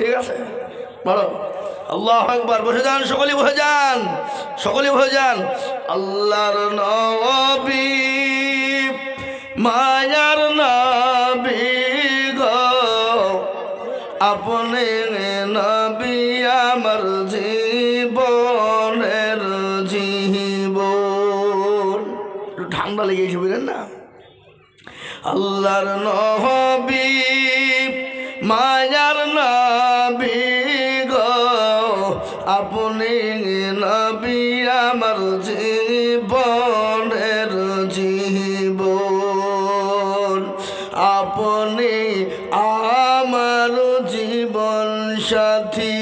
ঠিক আছে বলো আল্লাহু আকবার। বসে যান, সকলে বসে যান, সকলে বসে যান। আল্লাহর নবী মায়ার নবী গো, আপনি নবী আমার জীবনের জীবন। একটু ঠান্ডা লেগেছে বুঝলেন না? আল্লাহর নবী মায়ার নবী গো, আপনি নবী আমার জীবনের জীবন। আপনি আমার জীবন সাথী,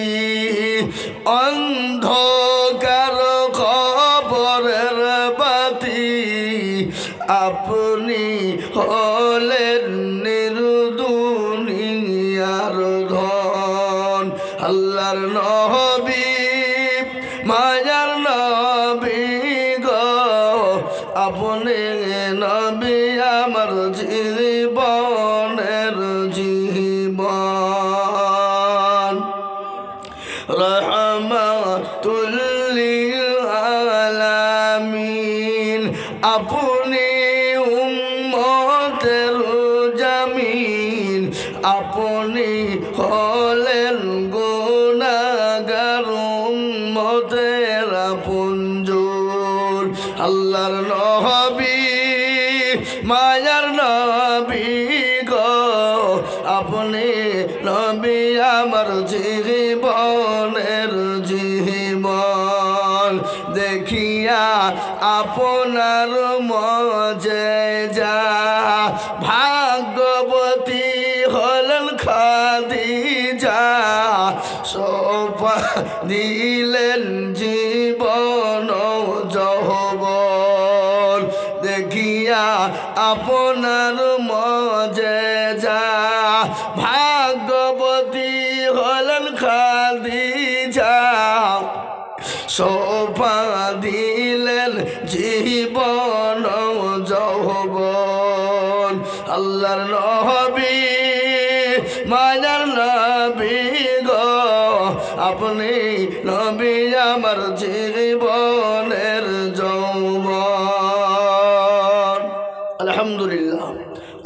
অন্ধকার খবরের বাতি। আপনি হলেন নির্দুনিয়ার ধন। আল্লাহর নবী মায়ার নবী গো, আপনি নবী আমার জীবনের জীবন। রহমাতুল লিল আলামিন, আপনি উম্মতের জামিন। আপনি হলেন গুনাহগার উম্মতের আপনজন। আল্লাহর নবী মায়ার নবী গো, আপনি নবী আমার জীবনের জীবন। দেখিয়া আপনার মজেজা, ভাগ্যবতী হলেন খাদিজা। সোপা দিলেন জীবন যৌবন। দেখিয়া আপনার মজেজা, ভাগ্যবতী হলেন খাদিজা। সোপা দিলেন জীবন যৌবন। আল্লাহর নবী মায়ার নবী গো, আপনি নবী আমার জীবনের যৌবন। আলহামদুলিল্লাহ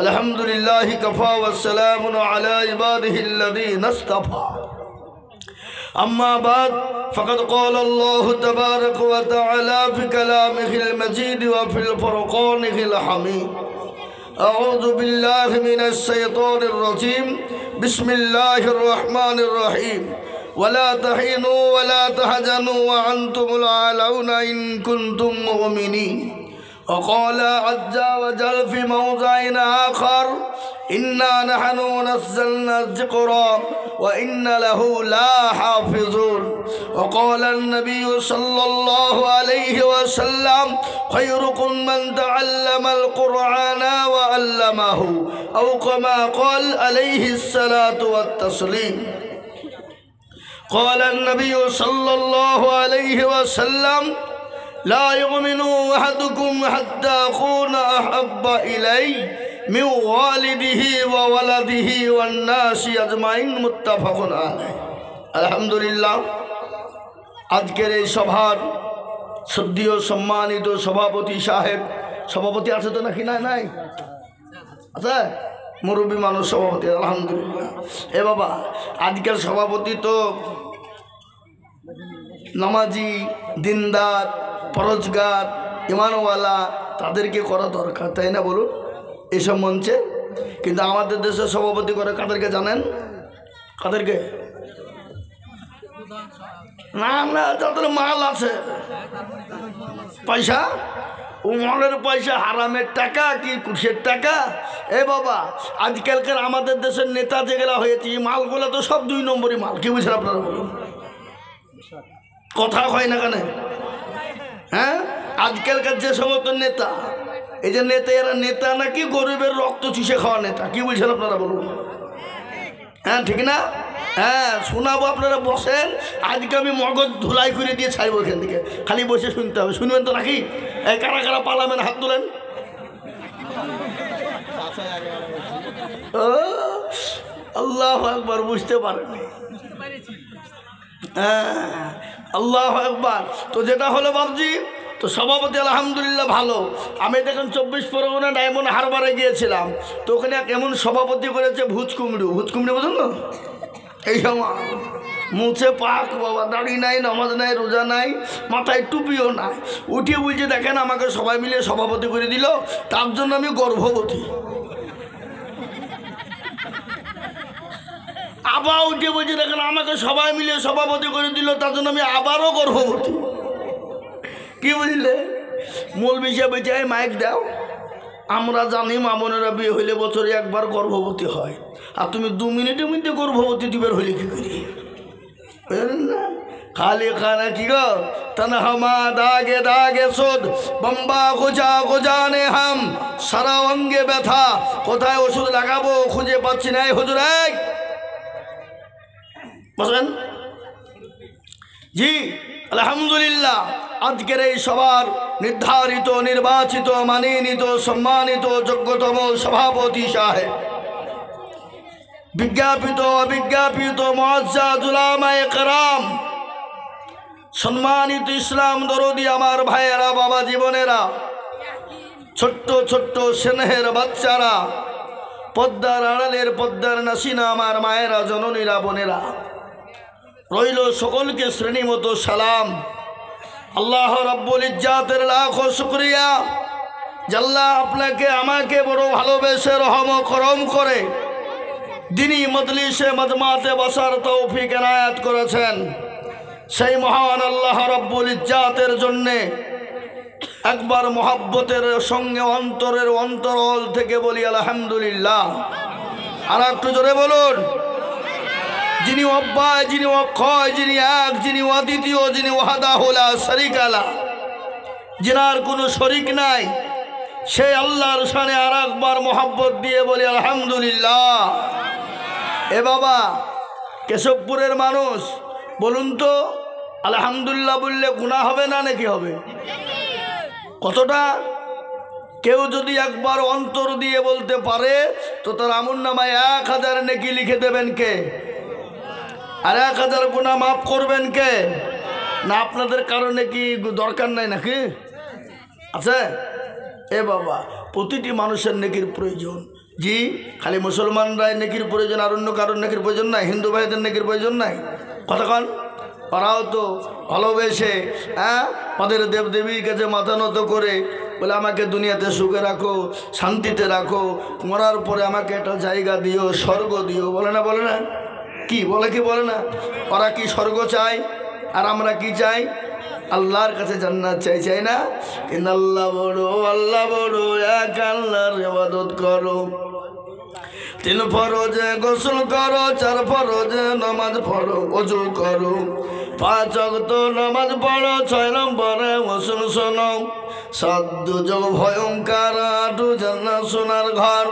আলহামদুলিল্লাহ কাফা ওয়া সালামুন আলা ইবাদিহিল্লাযীনা ইসতাফা। أما بعد فقد قال الله تبارك وتعالى في كلامه المجيد وفي الفرقانه الحميد. أعوذ بالله من الشيطان الرجيم. بسم الله الرحمن الرحيم. ولا تهنوا ولا تحزنوا وأنتم الأعلون إن كنتم مؤمنين. وقال عز وجل في موضع آخر: إنا نحن نزلنا الذكر وإن له لحافظون. وقال النبي صلى الله عليه وسلم: خيركم من تعلم القرآن وعلمه، أو كما قال عليه الصلاة والتسليم. قال النبي صلى الله عليه وسلم: لا يؤمن أحدكم حتى أكون أحب إليه من والده وولده والناس أجمعين. متفق عليه. আলহামদুলিল্লাহ, আজকের এই সভার শ্রদ্ধেয় সম্মানিত সভাপতি সাহেব, সভাপতি আছে তো নাকি? নাই নাই আচ্ছা, মুরব্বী মানুষ সভাপতি। আলহামদুলিল্লাহ। এ বাবা, আজকের সভাপতি তো নামাজি, দিনদার, পরজগার, ইমানওয়ালা, তাদেরকে করা দরকার, তাই না বলুন এইসব মঞ্চে? কিন্তু আমাদের দেশের সভাপতি করে কাদেরকে জানেন? কাদেরকে? না না, যাদের মাল আছে, পয়সা, ও মালের পয়সা, হারামের টাকা কি কুশের টাকা। এ বাবা, আজকালকার আমাদের দেশের নেতা যেগুলা হয়েছে, মালগুলো তো সব 2 নম্বরই মাল। কি বুঝছেন আপনারা বলুন? কথা হয় না কেন? হ্যাঁ, আজকালকার যে সমস্ত নেতা, এই যে নেতা, এরা নেতা নাকি গরিবের রক্ত চুষে খাওয়া নেতা। কি বলছেন আপনারা বলুন? হ্যাঁ, ঠিক না? হ্যাঁ, শোনাবো, আপনারা বসেন। আজকে আমি মগজ ধুলাই করে দিয়ে ছাড়বো এখান থেকে, খালি বসে শুনতে হবে। শুনবেন তো নাকি? এই কারা কারা পালাবেন হাত তোলেন। ও আল্লাহু আকবার, বুঝতে পারেনি। হ্যাঁ, আল্লাহু আকবার। তো যেটা হলো বাবজি, তো সভাপতি আলহামদুলিল্লাহ ভালো। আমি দেখুন 24 পরগনা ডায়মন্ড হারবারে গিয়েছিলাম, তো ওখানে এমন সভাপতি করেছে ভুজকুমড়ু, ভুজকুমড়ু বুঝুন না, এই সময় মুছে পাক বাবা, দাড়ি নাই, নামাজ নাই, রোজা নাই, মাথায় টুপিও নাই, উঠিয়ে বুঝে দেখেন আমাকে সবাই মিলে সভাপতি করে দিল, তার জন্য আমি গর্ভবতী। আবার উঠে বলছে দেখেন আমাকে সবাই মিলে সভাপতি করে দিল, তার জন্য আমি আবারও গর্ভবতী। কি বুঝলে? মৌলবি সাহেব চাই মাইক দাও, আমরা জানি মামনেরা বিয়ে হইলে বছরে একবার গর্ভবতী হয়, আর তুমি 2 মিনিটের মধ্যে গর্ভবতী দিবার হইলে কি করি? না খালি খানা কি গো, তনহমা দাগে দাগে সোদ বম্বা গোজা গোজানে হাম, সারা অঙ্গে ব্যথা, কোথায় ওষুধ লাগাবো খুঁজে পাচ্ছি না। হুজুর বসেন জি। আলহামদুলিল্লাহ আজকের এই সবার নির্ধারিত, নির্বাচিত, মানিনীত, সম্মানিত যোগ্যতম সভাপতি সাহেব, বিজ্ঞাপিত অবিজ্ঞাপিত মুআজ্জাজ উলামায়ে কেরাম, সম্মানিত ইসলাম দরদি আমার ভাইয়েরা, বাবা জীবনেরা, ছোট্ট ছোট্ট স্নেহের বাচ্চারা, পদ্মার আড়ালের পদ্মার নাসিনা আমার মায়েরা, জননীরা, বোনেরা, রইল সকলকে শ্রেণী মতো সালাম। আল্লাহ রাব্বুল ইজ্জাতের লাখো শুকরিয়া, জাল্লাহ আপনাকে আমাকে বড় ভালোবেসে রহম করম করে দিনী মজলিসে মজমাতে বসার তৌফিক এনায়েত করেছেন। সেই মহান আল্লাহ রাব্বুল ইজ্জাতের জন্যে একবার মহব্বতের সঙ্গে অন্তরের অন্তরল থেকে বলি আলহামদুলিল্লাহ। আর একটু জোরে বলুন। যিনি অব্যয়, যিনি অক্ষয়, যিনি এক, যিনি অদ্বিতীয়, যিনি ওয়াহদাহু লা শারীকা লাহ, যিনার কোনো শরিক নাই, সেই আল্লাহর শানে আর একবার মহব্বত দিয়ে বলি আলহামদুলিল্লাহ। এ বাবা কেশবপুরের মানুষ, বলুন তো আলহামদুলিল্লাহ বললে গুনাহ হবে না নাকি হবে? কতটা? কেউ যদি একবার অন্তর দিয়ে বলতে পারে তো তার আমলনামায় 1000 নেকি লিখে দেবেন কে? আর 1000 গুনাহ মাফ করবেন কে? না আপনাদের কারণে কি দরকার নাই নাকি? আছে? এ বাবা প্রতিটি মানুষের নেকির প্রয়োজন। জি, খালি মুসলমানরাই নেকির প্রয়োজন, আর অন্য কারোর নেকির প্রয়োজন নাই? হিন্দু ভাইদের নেকির প্রয়োজন নাই? কতক্ষণ ওরাও তো ভালোবেসে ওদের দেবদেবীর কাছে মাথা নত করে বলে আমাকে দুনিয়াতে সুখে রাখো, শান্তিতে রাখো, মরার পরে আমাকে একটা জায়গা দিও, স্বর্গ দিও, বলে না? বলে না? কি বলে? কি বলে না? ওরা কি স্বর্গ চায় আর আমরা কি চাই? আল্লাহর কাছে জান্নাত চাই, চাই না? কিন্তু আল্লাহ বড়, আল্লাহ বড়, এক আল্লাহর ইবাদত করো, 3 ফরজে গোসল করো, 4 ফরজে নামাজ পড়ো, ওযু করো, 5 ওয়াক্ত নামাজ পড়ো, 6 নম্বরে ওয়াসুল শোনো, 7 দুজক ভয়ঙ্কর, 8 জান্নাত সোনার ঘর,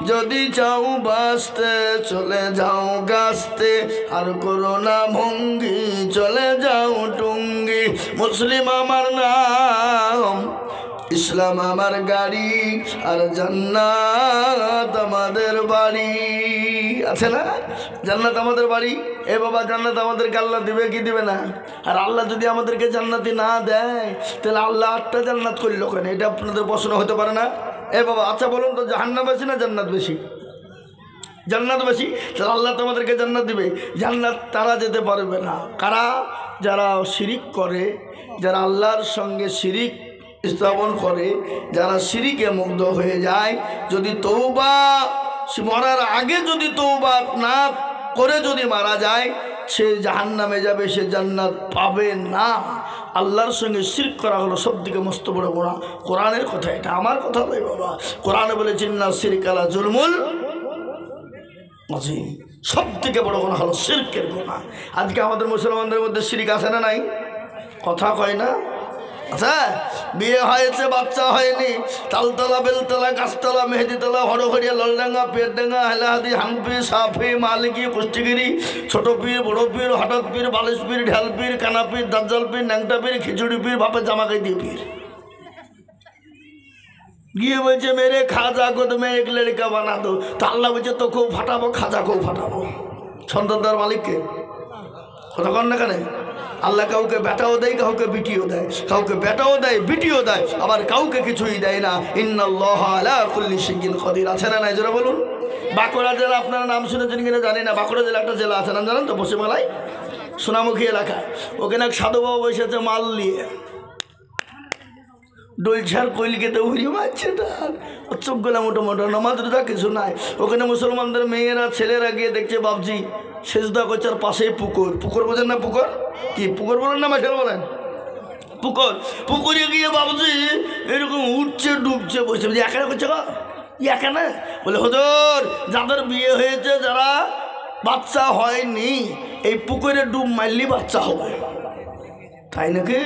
যদি চাও বাঁচতে চলে যাও গাছতে, আর করো না ভঙ্গি চলে যাও টুঙ্গি, মুসলিম আমার নাম, ইসলাম আমার গাড়ি, আর জান্নাত আমাদের বাড়ি। আছে না? জান্নাত আমাদের বাড়ি। এ বাবা জান্নাত আমাদেরকে আল্লাহ দিবে কি দিবে না? আর আল্লাহ যদি আমাদেরকে জান্নাতি না দেয় তাহলে আল্লাহ 8টা জান্নাত করল কেন? এটা আপনাদের প্রশ্ন হতে পারে না? এ বাবা আচ্ছা বলুন তো, জাহান্নাম বেশি না জান্নাত বেশি? জান্নাত বেশি। তাহলে আল্লাহ তো আমাদেরকে জান্নাত দিবে। জান্নাত তারা যেতে পারবে না কারা? যারা শিরিক করে, যারা আল্লাহর সঙ্গে শিরিক স্থাপন করে, যারা শিরিকে মুগ্ধ হয়ে যায়, যদি তওবা মরার আগে যদি তওবা না করে যদি মারা যায়, সে জাহান্নামে যাবে, সে জান্নাত পাবে না। আল্লাহর সঙ্গে শিরক করা হলো সবথেকে মস্ত বড় গুনাহ। কোরআনের কথা, এটা আমার কথা নয় বাবা। কোরআনে বলেছে ইন্না শিরকা লা জুলমুল আযীম, সবথেকে বড় গুনাহ হলো শিরকের গুনাহ। আজকে আমাদের মুসলমানদের মধ্যে শিরক আছে না নাই? কথা কয় না? আচ্ছা, বিয়ে হয়েছে, বাচ্চা হয়নি, তালতলা, বেলতলা, গাছতলা, মেহেদিতলা, হরহরিয়া, ললডাঙ্গা, পেটডাঙ্গা, হেলাহাদি, হানফি, সাফি, মালিকি, পুষ্টিগিরি, ছোট পীর, বড় পীর, হঠাৎ পীর, বালিশ পীর, ঢাল পীর, কানা পীর, দাজ্জাল পীর, ন্যাংটা পীর, খিচুড়ি পীর, বাপে জামাকাই দিয়ে পীর। গিয়ে বলছে মেরে খাজা কো তুমি এক লড়কা বানা দো। তো আল্লাহ বলছে তোকেও ফাটাবো, খাজাকেও ফাটাবো। সন্তান দেওয়ার মালিককে কথা কন না কেন? আল্লাহ কাউকে বেটাও দেয়, কাউকে বিটিও দেয়, কাউকে বেটাও দেয়, বিটিও দেয়, আবার কাউকে কিছুই দেয় না। ইন্নাল্লাহ আলা কুল্লি শাইইন কাদির। আছে না নাই জোরে বলুন? বাঁকুড়া জেলা, আপনারা নাম শুনেছেন কিনা জানি না, বাঁকুড়া জেলা একটা জেলা আছে, নাম জানেন তো? পশ্চিমবাংলায় সোনামুখী এলাকায়। ওখানে এক সাধু বাবা বসেছে মাল নিয়ে, ডলছার কইলকেতে উড়ি মারছে, তার চোখ গলা মোটো মোটো, নামাজ রোজা কিছু নাই। ওখানে মুসলমানদের মেয়েরা ছেলেরা গিয়ে দেখছে বাবজি সেজদা করছে, আর পাশেই পুকুর। পুকুর বোঝেন না? পুকুর কি পুকুর বলেন না মাঠের বলেন? পুকুর। পুকুরে গিয়ে বাবজি এরকম উঠছে ডুবছে বসে, একা করছে গা একা না? বলে হুজুর যাদের বিয়ে হয়েছে, যারা বাচ্চা হয়নি, এই পুকুরে ডুব মারলি বাচ্চা হবে। তাই নাকি?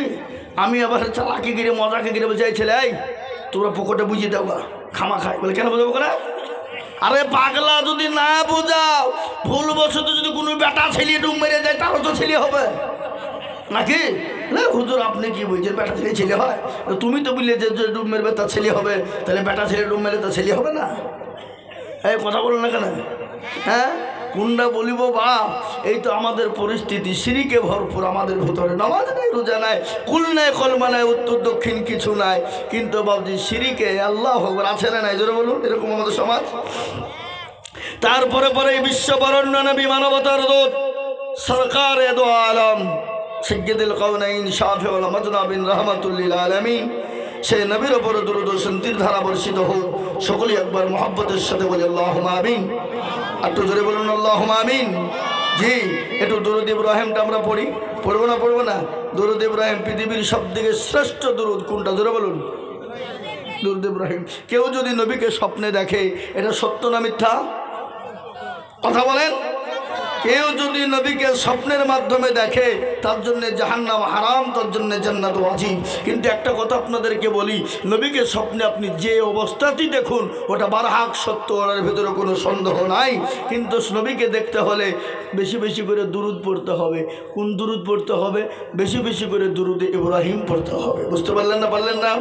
আমি আবার চালাকি গিরে মজাকে গিরে বলছি এই ছেলে, এই তোমরা পুকুরটা বুঝিয়ে দাও গা, খামা খাই। বলে কেন বোঝাবো না? আরে পাগলা, যদি না বোঝাও, ভুলবশত যদি কোনো বেটা ছেলে ডুব মেরে দেয়, তারও তো ছেলে হবে নাকি? না হুজুর আপনি কি বলছেন, বেটা ছেলে ছেলে হয়? তুমি তো বললে যে ডুব মেরবে তার ছেলে হবে, তাহলে বেটা ছেলে ডুব মেরে তার ছেলে হবে না? এই কথা বলো না কেন? হ্যাঁ, কোনটা বলিব বাপ? এই তো আমাদের পরিস্থিতি, শিরিকে ভরপুর আমাদের ভিতরে। নামাজ নাই, রোজা নাই, কুল নাই, কলমা নাই, উত্তর দক্ষিণ কিছু নাই, কিন্তু বাবজি শিরিকে আল্লাহ আকবার। আছে না নাই জোরে বলুন? এরকম আমাদের সমাজ। তারপরে পরে এই বিশ্ববরণ্য নবী, মানবতার দূত, সরকার দো আলম, সাইয়্যিদুল কাওনাইন, শাফিউল মাজনাবিন, রাহমাতুল লিল আলামিন, সেই নবীর ওপর দরুদ ও শান্তির ধারা বর্ষিত হোক। সকলেই একবার মুহাব্বতের সাথে বলি আল্লাহুম্মা আমিন। একটু জোরে বলুন আল্লাহুম্মা আমিন। জি, একটু দরুদ ইব্রাহিমটা আমরা পড়ি, পড়বো না? পড়বো না? দরুদ ইব্রাহিম পৃথিবীর সবথেকে শ্রেষ্ঠ দরুদ কোনটা জোরে বলুন? দরুদ ইব্রাহিম। কেউ যদি নবীকে স্বপ্নে দেখে, এটা সত্য না মিথ্যা? কথা বলেন। কেউ যদি নবীকে স্বপ্নের মাধ্যমে দেখে, তার জন্য জাহান্নাম হারাম, তার জন্য জান্নাত ওয়াজিব। কিন্তু একটা কথা আপনাদেরকে বলি, নবীকে স্বপ্নে আপনি যে অবস্থাতেই দেখুন, ওটা বারহাক সত্য, ওর ভিতরে কোনো সন্দেহ নাই। কিন্তু নবীকে দেখতে হলে বেশি বেশি করে দুরুদ পড়তে হবে। কোন দুরুদ পড়তে হবে? বেশি বেশি করে দুরুদ ইব্রাহিম পড়তে হবে। বুঝতে পারলেন না? পারলেন না?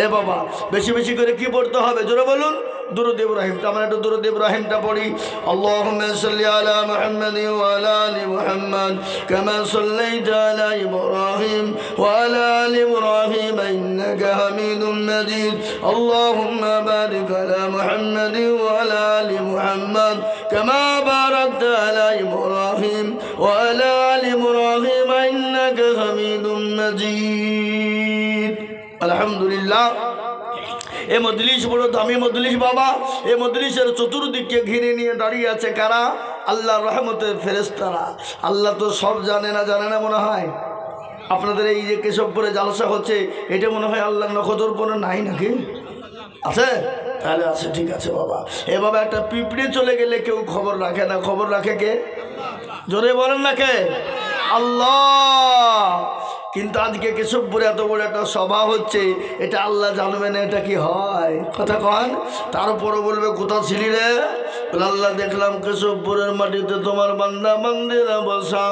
এ বাবা, বেশি বেশি করে কি পড়তে হবে জোরে বলুন? দুরুদ ইব্রাহিম। আমরা একটু দুরুদ ইব্রাহিমটা পড়ি। আল্লাহুম্মা সাল্লি আলা মুহাম্মাদিন ওয়া আলা আলি মুহাম্মাদ কামা সাল্লাইতা আলা ইব্রাহিম ওয়া আলা আলি ইব্রাহিম ইন্নাকা হামিদুম মাজিদ। আল্লাহুম্মা বারিক আলা মুহাম্মাদিন ওয়া আলা আলি মুহাম্মাদ কামা বারাকতা আলা ইব্রাহিম ওয়া আলা আলি ইব্রাহিম ইন্নাকা হামিদুম মাজিদ। আলহামদুলিল্লাহ। এ মজলিস বড় দামি মজলিস বাবা। এ মজলিসের চতুর্দিকে ঘিরে নিয়ে দাঁড়িয়ে আছে কারা? আল্লাহর রহমতের ফেরেশতারা। আল্লাহ তো সব জানে না, জানে না মনে হয়? আপনাদের এই যে কেশবপুরে জালসা হচ্ছে, এটা মনে হয় আল্লাহর নখদর কোনো নাই নাকি? আছে? তাহলে আছে, ঠিক আছে বাবা। এ বাবা, একটা পিঁপড়ে চলে গেলে কেউ খবর রাখে না, খবর রাখে কে? জোরে বলেন না কে? আল্লাহ। কিন্তু আজকে কেশবপুরে এত বড় একটা সভা হচ্ছে, এটা আল্লাহ জানবে না, এটা কি হয়? কথা কন। তারপরে বলবে কোথা ছিলি রে? বলে আল্লাহ দেখলাম কেশবপুরের মাটিতে তোমার বান্দা বান্দিরা বসা।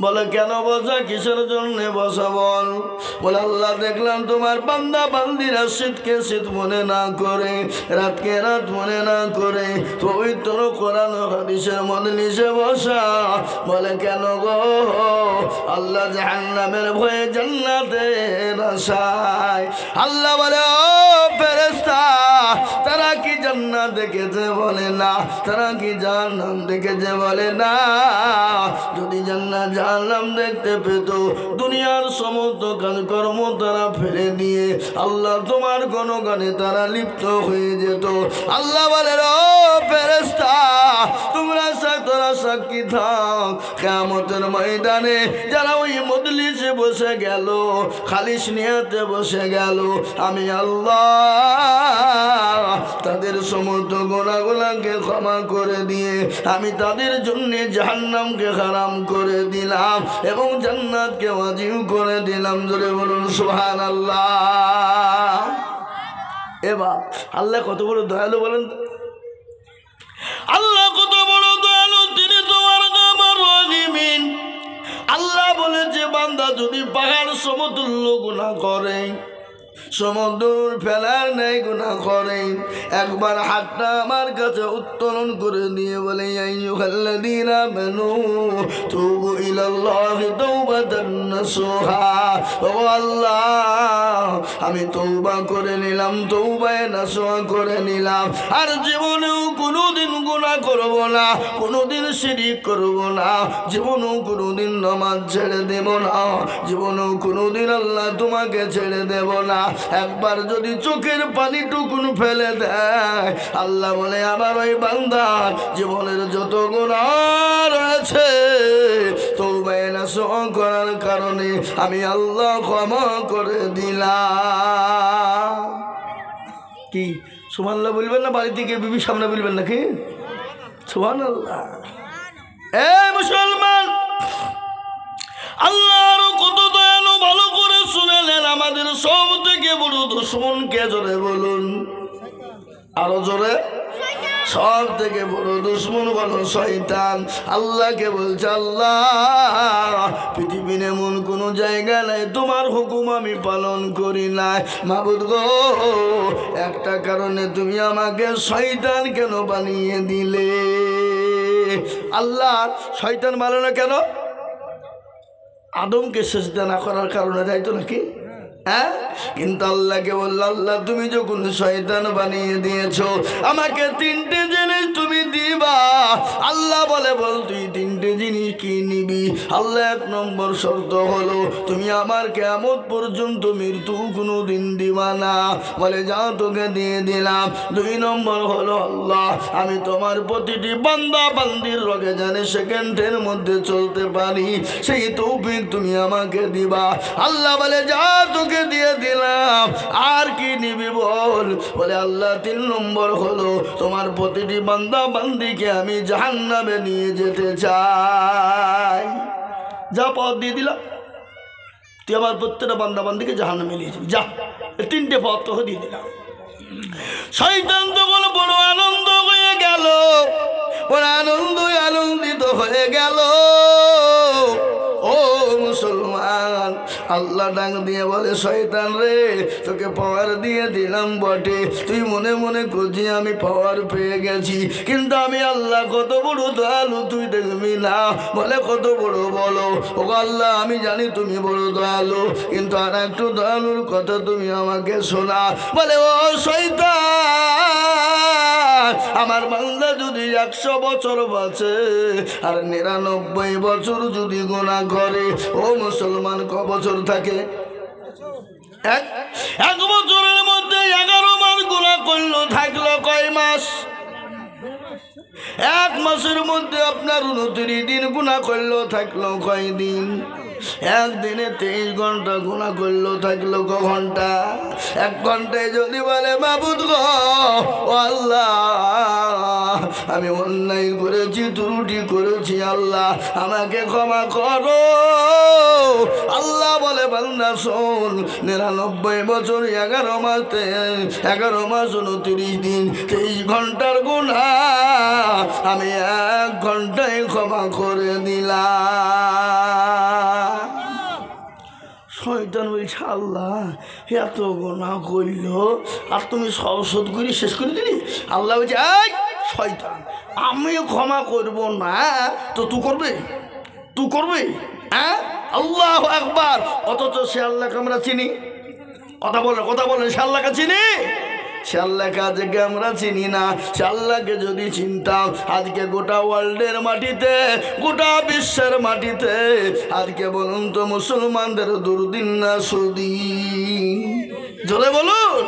বলে কেন বসা, কিসের জন্য বসা বল? বলে আল্লাহ দেখলাম তোমার বান্দা বান্দিরা শীতকে শীত মনে না করে, রাতকে রাত মনে না করে পবিত্র কোরআন হাদিসের মজলিসে বসা। বলে কেন গো? আল্লাহ জাহান্নামের ভয়ে জান্নাতের আশায়। আল্লাহ বলে ও ফেরেশতা, তারা কি জান্নাত দেখেছে? বলে না। তারা কি জাহান্নাম দেখেছে? বলে না। যদি জান্নাত জাহান্নাম দেখতে পেত, দুনিয়ার সমস্ত কাজকর্ম তারা ফেলে দিয়ে আল্লাহ তোমার গণগানে তারা লিপ্ত হয়ে যেত। আল্লাহ বলে ও ফেরেশতা, তোরা সাক্ষী থাক, কিয়ামতের ময়দানে যারা ওই মজলিসে বসে গেল, খালিস নিয়াতে বসে গেল, আমি আল্লাহ তাদের সমস্ত গুনাহগুলোকে ক্ষমা করে দিয়ে আমি তাদের জন্য জাহান্নামকে হারাম করে দিলাম এবং জান্নাতকে ওয়াজিব করে দিলাম। জোরে বলুন সুবহানাল্লাহ। এবার আল্লাহ কত বড় দয়ালু বলেন তো? আল্লাহ কত বড় দয়ালু, তিনি তোমার আমার রাহিমিন। আল্লাহ বলেছে বান্দা যদি পাহাড় সমতুল্য গুনাহ করে, সমুদ্র ফেলার নেই গুনাহ করে একবার হাতটা আমার কাছে উত্তোলন করে দিয়ে বলে আইয়ুহাল্লাযীনা আমানু তুবু ইলাল্লাহি তাওবাতান নাসুহা। ও আল্লাহ, আমি তওবা করে নিলাম, তওবায়ে নাসুহা করে নিলাম, আর জীবনেও কোনোদিন গুনাহ করব না, কোনোদিন শিরক করব না, জীবনেও কোনোদিন নামাজ ছেড়ে দেব না, জীবনেও কোনোদিন আল্লাহ তোমাকে ছেড়ে দেব না। একবার যদি চোখের পানিটুকুন ফেলে দেয়, আল্লাহ বলে আমার ওই বান্দার জীবনের যত গুনাহ রয়েছে তওবায়ে নাসুহা করার কারণে আমি আল্লাহ ক্ষমা করে দিলাম। কি সুবহানাল্লাহ বলবেন না? বাড়ি থেকে বিবির সামনে বলবেন নাকি সুবহানাল্লাহ? এই মুসলমান, আল্লাহর কত দয়ালু, ভালো করে শুনে নেন। আমাদের সব থেকে বড় দুশমন কে? জোরে বলুন, আরো জোরে। সব থেকে বড় দুশমন হলো শয়তান। আল্লাহকে বলছে, আল্লাহ পৃথিবীর এমন কোনো জায়গা নাই তোমার হুকুম আমি পালন করি নাই। মাবুদ গো, একটা কারণে তুমি আমাকে শয়তান কেন বানিয়ে দিলে? আল্লাহ শয়তান ভালো না কেন? আদমকে সিজদা না করার কারণে, তাই তো নাকি? হ্যাঁ, কিন্তু আল্লাহকে বলল, আল্লাহ তুমি যখন শয়তান বানিয়ে দিয়েছো, আমাকে তিনটে জিনিস তুমি দিবা। আল্লাহ বলে, বল তুই তিনটে জিনিস কি নিবি? আল্লাহ এক নম্বর শর্ত হলো তুমি আমার কিয়ামত পর্যন্ত মৃত্যু কোনো দিন দিবা না। বলে যা তোকে দিয়ে দিলাম। দুই নম্বর হলো আল্লাহ আমি তোমার প্রতিটি বান্দা বান্দির রোগে জানে সেকেন্ডের মধ্যে চলতে পারি, সেই তৌফিক তুমি আমাকে দিবা। আল্লাহ বলে যা তোকে দিয়ে দিলাম, আর কি নিবি বল? বলে আল্লাহ তিন নম্বর হলো তোমার প্রতিটি বান্দা বান্দিকে আমি জাহান্নামে নিয়ে যেতে চাই। যা পথ দিয়ে দিলাম, তুই আমার প্রত্যেকটা বান্দা বান্দিকে জাহান্নামে নিয়ে যাবি, যা। তিনটে পথ তোকে দিয়ে দিলাম। শয়তান তখন বড় আনন্দ হয়ে গেল, বড় আনন্দিত হয়ে গেল। ও মুসলমান, আল্লাহ ডাক দিয়ে বলে, শয়তান রে, তোকে পাওয়ার দিয়ে দিলাম বটে, তুই মনে মনে করছি আমি পাওয়ার পেয়ে গেছি, কিন্তু আমি আল্লাহ কত বড় দয়ালু তুই দেখবি না। বলে কত বড়? বলো। ও আল্লাহ আমি জানি তুমি বড় দয়ালু, কিন্তু আর একটু দয়ালুর কথা তুমি আমাকে শোনা। বলে ও শয়তান, আমার বান্দা যদি 100 বছর বাঁচে আর 99 বছর যদি গুনাহ করে, ও মুসলমান ক বছর থাকে? এক বছরের মধ্যে 11 মাস গুনাহ করলো, থাকলো কয় মাস? 1 মাসের মধ্যে আপনার 29 দিন গুনাহ করলো, থাকলো কয় দিন? একদিনে 23 ঘন্টা গুনাহ করলো, থাকলো ক ঘন্টা? 1 ঘন্টায় যদি বলে মাবুদ গো, ও আল্লাহ আমি অন্যায় করেছি, ত্রুটি করেছি, আল্লাহ আমাকে ক্ষমা করো। আল্লাহ বলে বান্দা শোন, 99 বছর 11 মাস 29 দিন 23 ঘন্টার গুনাহ আমি 1 ঘন্টায় ক্ষমা করে দিলাম। শয়তান বলছে, আল্লাহ এত গুনাহ করল আর তুমি সব শোধ করে শেষ করে দিলি? আল্লাহ বলছে, এই শয়তান, আমি ক্ষমা করব না তো তুই করবে? তুই করবে? হ্যাঁ, আল্লাহু আকবার। অথচ সে আল্লাহকে আমরা চিনি? কথা বলেন, সে আল্লাহকে চিনি? সে আল্লাহকে আজকে আমরা চিনি না। সে আল্লাহকে যদি চিনতাম, আজকে গোটা ওয়ার্ল্ডের মাটিতে, গোটা বিশ্বের মাটিতে আজকে বলুন তো মুসলমানদের দুর্দিন না সুদিন? জোরে বলুন।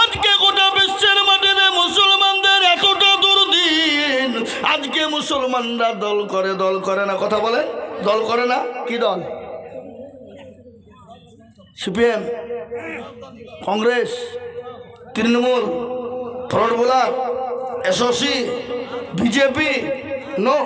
আজকে গোটা বিশ্বের মাটিতে মুসলমানদের এতটা দুর্দিন। আজকে মুসলমানরা দল করে না? কথা বলে, দল করে না? কি দল? সিপিএম, কংগ্রেস, তৃণমূল, ফরওয়ার্ড ব্লক, এসওসি, বিজেপি? নো,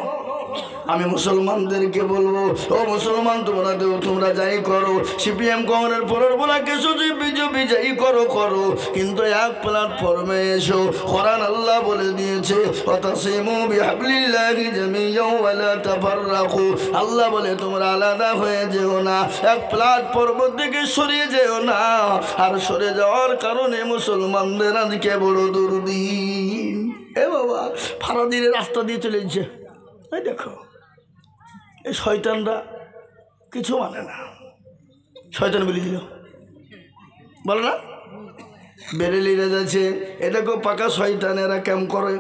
আমি মুসলমানদেরকে বলবো, ও মুসলমান তোমরা দেও, তোমরা যাই করো, সিপিএম কংগ্রেস পরের বলাকে শুধু বিজেপি যাই করো করো, কিন্তু এক প্ল্যাটফর্মে এসো। কোরআন আল্লাহ বলে দিয়েছে ওয়াতাসিমু বিহাবলিল্লাহি জামিআন ওয়া লা তাফাররাকু। আল্লাহ বলে তোমরা আলাদা হয়ে যেও না, এক প্ল্যাটফর্ম থেকে সরিয়ে যেও না। আর সরে যাওয়ার কারণে মুসলমানদের আজকে বড় দুর্দিন। এ বাবা, ফারাদির রাস্তা দিয়ে চলে যাচ্ছে, এই দেখো এই শয়তানরা কিছু মানে না। শয়তান বলে দিল, বলে না, বেরেলিরা যাচ্ছে, এ দেখো পাকা শয়তান, এরা ক্যাম্প করে।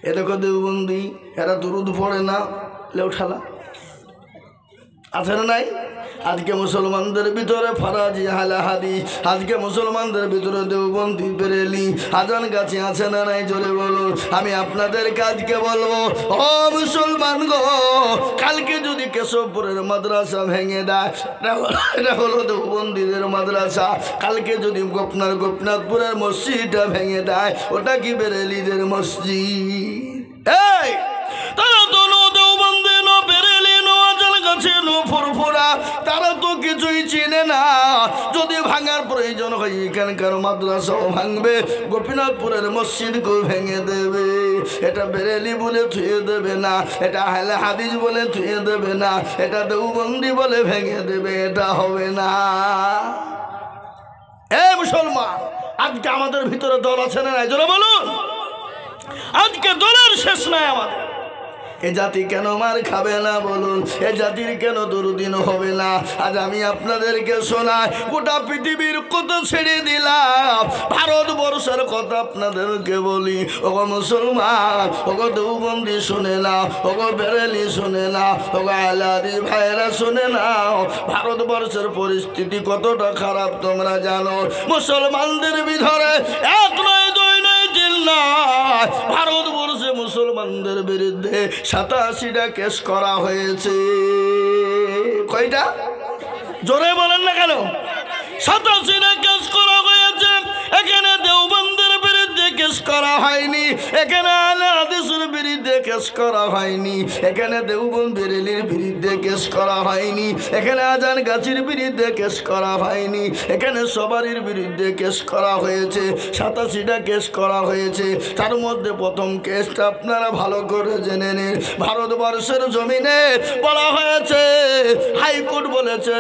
এ দেখো দেওবন্দি, এরা দুরুদ পড়ে না, লেউঠালা আছে না নাই? আজকে মুসলমানদের ভিতরে ফারাজি হালাহাদি, আজকে মুসলমানদের ভিতরে দেওবন্দি বেরেলি আজান গাছে আছে না নাই? জোরে বলো। আমি আপনাদেরকে আজকে বলবো, ও মুসলমান গো, কালকে যদি কেশবপুরের মাদ্রাসা ভেঙে দেয়, এটা হলো দেওবন্দিদের মাদ্রাসা। কালকে যদি আপনার গোপীনাথপুরের মসজিদটা ভেঙে দেয়, ওটা কি বেরেলিদের মসজিদ? এই তারা তো দেওবন্দি নো বেরেলি নো আজান গাছে নো ফুরফুরা, তারা তো কিছুই চিনে না। যদি ভাঙার প্রয়োজন হয় এখানকার মাদ্রাসাও ভাঙবে, গোপীনাথপুরের মসজিদকেও ভেঙে দেবে। এটা বেরেলি বলে থুয়ে দেবে না, এটা আহলে হাদিস বলে থুয়ে দেবে না, এটা দেওবন্দি বলে ভেঙে দেবে, এটা হবে না। এ মুসলমান, আজকে আমাদের ভিতরে দল আছে না নাই? জোরে বলুন। আজকে দলের শেষ নাই আমাদের। এ জাতি কেন মার খাবে না বলুন? এ জাতির কেন দুর্দিন হবে না? আজ আমি আপনাদেরকে শোনাই, গোটা পৃথিবীর কথা ছেড়ে দিলাম, ভারতবর্ষের কথা আপনাদেরকে বলি। ওগো মুসলমান, ওগো দেওবন্দি শুনে নাও, ওগো বেরেলি শুনে নাও, ওগো আহলাদি ভাইরা শুনে নাও, ভারতবর্ষের পরিস্থিতি কতটা খারাপ তোমরা জানো? মুসলমানদের ভিতরে এক নয়, দুই নয়, তিন নয়, ভারতবর্ষে মুসলমানদের বিরুদ্ধে 87টা কেস করা হয়েছে। কয়টা? জোরে বলেন না কেন? 87টা কেস করা হয়েছে। এখানে দেওবন্দের বিরুদ্ধে কেস করা হয়নি, এখানে আহলে হাদিসের বিরুদ্ধে কেস করা হয়নি, এখানে দেওবন্দ বেরেলির বিরুদ্ধে কেস করা হয়নি, এখানে আজান গাছির বিরুদ্ধে কেস করা হয়নি, এখানে সবারির বিরুদ্ধে কেস করা হয়েছে। 87টা কেস করা হয়েছে। তার মধ্যে প্রথম কেসটা আপনারা ভালো করে জেনে নিন। ভারতবর্ষের জমিনে বলা হয়েছে, হাইকোর্ট বলেছে,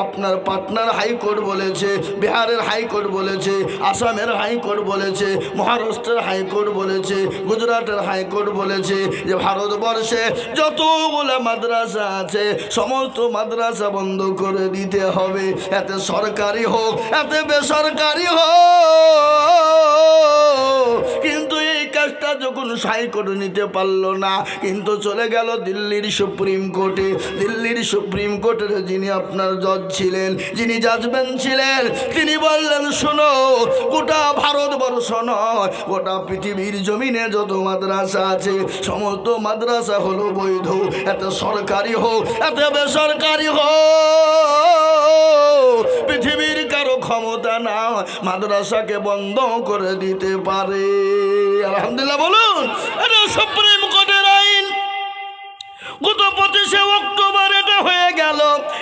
আপনার পাটনার হাইকোর্ট বলেছে, বিহারের হাইকোর্ট বলেছে, আসামের হাইকোর্ট বলেছে, মহারাষ্ট্রের হাইকোর্ট বলেছে, গুজরাটের হাইকোর্ট বলেছে যে ভারতবর্ষে যতগুলো মাদ্রাসা আছে সমস্ত মাদ্রাসা বন্ধ করে দিতে হবে, এতে সরকারি হোক এতে বেসরকারি হোক। কিন্তু এই কাজটা যখন হাইকোর্ট নিতে পারলো না, কিন্তু চলে গেল দিল্লির সুপ্রিম কোর্টে। দিল্লির সুপ্রিম কোর্টের যিনি আপনার জজ ছিলেন, যিনি জাজমেন্ট ছিলেন, তিনি বললেন, শোনো, গোটা ভারতবর্ষ নয়, গোটা পৃথিবীর জমিনে যত মাদ্রাসা আছে সমস্ত মাদ্রাসা হলো বৈধ, এতে সরকারি হোক এতে বেসরকারি হোক, পৃথিবীর কারো ক্ষমতা না মাদ্রাসাকে বন্ধ করে দিতে পারে। আলহামদুলিল্লাহ বলুন। এটা সুপ্রিম কোর্টের আইন। গত 25শে অক্টোবর এটা হয়ে গেল।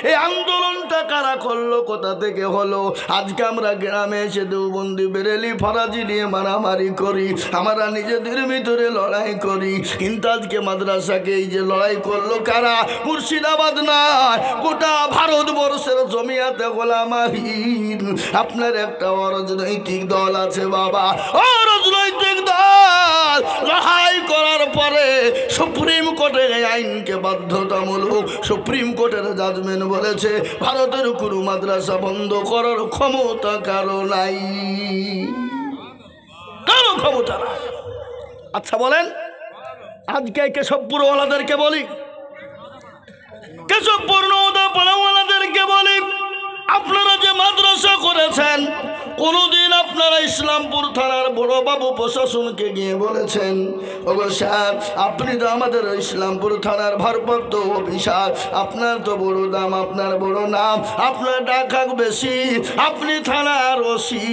এই আন্দোলনটা কারা করলো, কোথা থেকে হলো? আজকে আমরা গ্রামে এসে দেওবন্দি বেরেলি ফারাজি নিয়ে মারামারি করি, আমরা নিজেদের ভিতরে লড়াই করি, কিন্তু আজকে মাদ্রাসাকে এই যে লড়াই করলো কারা? মুর্শিদাবাদ নয়, গোটা ভারতবর্ষের জমিয়াতে গোলামাহীন। আপনার একটা অরাজনৈতিক দল আছে বাবা, অরাজনৈতিক দল লড়াই করার পরে সুপ্রিম কোর্টের এই আইনকে বাধ্যতামূলক, সুপ্রিম কোর্টের জাজমেন্ট বলেছে ভারতের কোনো মাদ্রাসা বন্ধ করার ক্ষমতা কারো নাই, কারো ক্ষমতা নাই। আচ্ছা বলেন, আজকে কেশবপুরওয়ালাদেরকে বলি, কেশবপুর নওদাপাড়াওয়ালাদেরকে বলি, আপনারা যে মাদ্রাসা করেছেন, কোনোদিন আপনারা ইসলামপুর থানার বড় বাবু প্রশাসনকে গিয়ে বলেছেন, ওগো স্যার আপনি তো আমাদের ইসলামপুর থানার ভারপ্রাপ্ত অফিসার, আপনার তো বড় দাম, আপনার বড় নাম, আপনার টাকা বেশি, আপনি থানার ওসি,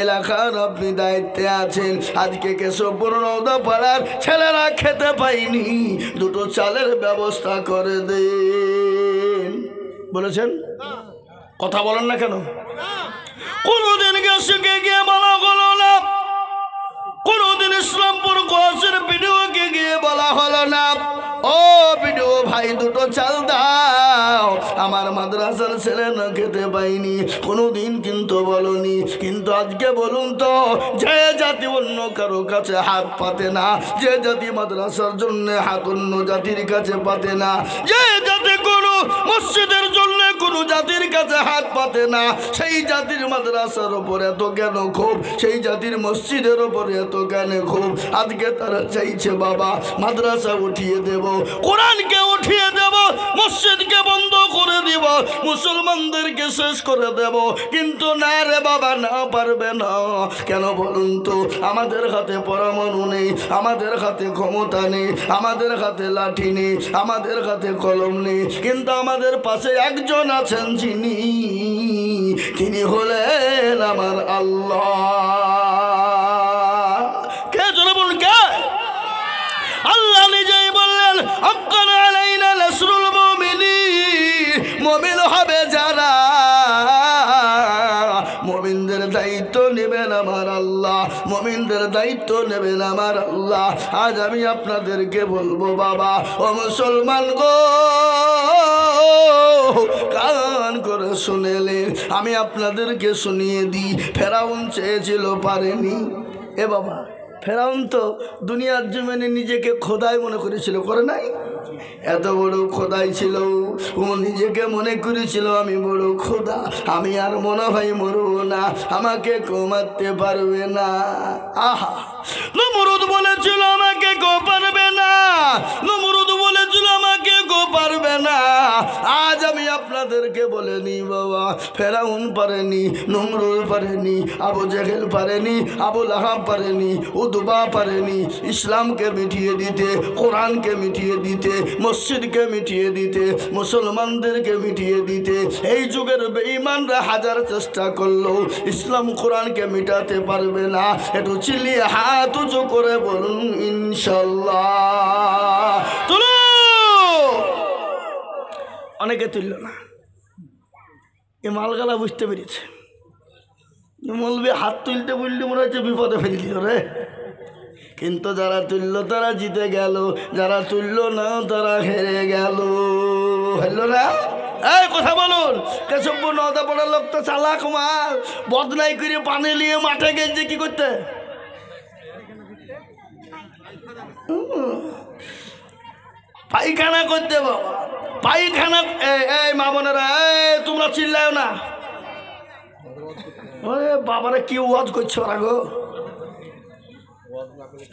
এলাকার আপনি দায়িত্বে আছেন, আজকে কেশবপুর নওদাপাড়ার ছেলেরা খেতে পাইনি, দুটো চালের ব্যবস্থা করে দেন বলেছেন। কথা বলেন না কেন? কোনদিন গেছে গিয়ে বলা হলো না, কোনদিন ইসলামপুর কোয়াসের ভিডিওকে গিয়ে বলা হলো না, ও ভিডিও ভাই দুটো চাল দাও, আমার মাদ্রাসার ছেলে না খেতে পাইনি, কোনোদিন কিন্তু বলনি। কিন্তু আজকে বলুন তো, যে জাতি অন্য কারো কাছে হাত পাতে না, যে জাতি মাদ্রাসার জন্য হাত অন্য জাতির কাছে পাতে না, যে জাতি কোনো মসজিদের জন্য কোনো জাতির কাছে হাত পাতে না, সেই জাতির মাদ্রাসার ওপর এত কেন ক্ষোভ, সেই জাতির মসজিদের ওপর এত কেন ক্ষোভ? আজকে তারা চাইছে বাবা মাদ্রাসা উঠিয়ে দেব, কোরআনকে উঠিয়ে দেব, মসজিদকে বন্ধ করে দিব, মুসলমানদেরকে শেষ করে দেব। কিন্তু না রে বাবা, না পারবে না। কেন বলুন তো? আমাদের হাতে পরমাণু নেই, আমাদের হাতে ক্ষমতা নেই, আমাদের হাতে লাঠি নেই, আমাদের হাতে কলম নেই, কিন্তু আমাদের পাশে একজন আছেন যিনি, তিনি হলেন আমার আল্লাহ। কে জোরে বলুন, কে? আল্লাহ নিজেই বললেন, হাক্কান আলাইনা নাসরুল মুমিনিন, মুমিন হবে যারা, মুমিনদের দায়িত্ব নেবেন আমার আল্লাহ, মুমিনদের দায়িত্ব নেবেন আমার আল্লাহ। আজ আমি আপনাদেরকে বলবো বাবা, ও মুসলমান গো, কান করে শুনেলেন, আমি আপনাদেরকে শুনিয়ে দিই। ফেরাউন চেয়েছিল, পারেনি। এ বাবা, ফেরাউন তো দুনিয়ার জমিনে নিজেকে খোদাই মনে করেছিল, করে নাই? এত বড় খোদাই ছিল, ও নিজেকে মনে করেছিল আমি বড় খোদা, আমি আর মনে হয় মরবো না, আমাকে কেউ মারতে পারবে না। আহা, নমরুদ বলেছিল আমাকে কেউ পারবে না, নমরুদ বলেছিল আমাকে কেউ পারবে না। আজ আমি আপনাদেরকে বলে নি বাবা, ফেরাউন পারেনি, নমরুদ পারেনি, আবু জেহেল পারেনি, আবু লাহাব পারেনি, উতবা পারেনি ইসলামকে মিটিয়ে দিতে, কোরআনকে মিটিয়ে দিতে, মসজিদকে মিটিয়ে দিতে, মুসলমানদেরকে মিটিয়ে দিতে। এই যুগের বেঈমানরা হাজার চেষ্টা করলেও ইসলাম কোরআনকে মিটাতে পারবে না। একটু চিল্লিয়ে হাত উঁচু করে বলুন ইনশাল্লাহ। তুলো, অনেকে তুলল না, এ মালগালা বুঝতে পেরেছে। মৌলবি হাত তুলতে বললে মনে হচ্ছে বিপদে ফেললি রে। কিন্তু যারা তুললো তারা জিতে গেল, যারা তুললো না তারা হেরে গেল। হলো না? এই কথা বলুন, কেশবপুর নওদাপাড়ার লোক তো চালাক মাল, বদনাই করে পানি নিয়ে মাঠে গেছে কি করতে, পায়খানা করতে বাবা, পায়খানা। এই মা বোনেরা, তোমরা চিল্লাও না, ওরে বাবারে কি ওয়াজ করছো ওরা গো?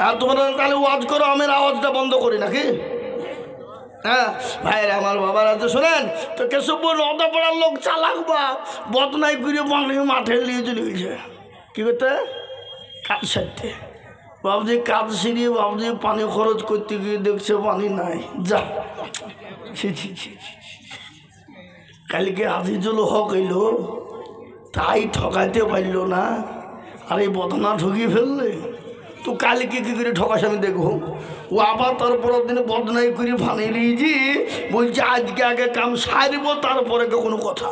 আর তোমরা তাহলে ওয়াজ করো, আমি আওয়াজটা বন্ধ করি নাকি? হ্যাঁ ভাইরা আমার, বাবারা তো শোনেন তো, কেশবপুর নওদাপাড়ার লোক চালাক বা বদনাই করে পানি মাঠে নিয়ে চলে গেছে কি করতে, কাজ সারতে। বাবুজি কাজ সিরিয়ে বাবুজি পানি খরচ করতে গিয়ে দেখছে পানি নাই, যা ছি ছি ছি। কালকে আজিজুল হক এলো, তাই ঠকাইতে পারল না, আর এই বদনা ঠকিয়ে ফেললে তো কালকে কী করে ঠকাস আমি দেখবো। ও আবার তারপরের দিনে বদনাই করে ফানি নিয়েছি, বলছে আজকে আগে কাম সারব, তারপরে কোনো কথা,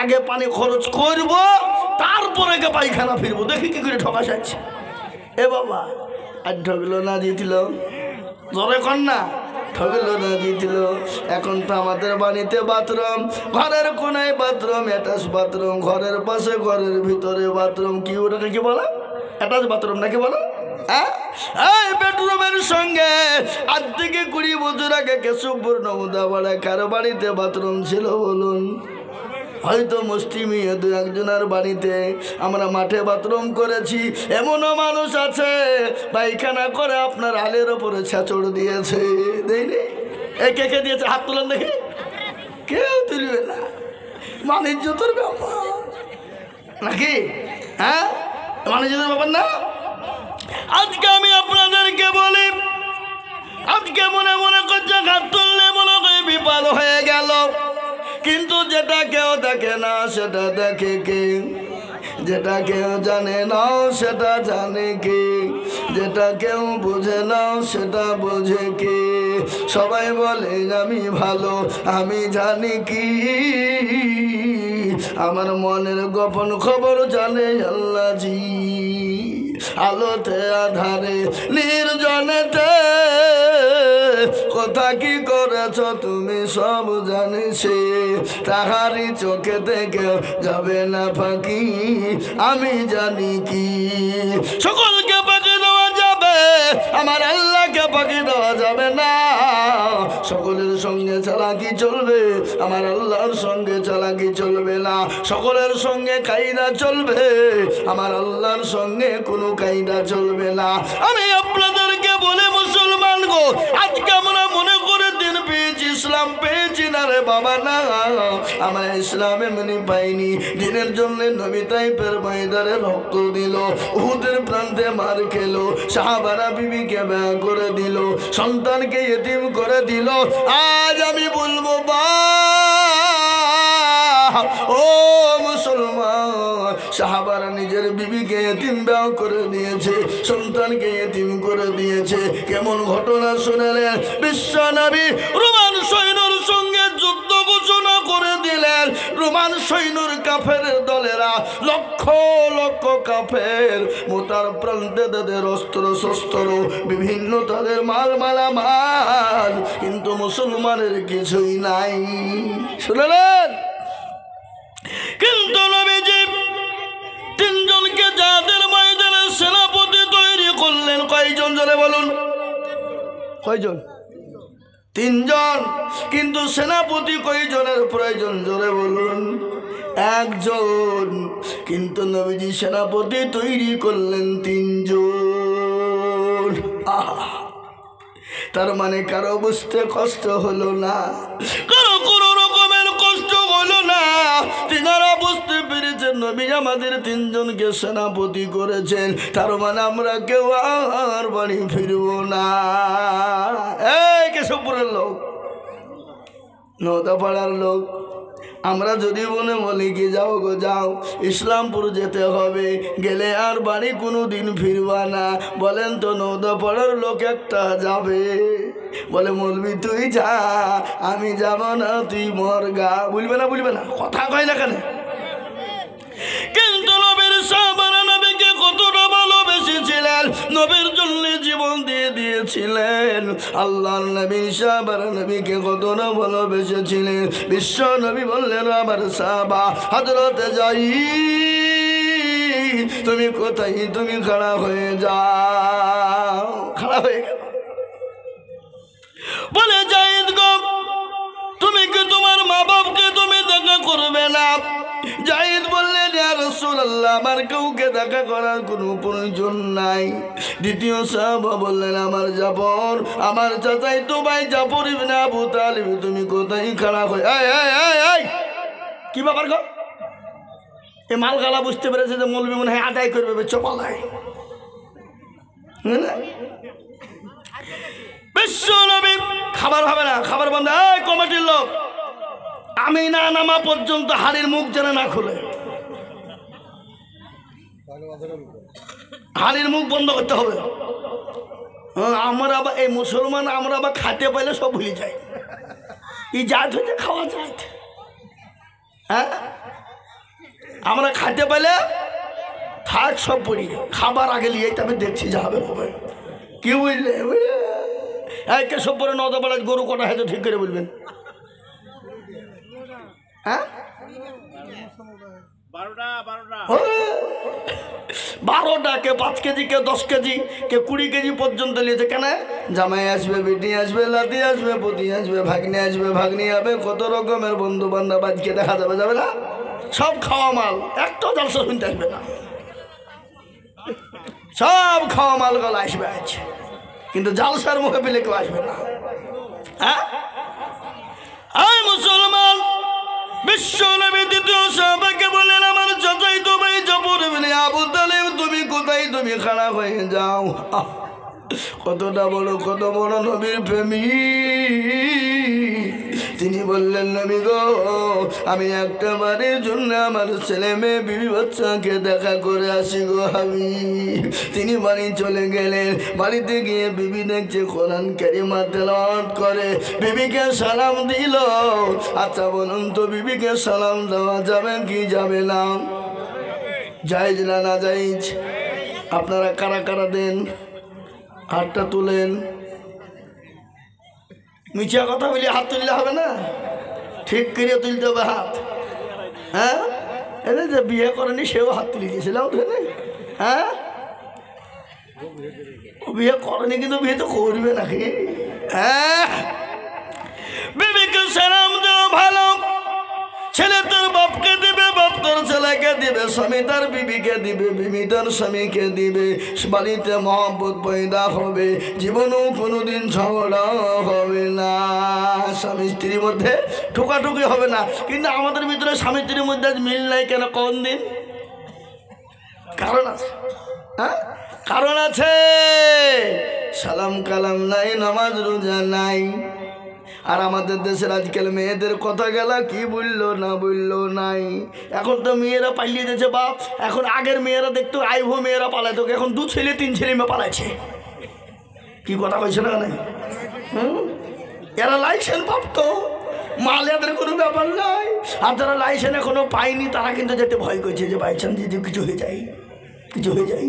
আগে পানি খরচ করব, তারপরে পায়খানা ফিরবো, দেখি কী করে ঠকাস আছে। এ বাবা, আর ঠকলো না জিতল, জোরে কর না, ঠকলো না জিতল। এখন তো আমাদের বাড়িতে বাথরুম, ঘরের কোনায় বাথরুম, অ্যাটাচ বাথরুম, ঘরের পাশে ঘরের ভিতরে বাথরুম। কি ওটাকে কি বলো? অ্যাটাচ বাথরুম নাকি বলো? হ্যাঁ, এই বেডরুমের সঙ্গে আজ থেকে 20 বছর আগে কেশবপুর নওদাপাড়া কারো বাড়িতে বাথরুম ছিল বলুন? হয়তো মুসলিমি দু একজনের বাড়িতে আমরা মাঠে বাথরুম করেছি। এমনও মানুষ আছে পায়খানা করে আপনার আলের ওপরে ছাঁচড় দিয়েছে, দেয়নি? এ কে কে দিয়েছে? হাত তুলেন দেখি, কেউ তুলবে না। মানিজ্যতের ব্যাপার নাকি? হ্যাঁ, মানিজ্যতের ব্যাপার না। আজকে আমি আপনাদেরকে বলি, আজকে মনে মনে করছে ঘাট তুললে মনে করে বিপদ হয়ে গেল, কিন্তু যেটা কেউ দেখে না সেটা দেখে কে? যেটা কেউ জানে না সেটা জানে কে? যেটা কেউ বুঝে না সেটা বোঝে কে? সবাই বলে আমি ভালো, আমি জানি কি? আমার মনের গোপন খবর জানে আল্লাহজি। আলোতে আধারে নির্জনেতে কথা কি করেছ তুমি সব জানিছে, তাহারি চোখে থেকে যাবে না ফাঁকি, আমি জানি কি? সকলকে ফাঁকি দেওয়া যাবে, আমার আল্লাহকে ফাঁকি দেওয়া যাবে না। সকলের সঙ্গে চালাকি চলবে, আমার আল্লাহর সঙ্গে চালাকি চলবে না। সকলের সঙ্গে কায়দা চলবে, আমার আল্লাহর সঙ্গে কোনো কায়দা চলবে না। আমি আপনাদেরকে বলে মুসলমান গো, আজকে আমরা মনে করে দিন পেয়েছি, ইসলাম পেয়েছি না রে বাবা না। আমরা ইসলাম এমনি পাইনি, দিনের জন্য নবী তাইফের ময়দানে রক্ত দিল, উহুদের প্রান্তে মার খেলো, সাহাবারা বিবিকে ব্যয় করে দিল, সন্তানকে ইতিম করে দিল। আজ আমি বলবো বা ও মুসলমান, সাহাবারা নিজের বিবিকে এতিম ব্যয় করে দিয়েছে, সন্তানকে এতিম করে দিয়েছে। কেমন ঘটনা শুনলেন? বিশ্ব নবী রোমান সৈন্যর সঙ্গে যুদ্ধ ঘোষণা করে দিলেন। রোমান সৈন্যর কাফের দলেরা লক্ষ লক্ষ কাফের, মোতার প্রান্তে তাদের অস্ত্র শস্ত্র বিভিন্ন তাদের মালামাল, কিন্তু মুসলমানের কিছুই নাই। শুনলেন? কিন্তু নবীজি তিনজনকে যাদের ময়দানে সেনাপতি তৈরি করলেন, কয়জন জোরে বলুন? কয়জন? তিনজন। কিন্তু সেনাপতি কয়জনের প্রয়োজন জোরে বলুন? একজন। কিন্তু নবীজি সেনাপতি তৈরি করলেন তিনজন। তার মানে কারো বুঝতে কষ্ট হলো না, কারো কোনো রকমের কষ্ট হলো না। তিনারা বুঝতে পেরেছেন নবী আমাদের তিনজনকে সেনাপতি করেছেন, তার মানে আমরা কেউ আর বাড়ি ফিরব না। এই কেশবপুরের লোক, নওদাপাড়ার লোক, আমরা যদি মনে বলি কি যাও গো যাও, ইসলামপুর যেতে হবে, গেলে আর বাড়ি কোনো দিন ফিরবা না। বলেন তো নওদাপাড়ার লোক একটা যাবে? বলে মৌলবি তুই যা, আমি যাব না, তুই মর গা। বলবে না? বলবে না? কথা কয় না কেন? কিন্তু নবীর সাহাবারা নবীকে কতটা ভালোবেসেছিলেন, নবীর জন্য জীবন দিয়ে দিয়েছিলেন। আল্লাহর নবী সাহাবারা নবীকে কতটা ভালোবেসেছিলেন। বিশ্ব নবী বললেন আমার সাহাবা হযরতে যাই, তুমি কোথায়? তুমি খাড়া হয়ে যাও। খাড়া হয়ে গেল। বলে জায়েদ গো, তুমি কি তোমার মা বাপকে তুমি দেখা করবে না? জায়েদ বললেন ইয়া রাসূলুল্লাহ, আমার কাউকে দেখা করার কোনো প্রয়োজন নাই। দ্বিতীয় সাহাবা বললেন আমার জাফর, আমার চাচাই তো ভাই জাফর ইবনে আবু তালিব, তুমি কোথায় খাড়া হয়ে? এই কি ব্যাপার গো? এ মালগালা বুঝতে পেরেছে যে মৌলবি মনে হয় আদায় করবে, চপালায়। বিশ্ব নবী খাবার হবে না, খাবার বন্ধ। এই কমিটির লোক, আমি না নামা পর্যন্ত হাড়ির মুখ যেন না খুলে, হাড়ির মুখ বন্ধ করতে হবে। আমরা আবার এই মুসলমান, আমরা আবার খাতে পাইলে সব ভুলে যাই। এই জাত হচ্ছে খাওয়া জাত। হ্যাঁ, আমরা খাতে পাইলে থাক সব পড়ি, খাবার আগে নিয়ে তবে দেখছি যা হবে হবে। কি বুঝলে? একে সব পরে নওদাপাড়ায় গরু কটা হয়তো ঠিক করে বলবেন। হ্যাঁ, 12টা, কে 5 কেজি, কে 10 কেজি, কে 20 কেজি পর্যন্ত নিয়েছে। কেন? জামাই আসবে, বেটি আসবে, লাতি আসবে, পতি আসবে, ভাগ্নে আসবে, ভাগ্নি হবে, কত রকমের বন্ধু বান্ধব আজকে দেখা যাবে, যাবে না? সব খাওয়া মাল, একটা জলসা শুনতে আসবে না, সব খাওয়া মাল গলা আসবে আজ, কিন্তু জালসার মুখে পেলে কেউ আসবে না। হ্যাঁ, মুসলমান বিশ্ব নবী তুমি খাড়া হয়ে যাও। কতটা বড়, কত বড় নবীর প্রেমিক। তিনি বললেন, নবী গো, আমি একটা বারের জন্য আমার ছেলে মেয়ে বিবি বাচ্চাকে দেখা করে আসি গো আমি। তিনি বাড়ি চলে গেলেন। বাড়িতে গিয়ে বিবি দেখছে কোরআন কারিমা তেলাওয়াত করে, বিবিকে সালাম দিল। আচ্ছা বলুন তো, বিবিকে সালাম দেওয়া যাবে কি যাবে না? জায়েজ না না জায়েজ? আপনারা কারা কারা দেন? হাতটা তুলেন। মিছিয়া কথা বলি হাত তুললে হবে না, ঠিক করে তুলতে হবে হাত। হ্যাঁ, এদের যে বিয়ে করেনি সেও হাত তুলে দিয়েছিলাম। হ্যাঁ, বিয়ে করেনি কিন্তু বিয়ে তো করবে নাকি? হ্যাঁ, বিবিকে সালাম দেওয়া ভালো। ছেলে তার বাপকে দিবে, বাপ তার ছেলেকে দিবে, স্বামী তার বিবিকে দিবে, বিবি তার স্বামীকে দিবে। বাড়িতে মহব্বত পয়দা হবে, জীবনেও কোনোদিন ঝগড়া হবে না। স্বামী স্ত্রীর মধ্যে ঠোকাঠুকি হবে না। কিন্তু আমাদের ভিতরে স্বামী স্ত্রীর মধ্যে মিল নাই কেন? কোন দিন? কারণ আছে। হ্যাঁ, কারণ আছে। সালাম কালাম নাই, নামাজ রোজা নাই। আর আমাদের দেশের আজকাল মেয়েদের কথা গেলা কি বললো না বললো নাই। এখন তো মেয়েরা পালিয়ে যাচ্ছে বাপ। এখন আগের মেয়েরা দেখতো আইভো মেয়েরা পালাইতো, এখন 2 ছেলে 3 ছেলে মেয়ে পালাইছে। কি কথা কইছে না? এরা লাইসেন্স প্রাপ্ত মাল, এদের কোনো ব্যাপার নাই। আর যারা লাইসেন্স এখনো পায়নি তারা কিন্তু যেতে ভয় করছে যে বাই চান্স যদি কিছু হয়ে যায়, কিছু হয়ে যায়।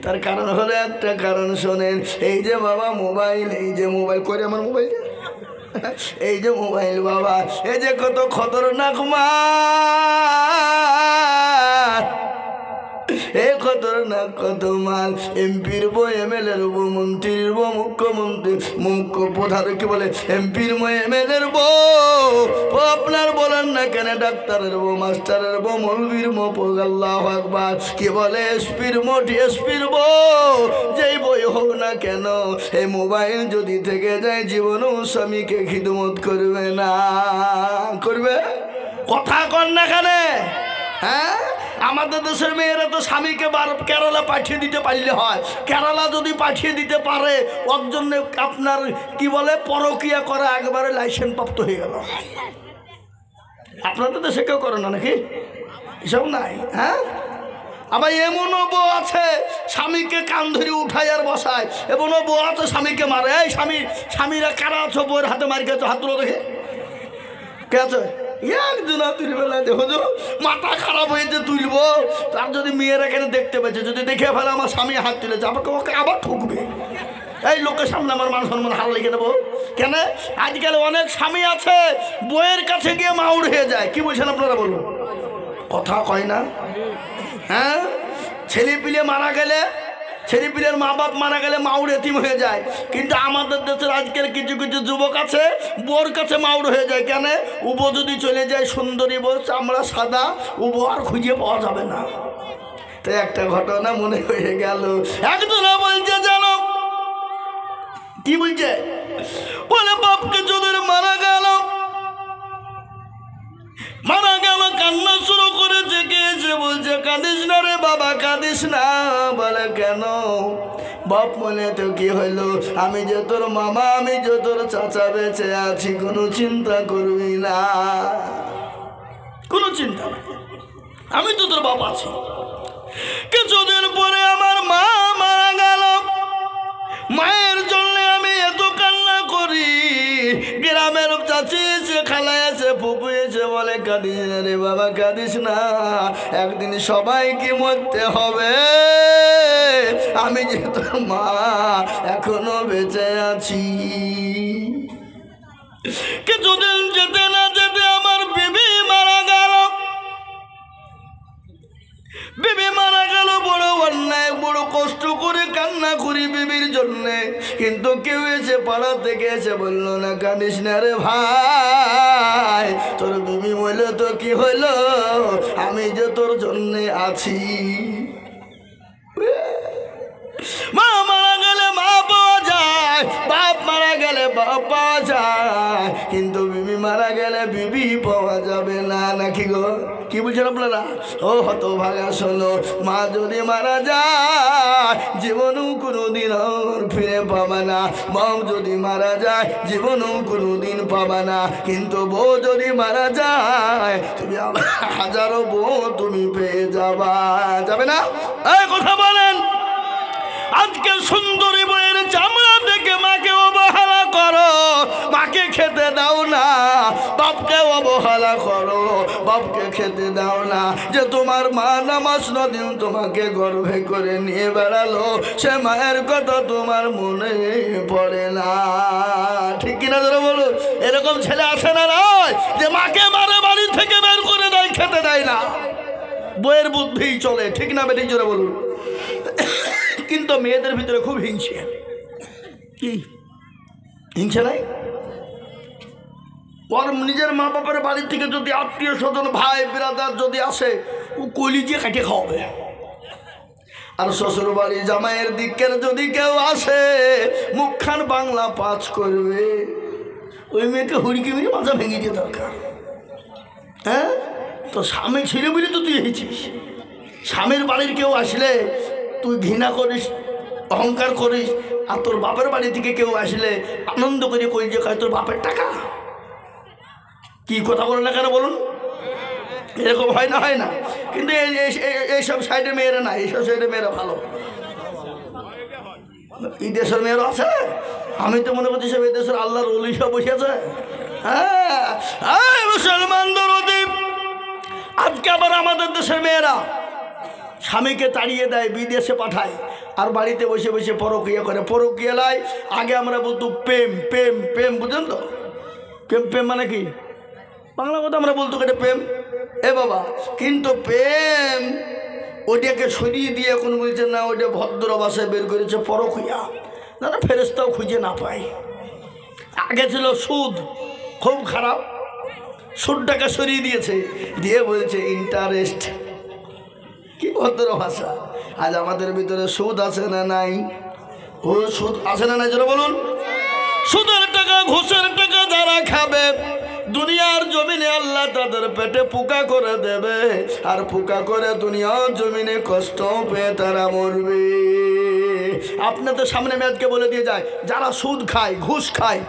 তার কারণ হলো একটা কারণ, শোনেন। এই যে বাবা মোবাইল, এই যে মোবাইল করে আমার মোবাইল, এই যে মোবাইল বাবা, এই যে কত খতরনাক মাল, এ খতরনাক কত মাল। এমপির বউ, এমএলএর বউ, মন্ত্রীর বউ, মুখ্যমন্ত্রী মুখ্য প্রধান কি বলে এমপির বউ, এমএলএর বউ, আপনার বলেন না কেন ডাক্তারের বউ, মাস্টারের বউ, মৌলবীর বউ, আল্লাহু আকবার, কি বলে এসপির বউ, ডিএসপির বউ, যেই বই হোক না কেন, এই মোবাইল যদি থেকে যায় জীবনও স্বামীকে খিদমত করবে না। করবে? কথা কন না কেন? হ্যাঁ, আমাদের দেশের মেয়েরা তো স্বামীকে কেরালা পাঠিয়ে দিতে পারলে হয়। কেরালা যদি পাঠিয়ে দিতে পারে, ওর জন্য আপনার কি বলে পরকিয়া করা একবারে লাইসেন্স প্রাপ্ত হয়ে গেল। আপনাদের দেশে কেউ করে না নাকি? এসব নাই। হ্যাঁ, আবার এমনও বউ আছে স্বামীকে কান ধরে উঠায় আর বসায়, এমনও বউ আছে স্বামীকে মারে। এই স্বামীরা কারা আছো বউয়ের হাতে মারি গেছো? হাত তুলো দেখে। কে আছে? একজনা তুলবে না, দেখো মাথা খারাপ হয়েছে তুলবো। তার যদি মেয়ের এখানে দেখতে পেয়েছে, যদি দেখে ফেলে আমার স্বামী হাত তুলেছে, আমাকে ওকে আবার ঠুকবে। এই লোকের সামনে আমার মান সম্মান হার লিখে দেবো কেন? আজকাল অনেক স্বামী আছে বইয়ের কাছে গিয়ে মাউড় হয়ে যায়। কি বলছেন আপনারা বলুন? কথা কয় না? হ্যাঁ, ছেলে পিলে মারা গেলে, ছেলে পিলের মা বাপ মারা গেলে মাউড় এতিম হয়ে যায়। কিন্তু আমাদের দেশের আজকের কিছু কিছু যুবক আছে বোর কাছে মাউড় হয়ে যায়। কেন? উবো যদি চলে যায়, সুন্দরী বউ, চামড়া সাদা, উবো আর খুঁজে পাওয়া যাবে না। তো একটা ঘটনা মনে হয়ে গেল। একজনা বলছে, জানো কি বলছে? বলে বাপকে যদি মারা গেল, কান্না শুরু করেছে। গিয়েছে বলছে, কাঁদিস না রে বাবা, কাঁদিস না। বলে কেন? বাপ মনে তো কি হইলো, আমি যে তোর মামা, আমি যে তোর চাচা বেঁচে আছি, কোনো চিন্তা করবি না, কোনো চিন্তা নাই, আমি তো তোর বাপ আছি। কিছুদিন পরে আমার মা মারা গেল। মায়ের জন্য আমি এত কান্না করি। গ্রামের চাচি এসে, খালা এসে, ফুপু এসে বলে, কাঁদিস না রে বাবা, কাঁদিস না, একদিন সবাইকে মরতে হবে, আমি যে তোর মা এখনো বেঁচে আছি। কিছুদিন যেতে না যেতে আমার বিবি মারা গেল। বিবি মারা গেল, বড় অন্যায়, বড় কষ্ট করে কান্না করি বিবির জন্যে। কিন্তু কেউ এসে পাড়া থেকে এসে বললো না, কাঁদিস না রে ভাই, তোর বিবি মরলে তো কি হইলো, আমি যে তোর জন্যে আছি। মা মারা গেলে মা পাওয়া যায়, বাপ মারা গেলে বাপ পাওয়া যায়, কিন্তু বিবি মারা গেলে বিবি পাওয়া যাবে না, নাকি গো? কি বুঝছেন আপনারা? ও হতভাগা শোনো, মা যদি মারা যায় জীবনেও কোনোদিন আর ফিরে পাবা না। বাপ যদি মারা যায় জীবনেও কোনোদিন পাবা না। কিন্তু বউ যদি মারা যায় তুমি হাজারো বউ তুমি পেয়ে যাবে না? এই কথা বলেন। আজকে সুন্দরী বইয়ের চামড়া থেকে মাকে অবহেলা করো, মাকে খেতে দাও না। বাপকে অবহেলা করো, বাপকে খেতে দাও না। যে তোমার মা নামাজ নদিন তোমাকে গর্ভে করে নিয়ে বেড়ালো, সে মায়ের কথা তোমার মনে পড়ে না। ঠিক কিনা ধরো বলো? এরকম ছেলে আছে না নয় যে মাকে মারে বাড়ি থেকে বের করে দেয়, খেতে দেয় না। বইয়ের বুদ্ধি চলে, ঠিক না বেঠিক জোরে বলুন? কিন্তু মেয়েদের ভিতরে খুব হিংসে। কি হিংসা নাই? ওর নিজের মা বাবার বাড়ি থেকে যদি আত্মীয় স্বজন ভাই বিরাদার যদি আসে, ও কলিজে কাটে খাওয়াবে। আর শ্বশুর বাড়ি জামাইয়ের দিকের যদি কেউ আসে, মুখখান বাংলা পাঁচ করবে। ওই মেয়েকে হুড়কি মেরে মাথা ভেঙে দিয়ে দরকার। হ্যাঁ, তো স্বামী ছিল বলে তো তুই এসেছিস। স্বামীর বাড়ির কেউ আসলে তুই ঘৃণা করিস, অহংকার করিস। আর তোর বাপের বাড়ি থেকে কেউ আসলে আনন্দ করে কই যে খায় তোর বাপের টাকা। কি কথা বলেন না কেন বলুন? এরকম হয় না? হয় না? কিন্তু এইসব সাইডে মেয়েরা না, এইসব সাইডে মেয়েরা ভালো। এই দেশের মেয়েরা আছে। আমি তো মনে করছি সব এই দেশের আল্লাহর ওলি সব বসে আছে। হ্যাঁ, মুসলমানদের অতীব। আজকে আবার আমাদের দেশের মেয়েরা স্বামীকে তাড়িয়ে দেয়, বিদেশে পাঠায়, আর বাড়িতে বসে বসে পরকীয়া করে। পরকীয়ালায় আগে আমরা বলতো প্রেম প্রেম প্রেম, বুঝলেন তো? প্রেম প্রেম মানে কি? বাংলা কথা আমরা বলতো এটা প্রেম। এ বাবা, কিন্তু প্রেম ওইটাকে সরিয়ে দিয়ে এখন বলছে না, ওইটা ভদ্র ভাষায় বের করেছে পরকীয়া, না ফেরেশতাও খুঁজে না পায়। আগে ছিল সুদ, খুব খারাপ। সুদটাকে সরিয়ে দিয়েছে, দিয়ে বলছে ইন্টারেস্ট। কি ভদ্র ভাষা! আজ আমাদের ভিতরে সুদ আছে না নাই? ও সুদ আছে না নাই জোরে বলুন? সুদের টাকা, ঘুষের টাকা যারা খাবে, দুনিয়ার জমিনে আল্লাহ তাদের পেটে পোকা করে দেবে, আর পোকা করে দুনিয়ার জমিনে কষ্ট পেয়ে তারা মরবে। আপনাদের সামনে মেয়েকে বলে দিয়ে যায়, যারা সুদ খায়, ঘুষ খায়,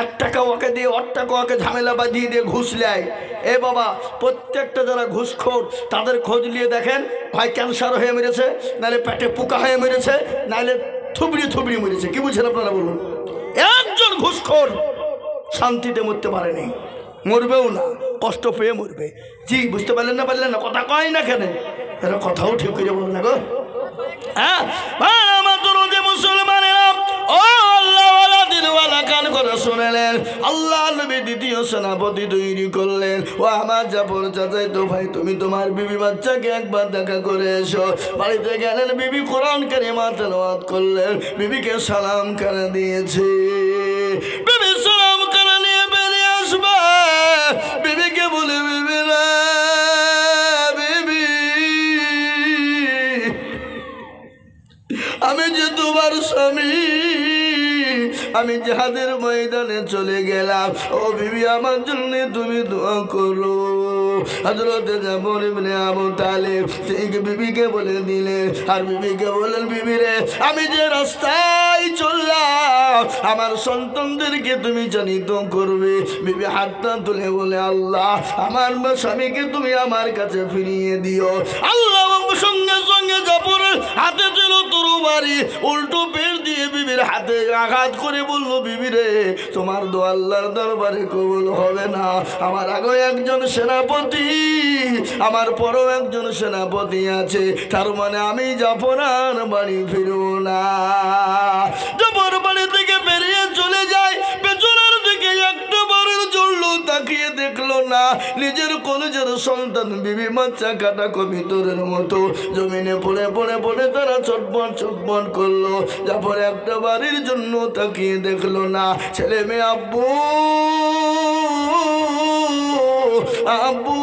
1 টাকা ওকে দিয়ে 8 টাকা ওকে ঝামেলা বাঁধিয়ে দিয়ে ঘুষ নেয়। এ বাবা, প্রত্যেকটা যারা ঘুষখোর তাদের খোঁজ নিয়ে দেখেন, হয় ক্যান্সার হয়ে মেরেছে, নাহলে পেটে পোকা হয়ে মেরেছে, নাহলে থুবড়ি থুবড়ি মেরেছে। কি বুঝছেন আপনারা বলুন? একজন ঘুষখোর শান্তিতে মরতে পারেনি, মরবেও না, কষ্ট পেয়ে মরবে। জি, বুঝতে পারলেন না? পারলেন না? কথা কয় না কেন? এরা কথাও ঠিক করে বল না গো। হ্যাঁ, আমার তো রোজে মুসলমানেরা, ও আল্লাহওয়ালা দিনওয়ালা, কান করে শুনেলেন। আল্লাহ নবী দ্বিতীয় সেনাপতি তৈরি করলেন। ও আমার জাফর চাচাই তো ভাই, তুমি তোমার বিবি বাচ্চাকে একবার দেখা করে এসো। বাড়িতে গেলেন, বিবি কোরআন কারিমা তেলাওয়াত করলেন, বিবিকে সালাম করে দিয়েছে। বিবি সালাম করে নিয়ে বেরিয়ে আসবে, বিবিকে বলে, বিবি রে বিবি, আমি যে তোমার স্বামী, আমি জিহাদের ময়দানে চলে গেলাম। ও বিবি, আমার জন্য তুমি দোয়া করো। হযরত জাফর ইবনে আবু তালিব ঠিক বিবিকে বলে দিলেন। আর বিবিকে বলেন, বিবি রে, আমি যে রাস্তায় চললাম, আমার সন্তানদেরকে তুমি জানিত করবে। বিবি হাতটা তুলে বলে, আল্লাহ, আমার স্বামীকে তুমি আমার কাছে ফিরিয়ে দিও। আল্লাহ সঙ্গে সঙ্গে জাফরের হাতে ছিল তরবারি, উল্টো পেট দিয়ে বিবির হাতে আঘাত করে বলল, বিবি রে, তোমার দোয়া আল্লাহর দরবারে কবুল হবে না। আমার আগে একজন সেনাপতি, আমার পরও একজন সেনাপতি আছে, তার মানে আমি জাফর আর বাড়ি ফিরব না। জাফর বাড়ি থেকে বেরিয়ে চলে যায়, পেছনের দিকে একটা বারের জন্য তাকিয়ে দেখলো না। নিজের কলেজের সন্তান বিবি বাচ্চা কাটা কবিতরের মতো জমিনে পড়ে পড়ে পড়ে তারা চটপট চটপট করলো। জাফর একটা বাড়ির জন্য তাকিয়ে দেখলো না। ছেলে মেয়ে আব্বু আব্বু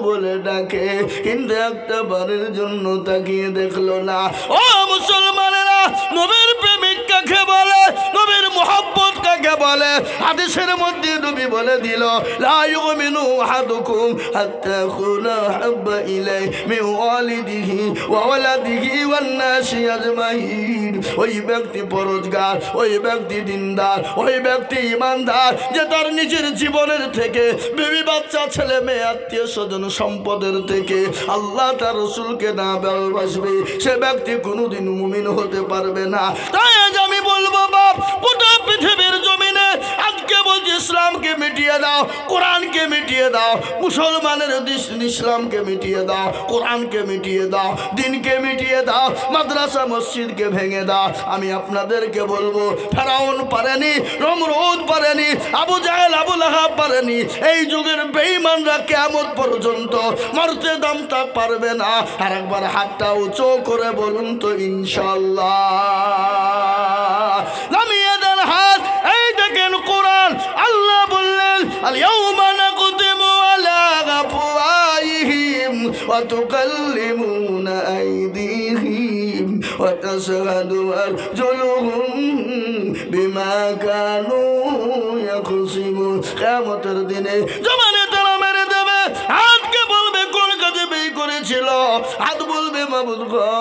বলে ডাকে, কিন্তু একটা বারের জন্য তাকিয়ে দেখলো না। ও মুসলমানেরা, নবীর প্রেমিক কাকে বলে? নবীর মোহাব্বত কাকে বলে? হাদিসের মধ্যে নবী বলে দিল, লা ইউমিনু আহাদুকুম হাত্তা ইয়াকুনা হাব্বা ইলাইহি মিন ওয়ালিদিহি ওয়া ওয়ালাদিহি ওয়ান নাসি আজমাইন। ওই ব্যক্তি পরহেজগার, ওই ব্যক্তি দিনদার, ওই ব্যক্তি ইমানদার যে তার নিজের জীবনের থেকে, বিবি বাচ্চা ছেলে মেয়ে আত্মীয় স্বজন সম্পদের থেকে আল্লাহ তার রসুলকে না ভালোবাসবে, সে ব্যক্তি কোনোদিন মুমিন হতে পারবে না। তাই আজ আমি বলবো বাপ, গোটা পৃথিবীর জমিনে আজকে বলছি ইসলামকে মিটিয়ে দাও, কোরআনকে মিটিয়ে দাও, মুসলমানের ইসলামকে মিটিয়ে দাও, কোরআনকে মিটিয়ে দাও, দিনকে মিটিয়ে দাও, মাদ্রাসা মসজিদকে ভেঙে দাও। আমি আপনাদেরকে বলবো, ফেরাউন পারেনি, নমরুদ পারেনি, আবু জাহেল আবু লাহাব পারেনি, এই যুগের বেঈমানরা কিয়ামত পর্যন্ত মরতে দামটা পারবে না। আর একবার হাতটা উঁচু করে বলুন তো ইনশাআল্লাহ। নামিয়ে দেন হাত। এই দেখেন কোরআন, আল্লাহ বললেন, আল ইয়াউমা নাকতিমু আলা আফওয়াহিহিম ওয়া তুকাল্লিমুনা আইদিহিম ওয়া তাশহাদু আরজুলুহুম বিমা কানু ইয়াকসিবুন। কিয়ামতের দিনে জমানে তারা মেরে দেবে, হাতকে বলবে কোন কাজে ব্যয় করেছিল, হাত বলবে মাবুদ গো,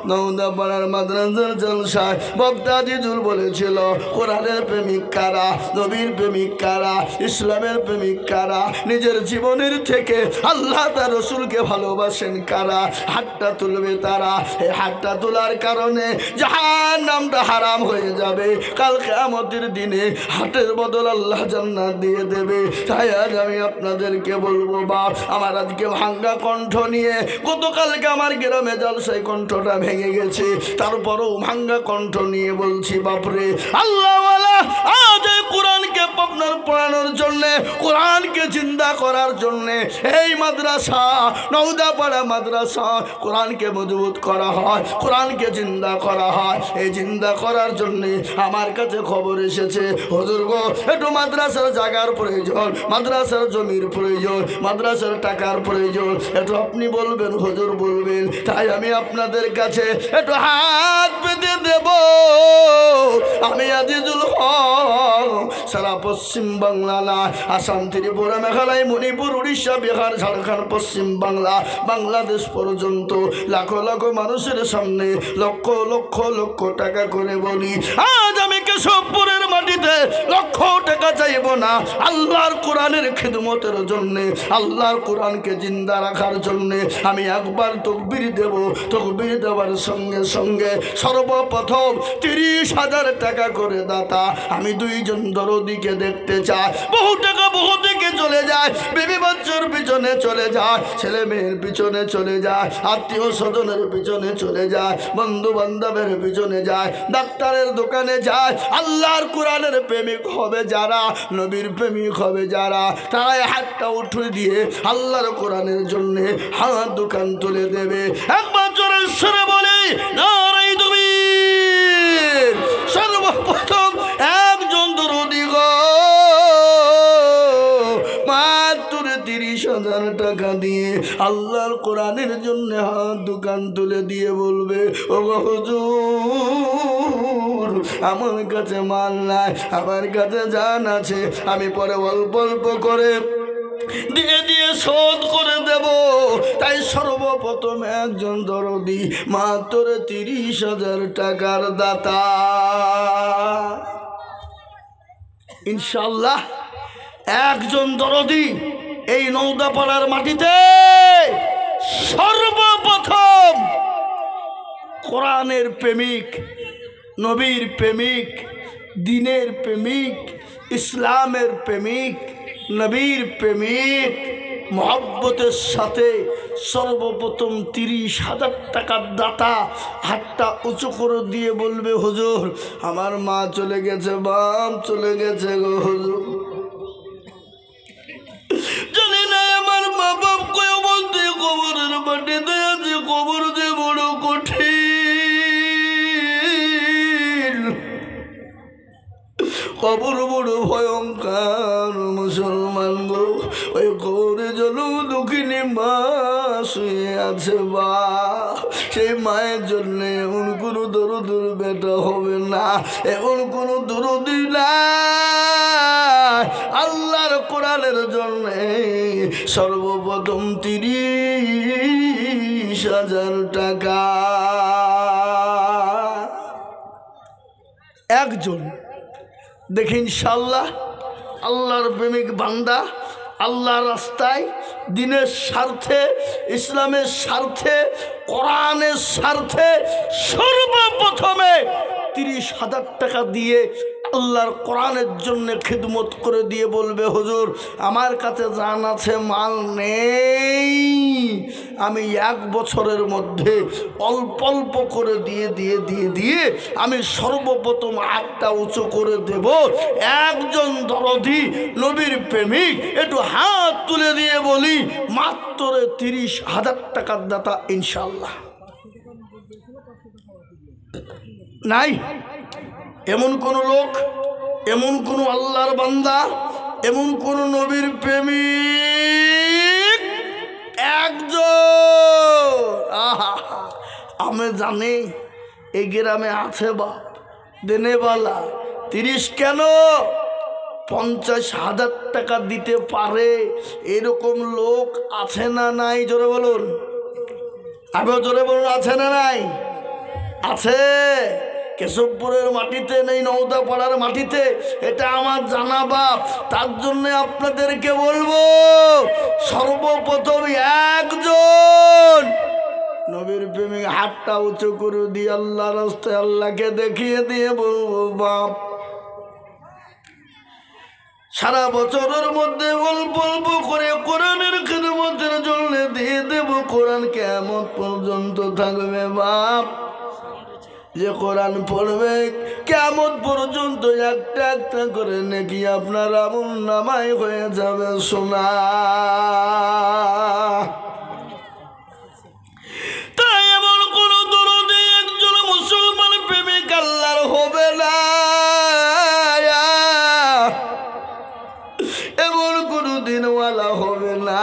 নওদা পাড়ার মাদ্রাসার জলসায় বক্তা জিজুর বলেছিল কোরআনের প্রেমিক কারা, নবীর প্রেমিক কারা, ইসলামের প্রেমিক কারা, নিজের জীবনের থেকে আল্লাহ তার রসুলকে ভালোবাসেন কারা, হাতটা তুলবে তারা। এই হাতটা তোলার কারণে জাহান্নামটা হারাম হয়ে যাবে। কাল কিয়ামতের দিনে হাতের বদল আল্লাহ জান্নাত দিয়ে দেবে। তাই আজ আমি আপনাদেরকে বলবো বাপ, আমার আজকে ভাঙ্গা কণ্ঠ নিয়ে, গতকালকে আমার গ্রামে জলসায় কণ্ঠটা ভেঙে গেছে, তারপরও ভাঙ্গা কণ্ঠ নিয়ে বলছি বাপরে, আল্লাহওয়ালা আজ এই কোরআনকে আপনার পড়ানোর জন্যে, কোরআনকে জিন্দা করার জন্যে এই মাদ্রাসা, নওদাপাড়া মাদ্রাসা, কোরআনকে মজবুত করা হয়, কোরআনকে জিন্দা করা হয়। এই জিন্দা করার জন্যে আমার কাছে খবর এসেছে, হুজুর গো একটু মাদ্রাসার জায়গার প্রয়োজন, মাদ্রাসার জমির প্রয়োজন, মাদ্রাসার টাকার প্রয়োজন, একটু আপনি বলবেন হুজুর বলবেন। তাই আমি আপনাদের কাছে একটু হাত পেতে দেব। আমি আজিজুল হক সারা পশ্চিম বাংলা না, আসাম, ত্রিপুরা, মেঘালয়, মণিপুর, উড়িষ্যা, বিহার, ঝাড়খণ্ড, পশ্চিম বাংলা, বাংলাদেশ পর্যন্ত লাখো লাখো মানুষের সামনে লক্ষ লক্ষ লক্ষ টাকা করে বলি, আজ আমি কেশবপুরের মাটিতে লক্ষ টাকা চাইব না, আল্লাহর কোরআনের খিদমতের জন্যে, আল্লাহর কোরআনকে জিন্দা রাখার জন্যে আমি একবার তকবীর দেব। তকবীর দেওয়ার সঙ্গে সঙ্গে সর্বপ্রথম 30,000 টাকা করে দাতা আমি দুইজন দরদিকে দেখতে চাই। বহু টাকা বহু দিকে চলে যায়, বিবি বাচ্চার পিছনে চলে যায়, ছেলে মেয়ের পিছনে চলে যায়, আত্মীয় স্বজনের পিছনে চলে যায়, বন্ধু বান্ধবের পিছনে যায়, ডাক্তারের দোকানে যায়। আল্লাহর কোরআনের প্রেমিক হবে যারা, নবীর প্রেমিক হবে যারা, তারাই হাতটা উঠে দিয়ে আল্লাহর কোরআনের জন্য হাত দোকান তুলে দেবে। একবার জোরে সরে বলি নারায়ে তাকবীর। সর্বপ্রথম একজন দরদি গো মাত্র 30,000 টাকা দিয়ে আল্লাহর কোরআনের জন্য হাত দোকান তুলে দিয়ে বলবে, ও গো হুজুর আমার কাছে মাল নাই, আমার কাছে জান আছে, আমি পরে অল্প অল্প করে দিয়ে দিয়ে শোধ করে দেব। তাই সর্বপ্রথম একজন দরদি মাত্র 30,000 টাকার দাতা। ইনশাআল্লাহ একজন দরদি এই নওদাপাড়ার মাটিতে সর্বপ্রথম কোরআনের প্রেমিক, নবীর প্রেমিক, দিনের প্রেমিক, ইসলামের প্রেমিক, নবীর প্রেমিক, মহব্বতের সাথে সর্বপ্রথম 30,000 টাকার দাতা হাতটা উঁচু করে দিয়ে বলবে, হুজুর আমার মা চলে গেছে, বাপ চলে গেছে গো হুজুর, জানি না আমার মা বাপ কয়ে বলতে কবরের মাটিতে আছে, কবর যে বড় কঠিন, কবর বড় ভয়ঙ্কর মুসলমান গো। ওই কবরে জল দক্ষিণে মা শুয়ে আছে বা, সেই মায়ের জন্য এমন কোনো দরুদের বেটা হবে না, এমন কোনো দরুদি নাই। আল্লাহর কোরআনের জন্য সর্বপ্রথম 30,000 টাকা একজন। দেখি ইনশাআল্লাহ আল্লাহর প্রেমিক বান্দা আল্লাহর রাস্তায় দিনের স্বার্থে, ইসলামের স্বার্থে, কোরআনের স্বার্থে সর্বপ্রথমে 30,000 টাকা দিয়ে আল্লাহর কোরআনের জন্য খিদমত করে দিয়ে বলবে, হুজুর আমার কাছে জান আছে, মাল নেই, আমি 1 বছরের মধ্যে অল্প অল্প করে দিয়ে আমি সর্বপ্রথম হাতটা উঁচু করে দেব। একজন দরদি নবীর প্রেমিক একটু হাত তুলে দিয়ে বলি, মাত্র 30,000 টাকার দাতা ইনশাআল্লাহ নাই? এমন কোন লোক, এমন কোন আল্লাহর বান্দা, এমন কোন নবীর প্রেমিক একজন আমি জানি এই গ্রামে আছে বা দেনেওয়ালা 30 কেন 50,000 টাকা দিতে পারে এরকম লোক আছে না নাই? জোরে বলুন, আগে জোরে বলুন, আছে না নাই? আছে। কেশবপুরের মাটিতে নেই, নওদাপাড়ার মাটিতে, এটা আমার জানা বাপ। তার জন্য আপনাদেরকে বলবো, সর্বপ্রথম একজন নবীর প্রেমিক হাতটা উঁচু করে দিয়ে আল্লাহ রাস্তায় আল্লাহকে দেখিয়ে দিয়ে বলবো, বাপ সারা বছরের মধ্যে অল্প অল্প করে কোরআনের খিদমতের জন্য দিয়ে দেব। কোরআন কিয়ামত পর্যন্ত থাকবে বাপ। যে কোরআন পড়বে কিয়ামত পর্যন্ত একটা একটা করে নাকি আপনার আমল নামায় হয়ে যাবে সোনা। তাই এমন কোন দরদে একজন মুসলমান প্রেমিক আল্লাহর হবে না, এমন কোন দিনওয়ালা হবে না।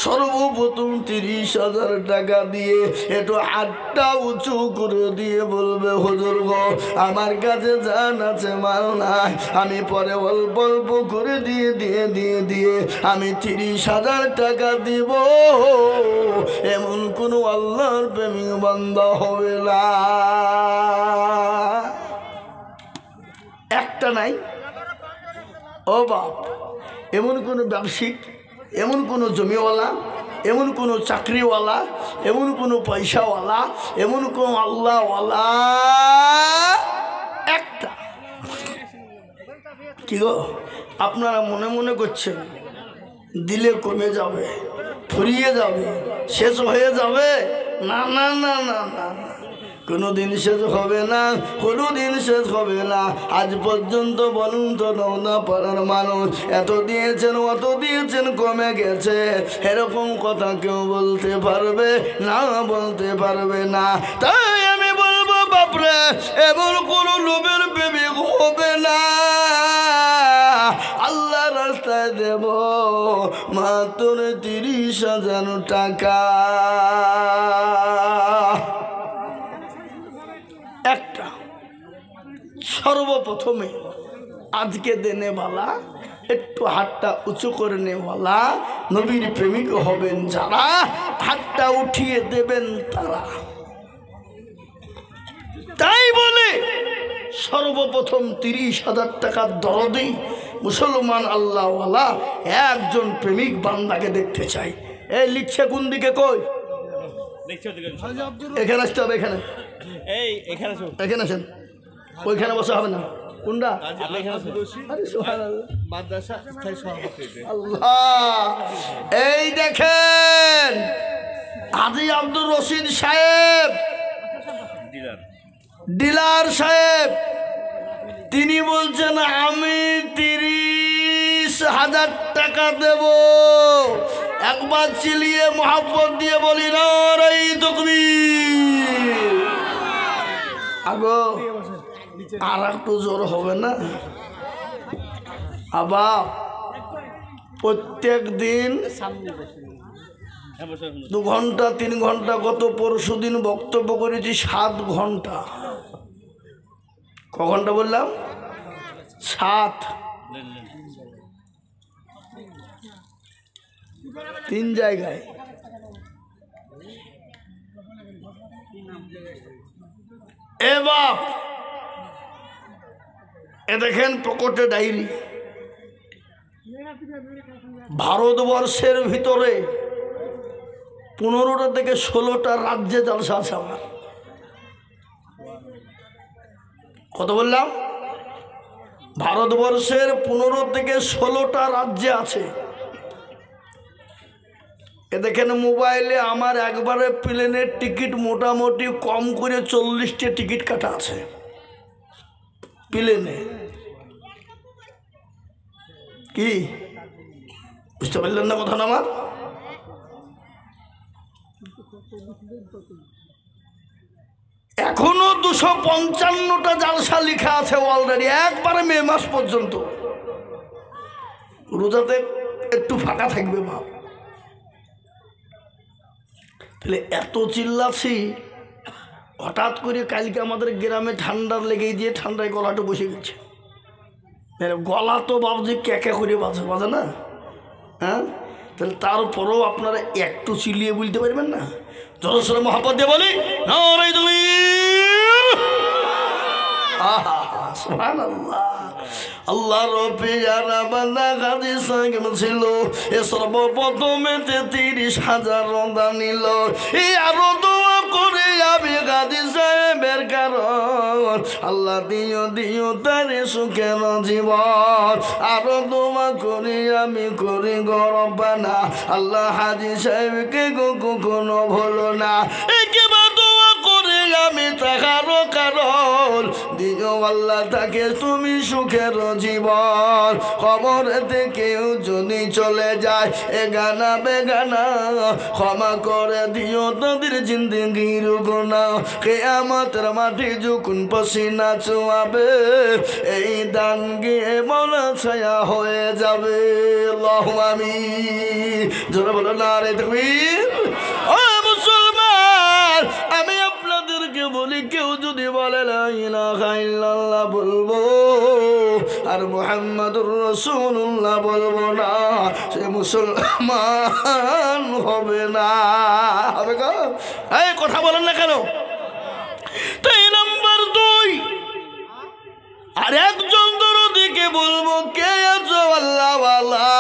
সর্বপ্রথম 30,000 টাকা দিয়ে একটু হাতটা উঁচু করে দিয়ে বলবে, হুজুর গো আমার কাছে জান আছে, মাল নাই, আমি পরে অল্প অল্প করে দিয়ে আমি 30,000 টাকা দিব। এমন কোন আল্লাহর প্রেমিক বান্দা হবে না, একটা নাই। ও বাপ, এমন কোনো ব্যবসায়িক, এমন কোনো জমিওয়ালা, এমন কোনো চাকরিওয়ালা, এমন কোনো পয়সাওয়ালা, এমন কোনো আল্লাহওয়ালা একটা। কি গো আপনারা মনে মনে করছেন দিলে কমে যাবে, ফুরিয়ে যাবে, শেষ হয়ে যাবে? না না না না না, কোনোদিন শেষ হবে না, কোনোদিন শেষ হবে না। আজ পর্যন্ত বলুন তো নওদাপাড়ার মানুষ এত দিয়েছেন, অত দিয়েছেন, কমে গেছে, এরকম কথা কেউ বলতে পারবে না? বলতে পারবে না। তাই আমি বলবো বাপরে, এমন কোনো লোভের প্রেমিক হবে না। আল্লাহ রাস্তায় দেব মাত্র 30,000 টাকা একটা। সর্বপ্রথমে আজকে দেনেওয়ালা, একটু হাতটা উঁচু করে নেওয়ালা নবীর প্রেমিক হবেন যারা, হাতটা উঠিয়ে দেবেন তারা। তাই বলে সর্বপ্রথম 30,000 টাকার দরদি মুসলমান আল্লাহওয়ালা একজন প্রেমিক বান্দাকে দেখতে চাই। এই লিখছে কোন দিকে? কই এখানে আসতে হবে, এখানে এখানে আসেন, ওইখানে বসা হবে না। কোনটা? এই দেখেন হাজী আব্দুর রশিদ সাহেব, ডিলার সাহেব, তিনি বলছেন আমি 30,000 টাকা দেব। একবার চিলিয়ে মোহাব্বত দিয়ে বলি নারে তাকবীর। আগো আর একটু জোর হবে না? আবার প্রত্যেক দিন 2 ঘন্টা 3 ঘন্টা, গত পরশু দিন বক্তব্য করেছি 7 ঘন্টা। ক ঘন্টা বললাম? 7। 3 জায়গায়। এ বাপ, এ দেখেন প্রকটে ডায়েরি। ভারতবর্ষের ভিতরে 15টা থেকে 16টা রাজ্যে জলসা আছে আমার। কত বললাম? ভারতবর্ষের 15 থেকে 16টা রাজ্যে আছে। এ দেখেন মোবাইলে আমার একবারে প্লেনের টিকিট মোটামুটি কম করে 40টা টিকিট কাটা আছে প্লেনে। কি বুঝতে পারলেন না কথা? আমার এখনো 255টা জালসা লেখা আছে অলরেডি, একবারে মে মাস পর্যন্ত। রোজাতে একটু ফাঁকা থাকবে বাপ। তাহলে এত চিল্লাছি, হঠাৎ করে কালকে আমাদের গ্রামে ঠান্ডার লেগে দিয়ে ঠান্ডায় গলাটা বসে গেছে। গলা তো বাবজি ক্যাকা করে বাজে না? হ্যাঁ, তাহলে তারপরেও আপনারা একটু চিল্লিয়ে বলতে পারবেন না? জোরে মহাপদ দিয়ে বলি নারে তাকবীর। সুবহানাল্লাহ। আল্লাহর পেয়ারা বান্দা গাজী সাহেব ছিল, এ সর্বপ্রথমে 33,000 রোজা নিল। এই আরো দোয়া করে আমি গাজী সাহেবের কারণ আল্লাহ দিও তারে সুখের জীবন। আরো দোয়া করে আমি করি গরবানা, আল্লাহ হাজী সাহেবকে কখনো ভুলো না। একেবারে দোয়া করে আমি তাকারো কারণ দিও আল্লাহ তাকে তুমি সুখের জীবন। খবরেতে কেউ যদি চলে যায় এ গানা বেগানা, ক্ষমা করে দিও তাদের জিন্দেগির গুনাহ। কিয়ামতের মাঠে যখন পসিনা চুয়াবে, এই দান গিয়ে মনা ছায়া হয়ে যাবে। আল্লাহুম্মা আমিন। জোরে বলো নারে তাকবীর। ও মুসলমান, আমি আপনাদেরকে বলি, কেউ যদি বলে লা ইলাহা ইল্লাল্লাহ বলবো আর মুহাম্মাদুর রাসূলুল্লাহ বলবো না, সে মুসলমান হবে না। হবে গো? এই কথা বলেন না কেন? তাই নাম্বার 2, আর একজন দরদিকে বলবো, কে আছো আল্লাহওয়ালা,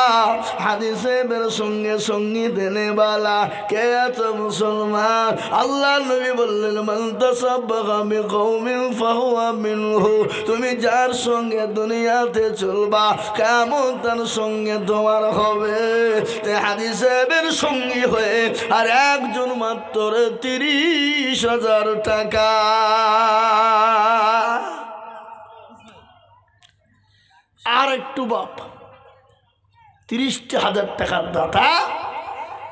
হাদিসের সঙ্গে সঙ্গী দেনে বালা, কে আছো মুসলমান? আল্লাহ নবী বললেন, মান তাসাব্বাহা বিকওমিন ফাহুয়া মিনহু। তুমি যার সঙ্গে দুনিয়াতে চলবা, কেমন তার সঙ্গে তোমার হবে। তে হাদিসের সঙ্গী হয়ে আর একজন মাত্র 30,000 টাকা। আর একটু বাপ 30,000 টাকার দাতা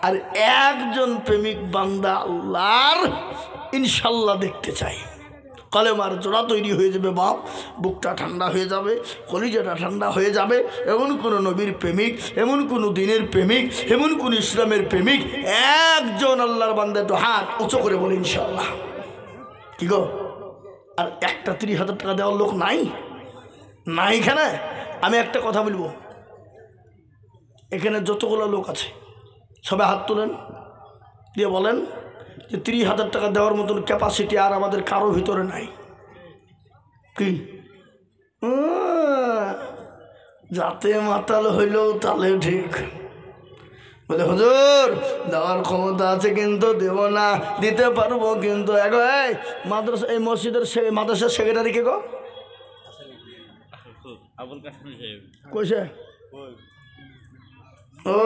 আর একজন প্রেমিক বান্দা আল্লাহর ইনশাল্লাহ দেখতে চাই। কলেমার জোড়া তৈরি হয়ে যাবে বাপ, বুকটা ঠান্ডা হয়ে যাবে, কলিজাটা ঠান্ডা হয়ে যাবে। এমন কোনো নবীর প্রেমিক, এমন কোনো দিনের প্রেমিক, এমন কোন ইসলামের প্রেমিক একজন আল্লাহর বান্দা একটু হাত উঁচু করে বলে ইনশাল্লাহ। কি গো, আর একটা 30,000 টাকা দেওয়ার লোক নাই? না, এখানে আমি একটা কথা বলবো, এখানে যতগুলো লোক আছে সবাই হাত তোলেন, দিয়ে বলেন যে 30,000 টাকা দেওয়ার মতন ক্যাপাসিটি আর আমাদের কারো ভিতরে নাই। কি যাতে মাতাল হইলেও তালে ঠিক। বলে হুজুর দেওয়ার ক্ষমতা আছে কিন্তু দেব না, দিতে পারবো কিন্তু। এই মাদ্রাসা, এই মসজিদের মাদ্রাসার সেক্রেটারি কে গো? কইছে ও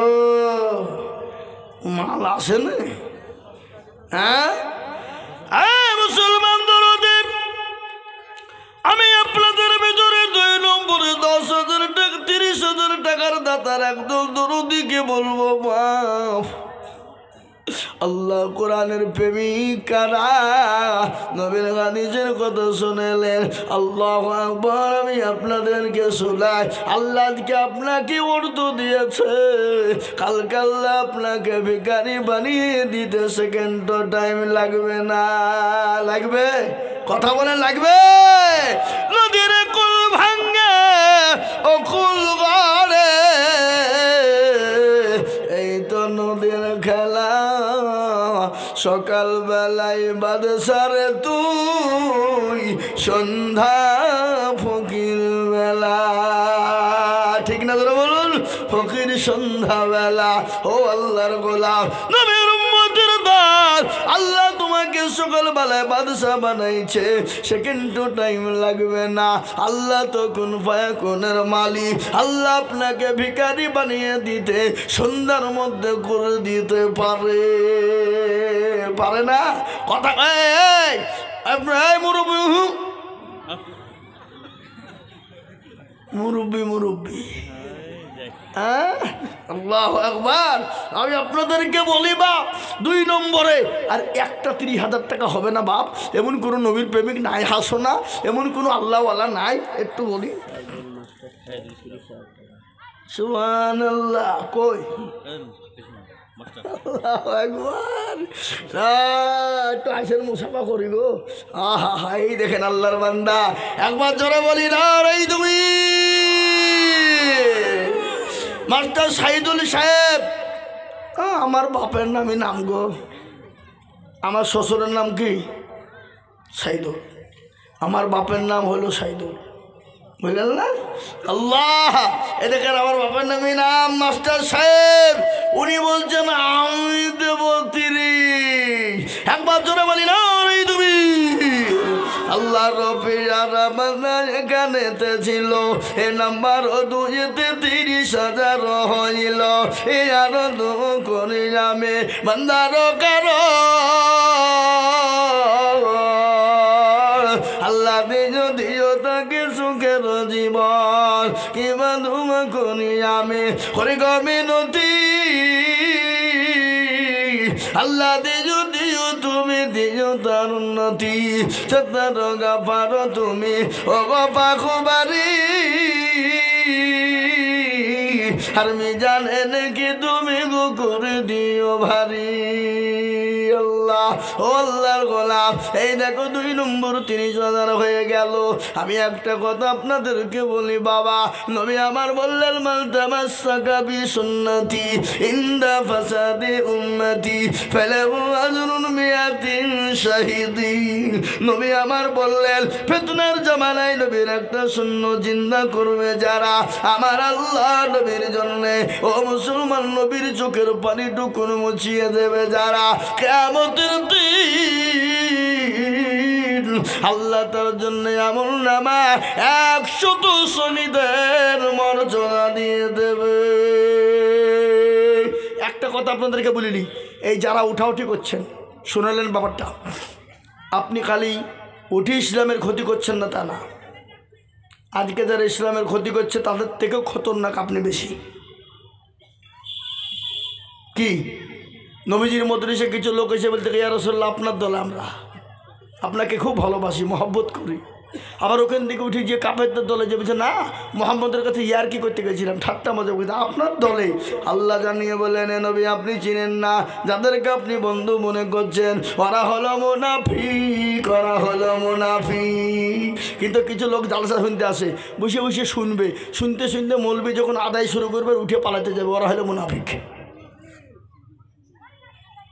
মাল আসে না? হ্যাঁ মুসলমান দরদের, আমি আপনাদের ভিতরে 2 নম্বরে 10,000 টাকা 30,000 টাকার দাতার একদল দরদিকে বলবো, বাপ আল্লাহ কোরআনের প্রেমিক কারা, নবীর হাদিসের কথা শুনেলেন। আল্লাহু আকবার। আমি আপনাদেরকে শোনাই, আল্লাহকে আপনাকে উর্দু দিয়েছে, কালকে আল্লাহ আপনাকে ভিখারি বানিয়ে দিতে সেকেন্ডও টাইম লাগবে না। লাগবে? কথা বলে লাগবে? নদীর কুল ভাঙ্গে ও কুল গড়ে, এই তো নদীর খেলা। সকাল বেলায় বাদশারে তুই, সন্ধ্যা ফকির বেলা। ঠিক না ধরে বলুন? ফকির সন্ধ্যা বেলা। ও আল্লাহর গোলাম, নবীর উম্মতের দল, আল্লাহ তোমাকে সকাল বেলায় বাদশা বানাইছে, সেকেন্ডও টাইম লাগবে না। আল্লাহ তো কোন ফায়াকুনের মালিক, আল্লাহ আপনাকে ভিখারি বানিয়ে দিতে সন্ধ্যার মধ্যে করে দিতে পারে। পারে না? কথা মুরব্বী মুরব্বী। আল্লাহু আকবার। আমি আপনাদেরকে বলি বাপ, 2 নম্বরে আর একটা 30,000 টাকা হবে না বাপ। এমন কোনো নবীর প্রেমিক নাই, হাসো না, এমন কোনো আল্লাহওয়ালা নাই। একটু বলি সুবহানাল্লাহ। কই আল্লাহু আকবার। একটু আইসের মুসাফা করি গো। আহা হা, এই দেখেন আল্লাহর বান্দা। একবার জোরে বলি না রে তুমি। মাস্টার সাইদুল সাহেব, আমার বাপের নামই নাম গো। আমার শ্বশুরের নাম কি? সাইদুল। আমার বাপের নাম হলো সাইদুল, বুঝলেন না? আল্লাহ, এ দেখেন আমার বাপের নামই নাম মাস্টার সাহেব। উনি বলছেন আমি দেব 30। একবার জোরে বলি না রে তুমি। আল্লাহ এখানেতে ছিল, এ নাম্বার 2-তে 30,000 হইল। এ আরো 2 করি আমি বান্দার কারো। আল্লাহ দিও তাকে সুখের জীবন, কিবা ধুমা করি আমি করে গমিনতি। আল্লাহ দিও তুমি দিও তার উন্নতি, সত্তর গাফার তুমি ও পাখুবারি। আর মি জানেন কি তুমি গো করে দিও ভারী। আল্লাহ, ও আল্লাহর গোলাম, এই দেখো 2 নম্বর 30,000 হয়ে গেল। আমি একটা কথা আপনাদেরকে বলি বাবা, নবী আমার বললেন মান তামাসসাকা বিসুন্নতি ইনদা ফাসাদি উম্মতি ফালাহু আজরুন মিয়াতিন শাহিদিন। নবী আমার বললেন ফিতনার জামানায় নবীর একটা সুন্নাত জিন্দা করবে যারা, আমার আল্লাহ নবীর জন্য ও মুসলমান নবীর চোখের পানিটুকু মুছিয়ে দেবে যারা, কিয়ামতের দিন আল্লাহ তার জন্য আমল নামা 100 শহীদের মর্যাদা দিয়ে দেবে। একটা কথা আপনাদেরকে বলিনি, এই যারা উঠাউঠি করছেন, শুনালেন ব্যাপারটা, আপনি খালি উঠে ইসলামের ক্ষতি করছেন না তা না। আজকে যারা ইসলামের ক্ষতি করছে তাদের থেকেও খতরনাক আপনি বেশি। কি নবীজির মজলিসে কিছু লোক এসে বলতে ইয়া রাসূলুল্লাহ আপনার দলে আমরা আপনাকে খুব ভালোবাসি, মহব্বত করি। আবার ওখান থেকে উঠে গিয়ে কাফেরদের দলে যে বলছে না মুহাম্মদের কাছে ইয়ার কি করতে গেছিলাম, ঠাট্টা মজা করতে আপনার দলে। আল্লাহ জানিয়ে বলেন এ নবী আপনি চিনেন না যাদেরকে আপনি বন্ধু মনে করছেন, ওরা হলো মুনাফিক, ওরা হলো মুনাফিক। কিন্তু কিছু লোক জালসা শুনতে আসে, বসে বসে শুনবে, শুনতে শুনতে মৌলবি যখন আদায় শুরু করবে উঠে পালাতে যাবে, ওরা হলো মুনাফিক।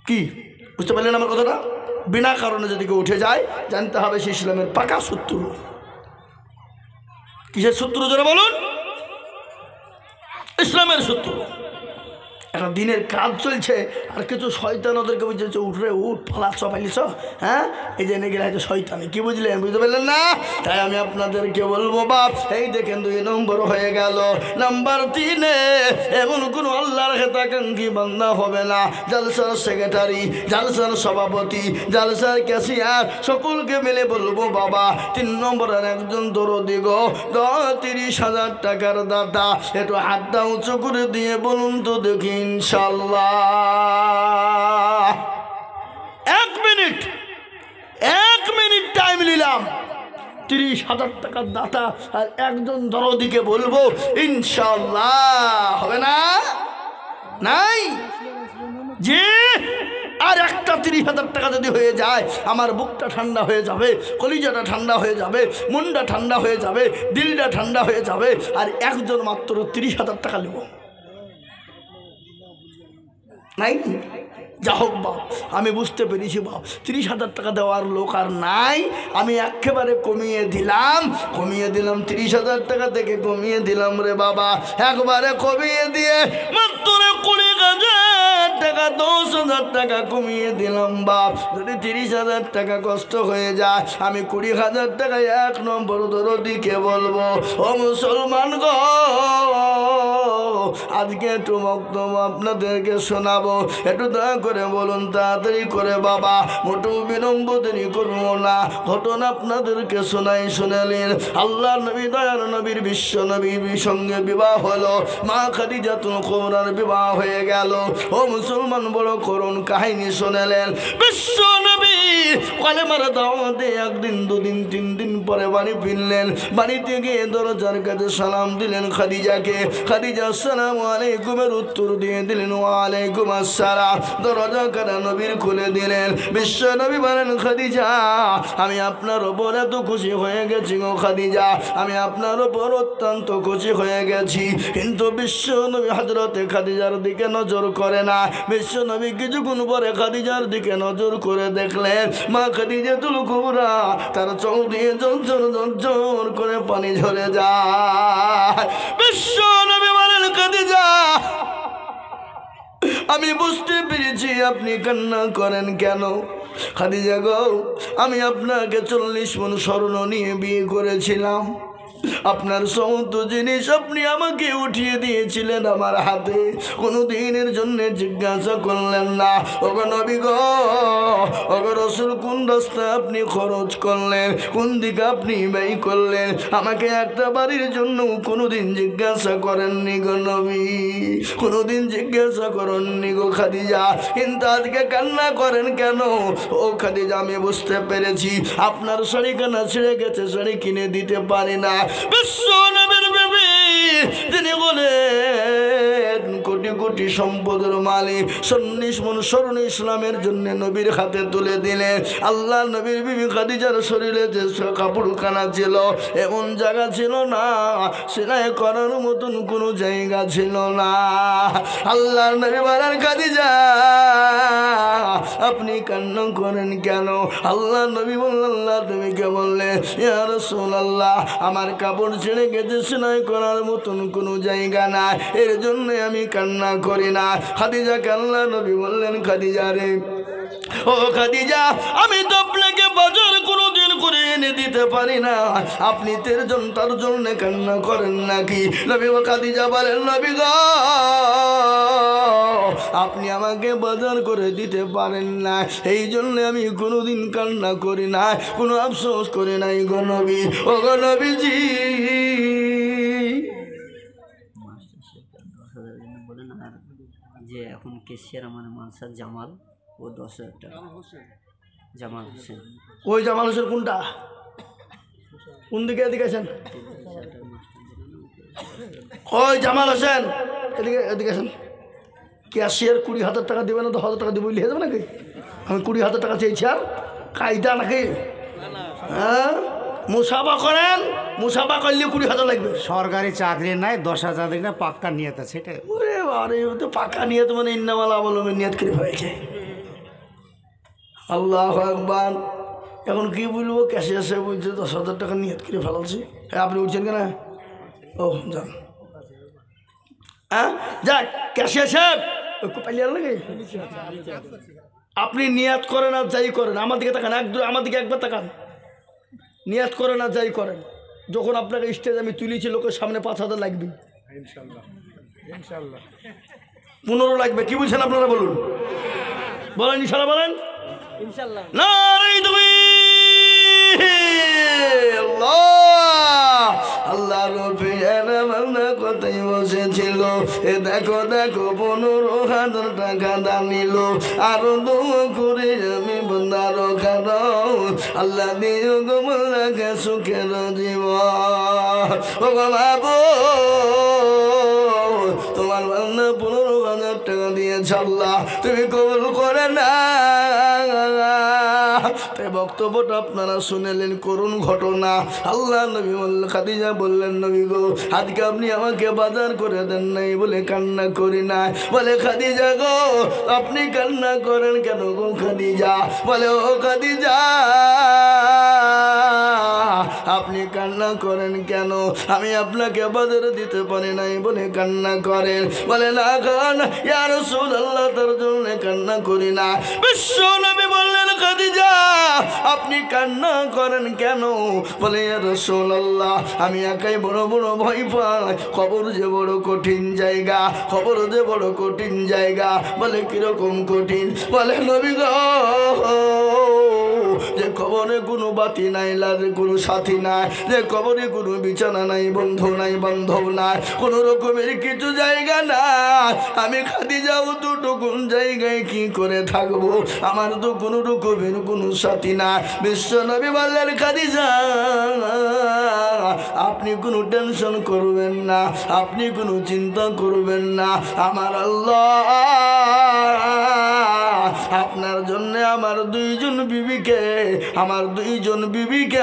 কি বুঝতে পারলেন আমার কথাটা? বিনা কারণে যদি কেউ উঠে যায় জানতে হবে সে ইসলামের পাকা শত্রু। কিসের শত্রু যারা বলুন? ইসলামের শত্রু। একটা দিনের কাজ চলছে আর কিছু শয়তান ওদেরকে বুঝেছে উঠরে উঠ পালা পাইলিছ, হ্যাঁ এই যে এনে গেলে হয়তো শয়তানি। কি বুঝলেন? বুঝতে পারলেন না? তাই আমি আপনাদেরকে বলবো বাপ, এই দেখেন 2 নম্বর হয়ে গেল। নাম্বার 3 এমন কোনো আল্লাহর হেতাকাঙ্ক্ষী বান্দা হবে না, জালসার সেক্রেটারি, জালসার সভাপতি, জালসার ক্যাশিয়ার সকলকে মিলে বলবো বাবা 3 নম্বরের একজন দরদি গো 30,000 টাকার দাতা, একটু হাতটা উঁচু করে দিয়ে বলুন তো দেখি ইনশাআল্লাহ। 1 মিনিট টাইম নিলাম, 30,000 টাকার দাতা আর একজন দরদিকে বলবো ইনশাআল্লাহ হবে না? নাই যে আর একটা 30,000 টাকা যদি হয়ে যায় আমার বুকটা ঠান্ডা হয়ে যাবে, কলিজাটা ঠান্ডা হয়ে যাবে, মনটা ঠান্ডা হয়ে যাবে, দিলটা ঠান্ডা হয়ে যাবে। আর একজন মাত্র 30,000 টাকা নেব, নাই? যা হোক বাপ, আমি বুঝতে পেরেছি বাপ 30,000 টাকা দেওয়ার লোক আর নাই। আমি একেবারে কমিয়ে দিলাম 30,000 টাকা থেকে কমিয়ে দিলাম রে বাবা, একবারে কমিয়ে দিয়ে মাত্র 20,000 টাকা, 10,000 টাকা কমিয়ে দিলাম বাপ। যদি 30,000 টাকা কষ্ট হয়ে যায় আমি 20,000 টাকা 1 নম্বর দরদিকে বলবো ও মুসলমান গো, আজকে একটু বক্তব্য আপনাদেরকে শোনাবো, একটু দয়া করে বলুন তাড়াতাড়ি করে বাবা, মোটেও বিলম্ব দেরি করবো না। ঘটনা আপনাদেরকে শোনাই শুনালেন। আল্লাহ নবী দয়ার নবীর বিশ্ব নবীর সঙ্গে বিবাহ হলো, মা খাদিজাতুল কুবরার বিবাহ হয়ে গেল। ও মুসলমান বড় করুন কাহিনী শোনালেন। বিশ্ব নবী কলেমার দাওয়াতে 1 দিন 2 দিন 3 দিন পরে বাড়ি ফিরলেন। বাড়িতে গিয়ে দরজার কাছে সালাম দিলেন খাদিজাকে। খাদিজা আসসালামু আলাইকুমের উত্তর দিয়ে দিলেন ওয়ালাইকুম আসসালাম। দরজা কারা নবীর খুলে দিলেন। বিশ্ব নবী বলেন খাদিজা আমি আপনার ওপর এত খুশি হয়ে গেছি গো খাদিজা, আমি আপনার ওপর অত্যন্ত খুশি হয়ে গেছি। কিন্তু বিশ্ব নবী হযরতে খাদিজার দিকে নজর করে না। বিশ্ব নবী কিছুক্ষণ পরে খাদিজার দিকে নজর করে দেখলেন মা খাদিজাতুল কুবরা তার চোখ দিয়ে ঝরঝর করে পানি ঝরে যায়। বিশ্ব নবী বলেন খাদিজা আমি বুঝতে পেরেছি আপনি কান্না করেন কেন। খাদিজা গো আমি আপনাকে 40 মণ স্বর্ণ নিয়ে বিয়ে করেছিলাম, আপনার সমস্ত জিনিস আপনি আমাকে উঠিয়ে দিয়েছিলেন আমার হাতে, কোনো দিনের জন্য জিজ্ঞাসা করলেন না। ওগো নবী গো, ওগো রাসূল কোন রাস্তা আপনি খরচ করলেন, কোন দিকে আপনি ব্যয় করলেন, আমাকে একটা বাড়ির জন্য কোনোদিন জিজ্ঞাসা করেননি গো নবী, কোনোদিন জিজ্ঞাসা করেননি গো খাদিজা। কিন্তু আজকে কান্না করেন কেন? ও খাদিজা আমি বুঝতে পেরেছি আপনার শাড়ি কানা ছিঁড়ে গেছে, শাড়ি কিনে দিতে পারি না। বিশ্ব নবীর বিবি তিনি বলেন কোটি কোটি সম্পদের মালিক 40 মণ স্বর্ণ ইসলামের জন্য নবীর হাতে তুলে দিলেন। আল্লাহ নবীর বিবি খাদিজার শরীরে যে কাপড়খানা ছিল এমন জায়গা ছিল না, সেলাই করার মতন কোনো জায়গা ছিল না। আল্লাহ নবী বলেন খাদিজা আপনি কান্না করেন কেন? আল্লাহ নবী বললেন আল্লাহ নবীকে বললেন ইয়া রাসূলুল্লাহ আমার কাপড় ছেড়ে গেছে, সেলাই করার মতন কোনো জায়গা না, এর জন্য আমি কান্না করি না। খাদিজাকে আল্লাহ নবী বললেন খাদিজা রে, ও খাদিজা আমি তো আপনাকে বাজার কোনোদিন করে এনে দিতে পারি না, আপনি তার জন্য কান্না করেন নাকি? নবী ও খাদিজা বলেন নবী গো আপনি আমাকে বাজার করে দিতে পারেন না, এই জন্য আমি কোনোদিন কান্না করি না, কোনো আফসোস করি নাই গো নবী। ও গো নবীজি যে এখন কেশিয়ার আমার মানসার জামাল ও 10,000 টাকা। জামাল হোসেন। ওই জামাল হোসেন কোনটা? কোন দিকে? এদিকে আছেন। ওই জামাল হোসেন এদিকে আছেন। ক্যাশিয়ার 20,000 টাকা দেবে না, 10,000 টাকা দেবো লিখে দেবে নাকি? আমি 20,000 টাকা চেয়েছি আর কায়দা নাকি? হ্যাঁ মুসাফা করেন, মুসাফা করলে 20,000 লাগবে। সরকারি চাকরি নাই, 10,000 না পাক্কা নিয়ত আছে এটা। ওরে বারে তো পাকা নিয়ত মানে ইন্নামাল আমলমে নিয়ত করে ফেলেছে। আল্লাহু আকবার। এখন কি বলবো? ক্যাশিয়ার সাহেব বলছে 10,000 টাকা নিয়ত করে ফেলাচ্ছি। হ্যাঁ আপনি বলছেন কেন? ও যান হ্যাঁ যাক ক্যাশিয়ার সাহেব পাইলিয়ার লাগে আপনি নিয়াত করেন আর যাই করেন, আমার দিকে তাকান, আমার দিকে একবার তাকান। নিয়াত করেন আর যাই করেন, যখন আপনাকে স্টেজ আমি তুলেছি লোকের সামনে 5,000 লাগবে, 15 লাগবে। কি বলছেন আপনারা বলুন, বলেন ইনশাল্লাহ, বলেন ইনশাল্লাহ। নারে তুমি আল্লাহ আল্লাহ রফিয়ার বান্দা কোথায় বসেছিল এ দেখো দেখো 15,000 টাকা দাম নিল আরো দোয়া করে আমি বন্দার খানো আল্লাহ দিও গো মোল্লাকে সুখের জীবন ও গো বাবু তোমার বান্দা 15,000 টাকা দিয়েছে আল্লাহ তুমি কবুল করে না তাই বক্তব্যটা আপনারা শুনেলেন করুণ ঘটনা আল্লাহ নবী খাদিজা বললেন নবী গো আজকে আপনি আমাকে বাজার করে দেন নাই বলে কান্না করি না বলে খাদিজা গো আপনি কান্না করেন কেন গো খাদিজা বলে ও খাদিজা আপনি কান্না করেন কেন আমি আপনাকে বাজারে দিতে পারি নাই বলে কান্না করেন বলে না খান ইয়া রাসূলুল্লাহ তার জন্য কান্না করি না বিশ্ব নবী বললেন খাদিজা আপনি কান্না করেন কেন বলে ইয়া রাসূলুল্লাহ আমি একাই বড় বড় ভয় পাই কবর যে বড় কঠিন জায়গা কবর যে বড় কঠিন জায়গা বলে কিরকম কঠিন বলে নবী গো যে কবরে কোনো বাতি নাই লারে কোনো সাথী নাই যে কবরে কোনো বিছানা নাই বন্ধু নাই বান্ধব নাই কোনো রকমের কিছু জায়গা নাই আমি খাদিজাও দুটো কোন জায়গায় কি করে থাকবো আমার তো কোনো রকমের কোনো সাথী নাই বিশ্ব নবী বললেন খাদিজা আপনি কোনো টেনশন করবেন না আপনি কোনো চিন্তা করবেন না আমার আল্লাহ আপনার জন্য আমার দুইজন বিবিকে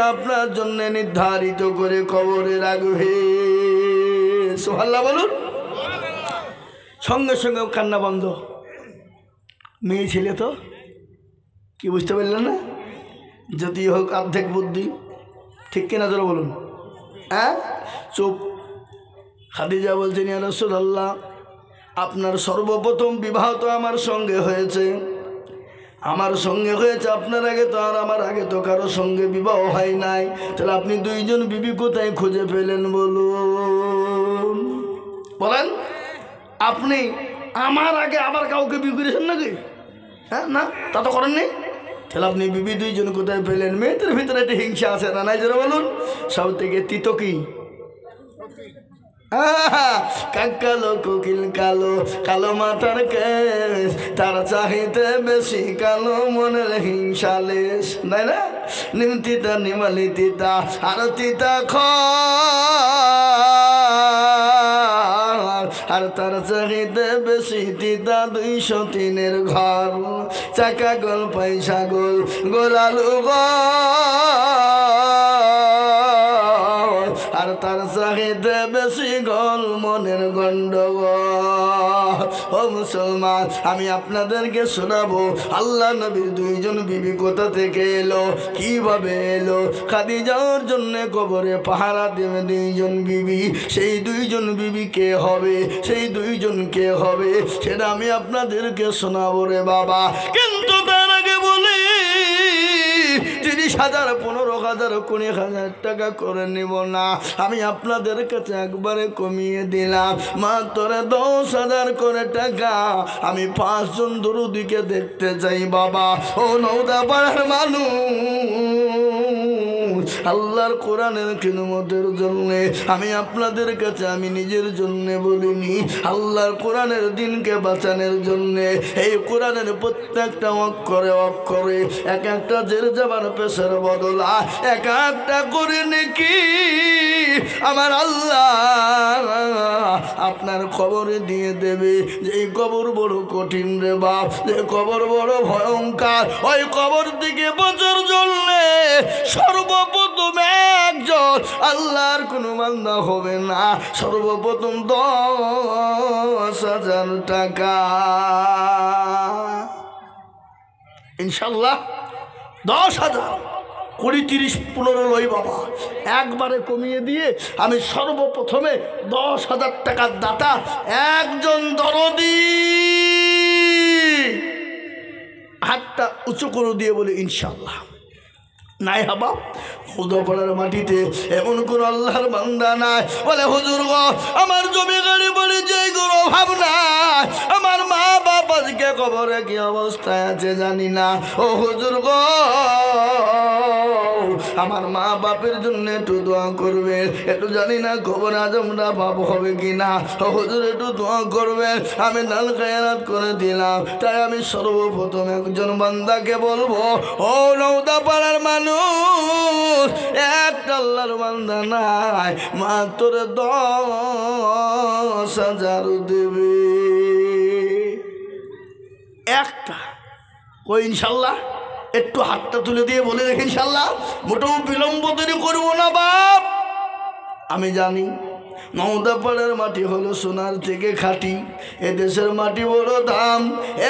আপনার জন্য নির্ধারিত করে কবরে রাখবে সুবহানাল্লাহ বলুন সঙ্গে সঙ্গে কান্না বন্ধ মেয়ে ছেলে তো কি বুঝতে পারলেন না যদি হোক অর্ধেক বুদ্ধি ঠিক কিনা জোরে বলুন হ্যাঁ চুপ খাদিজা বলছেন ইয়া রাসূলুল্লাহ আপনার সর্বপ্রথম বিবাহ তো আমার সঙ্গে হয়েছে আপনার আগে তো আর আমার আগে তো কারো সঙ্গে বিবাহ হয় নাই তাহলে আপনি দুইজন বিবি কোথায় খুঁজে পেলেন বলেন আপনি আমার আগে আবার কাউকে বিয়ে করেছেন নাকি হ্যাঁ না তা তো করেননি তাহলে আপনি বিবি দুইজন কোথায় পেলেন মেয়েদের ভিতরে একটা হিংসা আছে না নাই যারা বলুন সব থেকে তিতো কি কালো কোকিল কালো কালো মাথার কেশ তার চাহিতে বেশি কালো মনের হিংসা লেশ নাই না নিমতিতা নিমালি তিতা আর তিতা আর তার চাহিতে বেশি তিতা 203 ঘর চাকা গোল পয়সা গোল গোলালু আর তার চাহিদা বেশি গল মনের গন্ডগোল ও মুসলমান আমি আপনাদেরকে শোনাবো আল্লাহ নবীর দুইজন বিবি কোথা থেকে এলো কিভাবে এলো খাদিজার জন্য কবরে পাহারা দেবে দুইজন বিবি সেই দুইজন বিবি কে হবে সেটা আমি আপনাদেরকে শোনাবো রে বাবা কিন্তু তার আগে বলি 30,000 15,000 20,000 টাকা করে নিব না আমি আপনাদের কাছে একবারে কমিয়ে দিলাম মাত্র 10,000 করে টাকা আমি 5 জন দরুদিকে দেখতে চাই বাবা ও নওদা পাড়ার মানুষ আল্লাহর কোরআনের খিদমতের জন্য আমি আপনাদের কাছে আমি নিজের জন্য বলিনি আল্লাহর কোরআনের দিনকে বাঁচানোর জন্য এই কোরআনের প্রত্যেকটা অক্ষরে এক একটা জের জাবার পেশার বদলা এক একটা করে নাকি আমার আল্লাহ আপনার খবরে দিয়ে দেবে যে এই কবর বড় কঠিন রে বাপ যে কবর বড় ভয়ঙ্কর ওই কবর থেকে বাঁচার জন্য সর্বপ্রথম একজন আল্লাহর কোনো বান্দা হবে না সর্বপ্রথম 10,000 টাকা ইনশাল্লাহ 10,000 20 30 15 লই বাবা একবারে কমিয়ে দিয়ে আমি সর্বপ্রথমে 10,000 টাকার দাতা একজন দরদি হাতটা উঁচু করে দিয়ে বলে ইনশাল্লাহ নাই হাবা হুদপাড়ার মাটিতে এমন কোন আল্লাহর বান্দা নাই বলে হুজুর গো আমার জমি গাড়ি বলে যে গরো ভাবনা আমার মা বাবাকে আজকে কবরে কি অবস্থায় আছে জানি না। ও হুজুর গো, আমার মা বাপের জন্য একটু দোয়া করবে, একটু জানি না খবর আজমরা বাপ হবে কিনা। ও হুজুর একটু দোয়া করবে, আমি নাল খায়রাত করে দিলাম। তাই আমি সর্বপ্রথম একজন বান্দাকে বলবো, ও নওদা পাড়ার মানুষ, একটা আল্লাহর বান্দা নাই, মাত্র 10,000 দেবে একটা। কই ইনশাল্লাহ? একটু হাতটা তুলে দিয়ে বলে দেখি ইনশাল্লাহ। মোটেও বিলম্ব দেরি করবো না বাপ। আমি জানি নওদাপাড়ার মাটি হলো সোনার থেকে খাঁটি। এদেশের মাটি বড় দাম,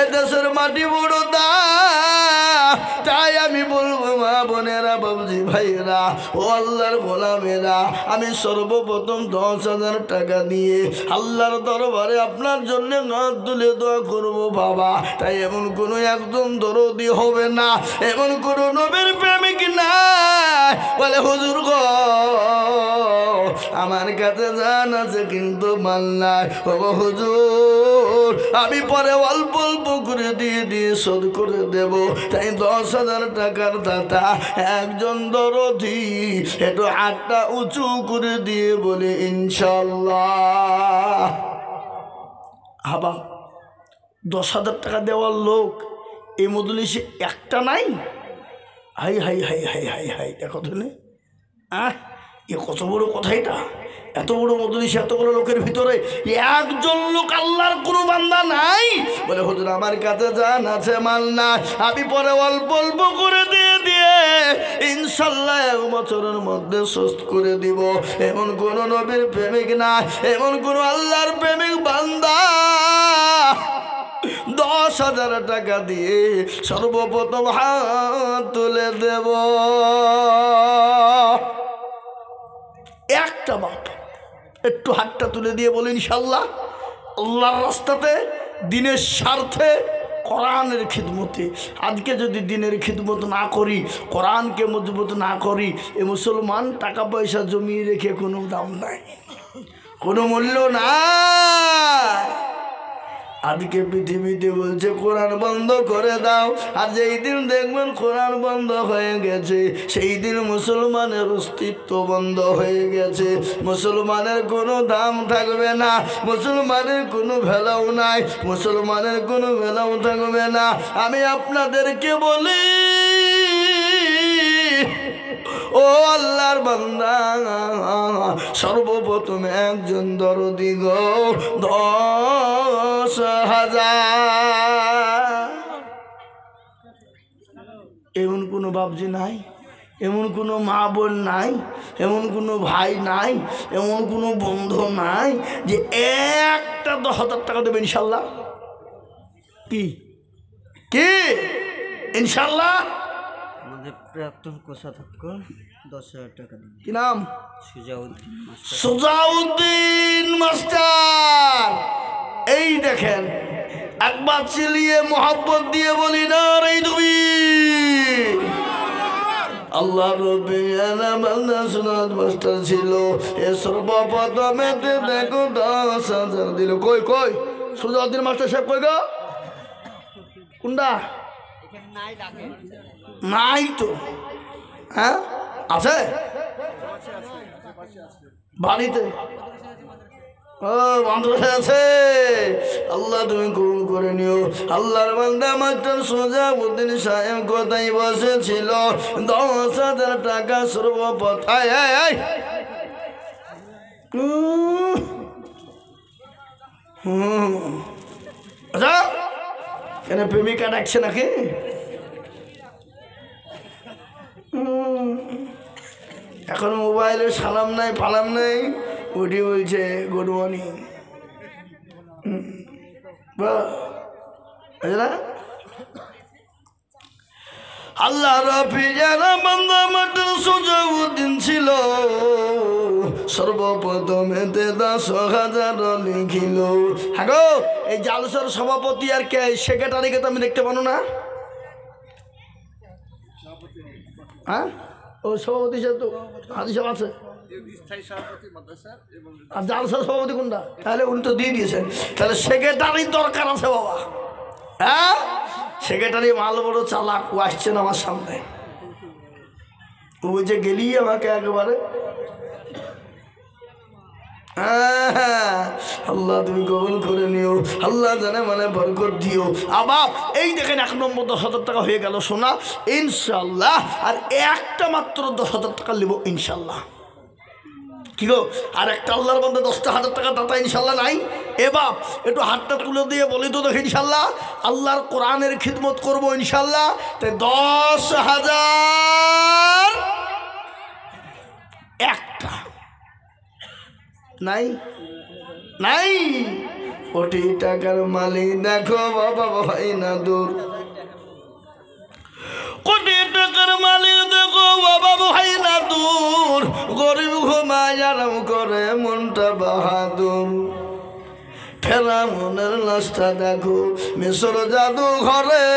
এদেশের মাটি বড় দাম। তাই আমি বলবো মা বোনেরা, বাবুজি ভাইয়েরা, ও আল্লাহর গোলামেরা, আমি সর্বপ্রথম 10,000 টাকা দিয়ে আল্লাহর দরবারে আপনার জন্য হাত তুলে দোয়া করবো বাবা। তাই এমন কোনো একজন দরদি হবে না, এমন কোনো নবীর প্রেমিক না বলে হুজুর গো আমার কাছে জান আছে কিন্তু মাল নাই। ও হুজুর আমি পরে অল্প অল্প করে দিয়ে শোধ করে দেব। তাই 10,000 টাকার দাতা একজন দরদি একটু হাতটা উঁচু করে দিয়ে বলে ইনশাল্লাহ। হাবা 10,000 টাকা দেওয়ার লোক এই মজলিসে একটা নাই। High high high high high high, দেখো তো নে এ কত বড় কথা। এটা এত বড় মজলিসে এতগুলো লোকের ভিতরে একজন লোক আল্লাহর কোনো বান্দা নাই বলে হুজুর আমার কাছে জান আছে মাল না, আমি পরে অল্প অল্প করে দিয়ে ইনশাল্লাহ 1 বছরের মধ্যে সুস্থ করে দিব। এমন কোন নবীর প্রেমিক না, এমন কোন আল্লাহর প্রেমিক বান্দা 10,000 টাকা দিয়ে সর্বপ্রথম হাত তুলে দেব একটা বাপ। একটু হাতটা তুলে দিয়ে বলি ইনশাল্লাহ। আল্লাহর রাস্তাতে, দিনের স্বার্থে, কোরআনের খিদমতে। আজকে যদি দিনের খিদমত না করি, কোরআনকে মজবুত না করি, এ মুসলমান টাকা পয়সা জমিয়ে রেখে কোনো দাম নাই, কোনো মূল্য নাই। আজকে পৃথিবীতে বলছে কোরআন বন্ধ করে দাও, আর যেই দিন দেখবেন কোরআন বন্ধ হয়ে গেছে সেই দিন মুসলমানের অস্তিত্ব বন্ধ হয়ে গেছে। মুসলমানের কোনো দাম থাকবে না, মুসলমানের কোনো ভ্যালু নাই, মুসলমানের কোনো ভ্যালু থাকবে না। আমি আপনাদেরকে বলি ও আল্লাহর বান্দা, সর্বপ্রথম একজন দরদি গো 10,000। এমন কোনো বাবজি নাই, এমন কোনো মা বোন নাই, এমন কোনো ভাই নাই, এমন কোনো বন্ধু নাই যে একটা 10,000 টাকা দেবে ইনশাল্লাহ। কি কি ইনশাল্লাহ? আমাদের প্রাক্তন কোষাধ্যক্ষ 10,000 টাকা দিন। কি নাম? সুজাউদ্দিন মাস্টার। সুজাউদ্দিন মাস্টার। এই দেখেন, একবার চিলিয়ে মোহাব্বত দিয়ে বলি না রে তুমি আল্লাহ রব্বি আলামিন। সুজাউদ্দিন মাস্টার ছিল এ সর্বপ্রথমেতে দেখো 10,000 দিল। কই কই সুজাউদ্দিন মাস্টার সাহেব কই গো? কোনটা? নাই তো। হ্যাঁ আছে বাড়িতে, ও মাদ্রাসা আছে। আল্লাহ তুমি কবুল করে নিও। আল্লাহর বান্দা মাস্টার সুজাউদ্দিন সাহেব কোথায় বসেছিল 10,000 টাকা সর্বপ্রথম। আচ্ছা কেন প্রেমিকা ডাকছে নাকি? এখন মোবাইলে সালাম নাই ফালাম নাই, উঠি বলছে গুড মর্নিং। না আল্লাহ রাফি যারা বান্দা মাস্টার সুজাউদ্দিন ছিল সর্বপ্রথমে 10,000 লিখিল। হ্যাঁ গো, এই জালসার সভাপতি আর কে সেক্রেটারিকে তো আমি দেখতে পাবো না। হ্যাঁ ও সভাপতি সাহেব তো হাজি সাহেব আছে, আর জালসার সভাপতি কোনটা? তাহলে উনি তো দিয়ে দিয়েছেন, তাহলে সেক্রেটারির দরকার আছে বাবা। হ্যাঁ, সেক্রেটারি মাল বড় চালাক, ও আসছেন আমার সামনে, ও যে গেলি আমাকে একেবারে। আল্লাহ তুমি কবুল করে নিও, আল্লাহ জানে মানে বরকত দিও। আবার এই দেখেন 1 নম্বর 10,000 টাকা হয়ে গেল সোনা ইনশাল্লাহ। আর একটা মাত্র 10,000 টাকা নেব ইনশাল্লাহ। কি গো, আর একটা আল্লাহর মধ্যে 10,000 টাকা দাতা ইনশাল্লাহ নাই? এবার একটু হাতটা তুলে দিয়ে বলি তো দেখি ইনশাল্লাহ আল্লাহর কোরআনের খিদমত করবো ইনশাল্লাহ। তাই 10,000 একটা নাই নাই, কোটি টাকার মালিক দেখো বাবা ভাই না দূর, কোটি টাকার মালিক দেখো বাবা ভাই না দূর, গরিব ঘুমায় আরাম করে মনটা বাহাদুর, ফেরা মনের লাশটা দেখো মিশর জাদু ঘরে,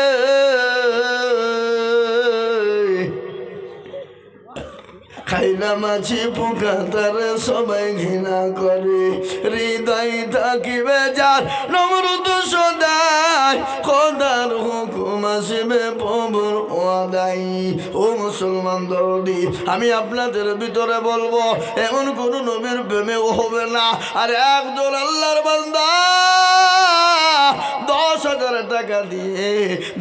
খাইলা মাছি পোকা তারে সবাই ঘৃণা করে, হৃদয় থাকিবে যার নমরুদ সদাই, খোদার হুকুম আসবে প্রভুর ওয়াদাই। ও মুসলমান দরদি, আমি আপনাদের ভিতরে বলবো এমন কোন নবীর প্রেমেও হবে না। আর একজন আল্লাহর বান্দা 10,000 টাকা দিয়ে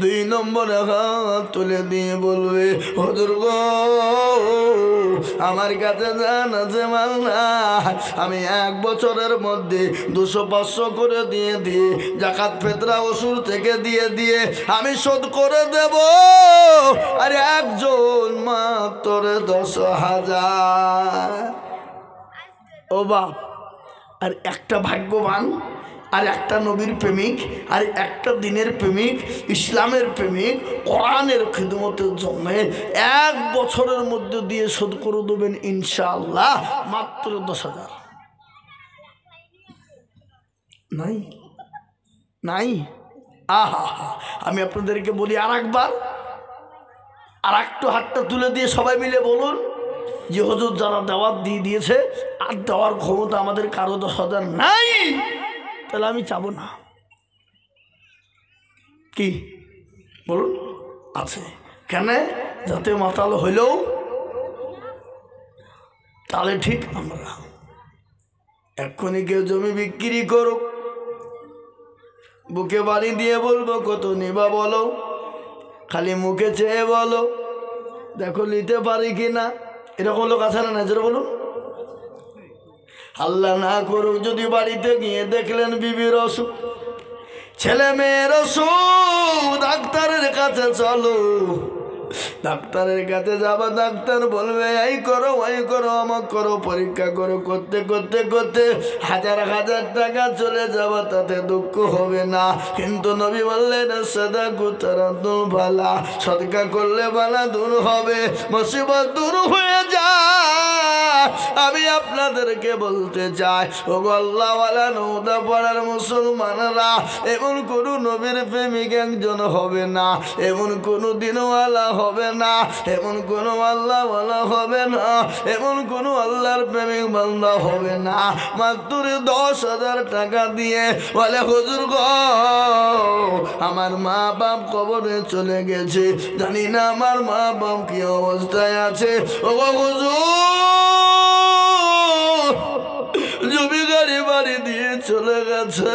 2 নম্বরে হাত তুলে দিয়ে বলবে, হুজুর গো আমার কাছে জান আছে মাল না, আমি 1 বছরের মধ্যে 200-500 করে দিয়ে জাকাত ফিতরা ওসুর থেকে দিয়ে আমি শোধ করে দেব। আর একজন মাত্র 10,000। ও বাপ, আর একটা ভাগ্যবান, আর একটা নবীর প্রেমিক, আর একটা দিনের প্রেমিক, ইসলামের প্রেমিক, কোরআনের খিদমতের জন্য 1 বছরের মধ্যে দিয়ে শোধ করে দেবেন ইনশাআল্লাহ মাত্র 10,000। নাই নাই, আহা, আমি আপনাদেরকে বলি আর একবার, আর একটু হাতটা তুলে দিয়ে সবাই মিলে বলুন যে হুজুর যারা দাওয়াত দিয়েছে আর দেওয়ার ক্ষমতা আমাদের কারো 10,000 নাই, তাহলে আমি চাবো না। কি বলুন? আছে কেন? যাতে মাতাল হইলেও তাহলে ঠিক আমরা এক্ষুনি কেউ জমি বিক্রি করুক, বুকে বাড়ি দিয়ে বলবো কত নিবা বলো, খালি মুখে চেয়ে বলো দেখো নিতে পারি কিনা, এরকম লোক আছে না নজর বলুন। আল্লাহ না করুক যদি বাড়িতে গিয়ে দেখলেন বিবির অসুখ, ছেলে মেয়ের অসুখ, ডাক্তারের কাছে চলো, ডাক্তারের কাছে যাবা, ডাক্তার বলবে এই করো ওই করো আমাক করো, পরীক্ষা করো, করতে করতে করতে 1,000 টাকা চলে যাবা, তাতে দুঃখ হবে না। কিন্তু নবী বললেন সাদাকু তারাতুল বালা, সদকা করলে বালা দূর হবে, মুসিবত দূর হয়ে যায়। আমি আপনাদেরকে বলতে চাই ও আল্লাহওয়ালা নৌদা পাড়ার মুসলমানরা, এমন কোন নবীর প্রেমিক একজন হবে না, এমন কোন দিনওয়ালা হবে না, এমন কোন আল্লাহওয়ালা হবে না, এমন কোন আল্লাহর প্রেমিক বান্দা হবে না মাত্র 10,000 টাকা দিয়ে বলে হুজুর গো আমার মা বাপ কবরে চলে গেছে, জানি না আমার মা বাপ কি অবস্থায় আছে, ও হুজুর জমি গাড়ি বাড়ি দিয়ে চলে গেছে,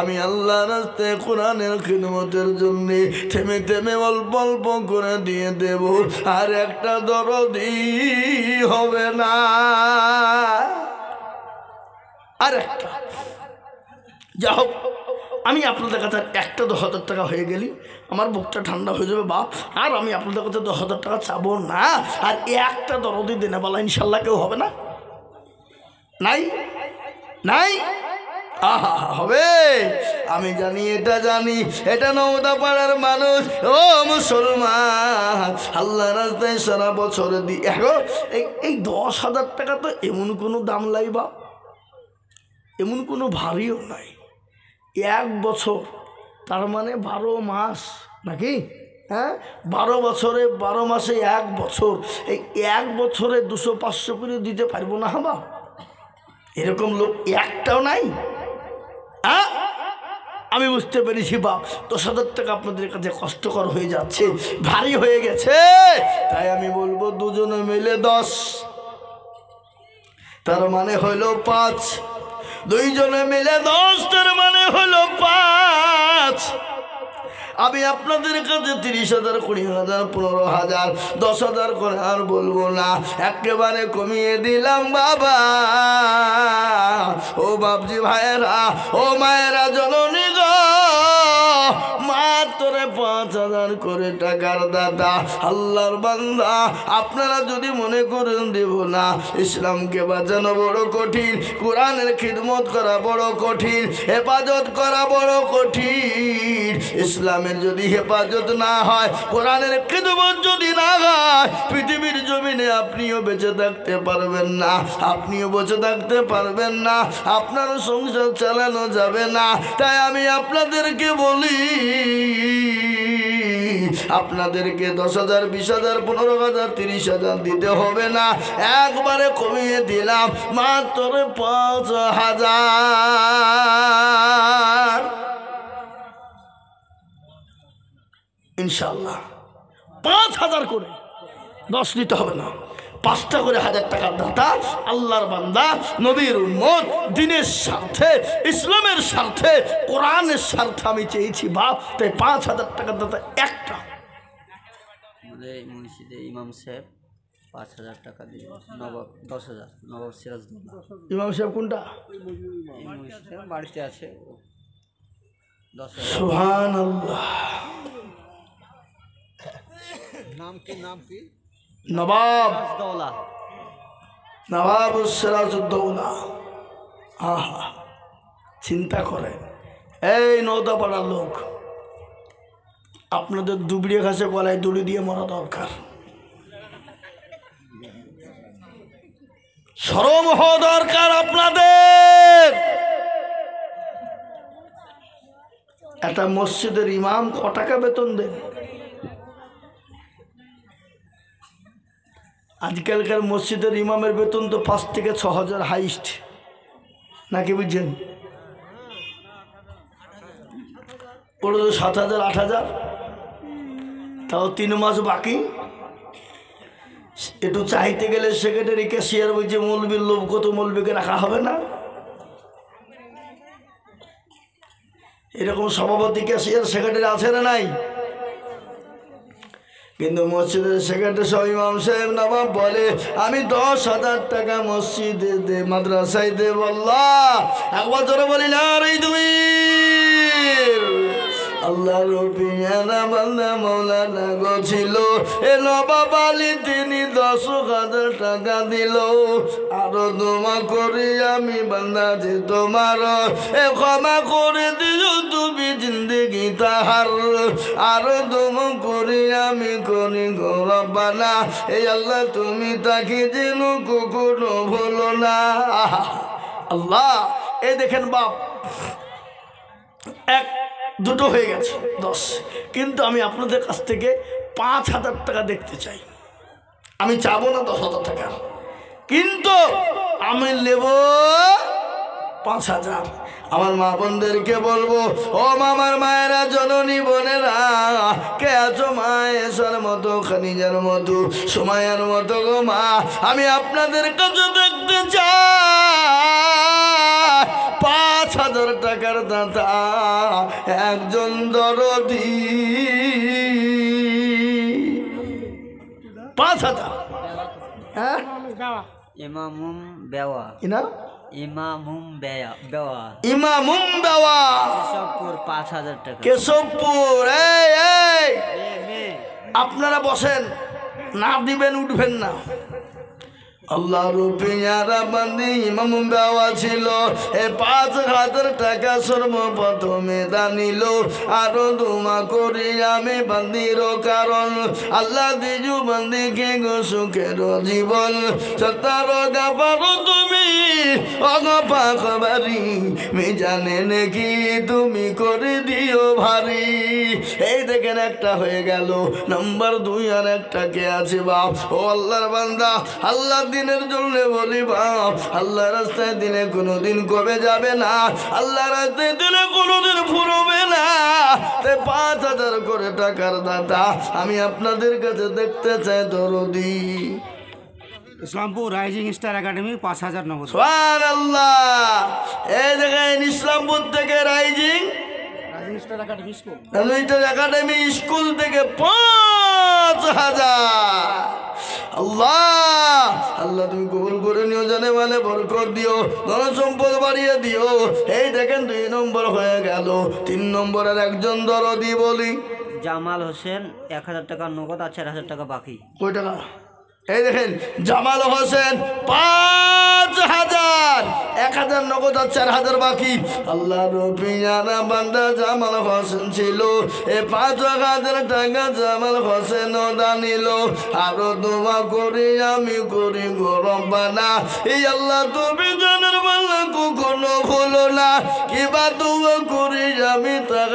আমি আল্লাহ রাস্তায় কোরআনের খিদমতের জন্য থেমে থেমে অল্প অল্প করে দিয়ে দেব, আর একটা দরদি হবে না, আর একটা। যা হোক, আমি আপনাদের কাছে একটা 10,000 টাকা হয়ে গেলি আমার বুকটা ঠান্ডা হয়ে যাবে বাপ, আর আমি আপনাদের কাছে 10,000 টাকা চাবো না। আর একটা দরদি দিনে বলা ইনশাল্লাহ কেউ হবে না? নাই নাই, আহা হবে, আমি জানি, এটা জানি, এটা নওদা পাড়ার মানুষ। ও মুসলমান, আল্লাহ রাস্তায় সারা বছর দিই, এই 10,000 টাকা তো এমন কোনো দাম লাই বা এমন কোনো ভারীও নাই। 1 বছর তার মানে 12 মাস নাকি? হ্যাঁ, 12 বছরে 12 মাসে 1 বছর, এই 1 বছরে 200-500 করে দিতে পারবো না হাবা? এরকম লোক একটাও নাই। আমি বুঝতে পেরেছি বাপ 10,000 টাকা আপনাদের কাছে কষ্টকর হয়ে যাচ্ছে, ভারী হয়ে গেছে, তাই আমি বলবো দুজনে মিলে 10, তার মানে হলো 5, দুইজনে মিলে 10, তার মানে হলো 5। আমি আপনাদের কাছে 30,000, 20,000, 15,000, 10,000 করে আর বলবো না, একেবারে কমিয়ে দিলাম বাবা। ও বাপজি ভাইয়েরা, ও মায়েরা, জননী গো, মাত্র 5,000 করে টাকার দাদা, আল্লাহর বান্দা। আপনারা যদি মনে করেন দেব না, ইসলামকে বাঁচানো বড় কঠিন, কোরআনের খিদমত করা বড় কঠিন, হেফাজত করা বড় কঠিন। ইসলামের যদি হেফাজত না হয়, কোরআনের খিদমত যদি না হয়, পৃথিবীর জমিনে আপনিও বেঁচে থাকতে পারবেন না, আপনিও বেঁচে থাকতে পারবেন না, আপনারও সংসার চালানো যাবে না। তাই আমি আপনাদেরকে বলি, আপনাদেরকে 10,000, 20,000, 15,000, 30,000 দিতে হবে না, একবারে কমিয়ে দিলাম মাত্র 5,000 ইনশাল্লাহ। 5,000 করে 10 দিতে হবে না, 5টা করে 1,000 টাকার দাতা, আল্লাহর বান্দা, নবীর উম্মত, দিনের স্বার্থে, ইসলামের স্বার্থে, কোরআনের স্বার্থে আমি চেয়েছি বাপ। তাই 5,000 টাকার দাতা একটা। আমাদের এই মসজিদে ইমাম সাহেব 5,000 টাকা দিয়ে, নবাব 10,000, নবাব সিরাজদৌল্লা। ইমাম সাহেব কোনটা? এই মসজিদে বাড়িতে আছে 10,000। সুবহানাল্লাহ। নাম কি? নবাব, দৌলা। নবাব সিরাজউদ্দৌলা। আহা, চিন্তা করে, এই নওদাপাড়ার লোক, আপনাদের দুবড়িয়ে ঘাসে গলায় দড়ি দিয়ে মরা দরকার, শরম হওয়া দরকার আপনাদের। একটা মসজিদের ইমাম ক টাকা বেতন দেন? আজকালকার মসজিদের ইমামের বেতন তো 5 থেকে 6,000 হাইস্ট, নাকি বুঝছেন? ওটা তো 7,000, 8,000, তাও 3 মাস বাকি। একটু চাইতে গেলে সেক্রেটারি ক্যাশিয়ার বলছে মৌলবীর লোভ কত, মৌলবীকে রাখা হবে না। এরকম সভাপতি ক্যাশিয়ার সেক্রেটারি আছে না নাই? কিন্তু মসজিদের সেক্রেটারি সব ইমাম সাহেব নবাব বলে আমি 10,000 টাকা মসজিদে দে, মাদ্রাসায় দে। আল্লাহ একবার জোরে বলি না রে তুমি। আল্লাহ রবিয়ানা বান্দা মৌলানা গো ছিল, এ নবাব আলী তিনি 10,000 টাকা দিল। আরো দোয়া করি আমি বান্দা যে তোমার, এ ক্ষমা করে দিও তুমি জিন্দগি তাহার। আরো দোয়া করি আমি করি গো রব্বানা, এই আল্লাহ তুমি তাকে যেন কখনো ভুলো না। আল্লাহ, এই দেখেন বাপ, 1, 2 হয়ে গেছে 10, কিন্তু আমি আপনাদের কাছ থেকে 5,000 টাকা দেখতে চাই। আমি চাবো না 10,000 টাকা, কিন্তু আমি নেব 5,000। আমার মা বোনদেরকে বলবো, ও মামার মায়েরা, জননী বোনেরা, কে আছো মা, এসার মতো, খানিজার মতো, সুমাইয়ার মতো গো মা, আমি আপনাদের কাছে দেখতে চাই 5,000 টাকার দাতা, একজন দরদি। 5,000। হ্যাঁ, ইমামুম বেওয়া, ইনা ইমামুম বেওয়া, ইমামুম বেওয়া, কেশবপুর 5,000 টাকা। কেশবপুর। এই আপনারা বসেন, না দিবেন উঠবেন না। আল্লাহ রুপিয়ারা বান্দি ইমাম বেওয়া ছিল, এ 5,000 টাকা সর্বপ্রথমে দানিল। আরো দোয়া করি আমি বান্দির কারণ, আল্লাহ দিজু বান্দিকে গো সুখের জীবন। সত্তর গাফার তুমি অগপাক বাড়ি, মিজানে নাকি তুমি করে দিও ভারী। এই দেখেন একটা হয়ে গেল, নাম্বার 2 আর একটা কে আছে বাপ। ও আল্লাহর বান্দা, আল্লাহ দিনের জন্য বলি বাপ, আল্লাহ রাস্তায় দিনে কোনোদিন কমে যাবে না, আল্লাহ রাস্তায় দিনে কোনোদিন ফুরবে না। তাই 5,000 করে টাকার দাতা আমি আপনাদের কাছে দেখতে চাই দরদি। ইসলামপুর রাইজিং স্টার একাডেমি 5,000 নগদ। সুবহানাল্লাহ। এই দেখেন ইসলামপুর থেকে rising star academy school academy school থেকে 5,000। আল্লাহ আল্লাহ তুমি কবুল করে নিও, জানে মানে বরকত দিও, ধন সম্পদ বাড়িয়ে দিও। এই দেখেন 2 নম্বর হয়ে গেল। 3 নম্বরের একজন দরদি বলি, জামাল হোসেন 1,000 টাকা নগদ আর 4,000 টাকা বাকি। কয় টাকা? এই দেখেন জামাল হোসেন 5,000, 1,000 নগদ আর 4,000 বাকি। আল্লাহ রবিয়ানা বান্দা জামাল হোসেন ছিল, এই 5,000 টাকা জামাল হোসেন দানিল। আরো দোয়া করি আমি করি গো রব্বানা, এই আল্লাহ তুমি জানের বাংলা কখনো ভুলো না। কিবা দোয়া করি আমি তার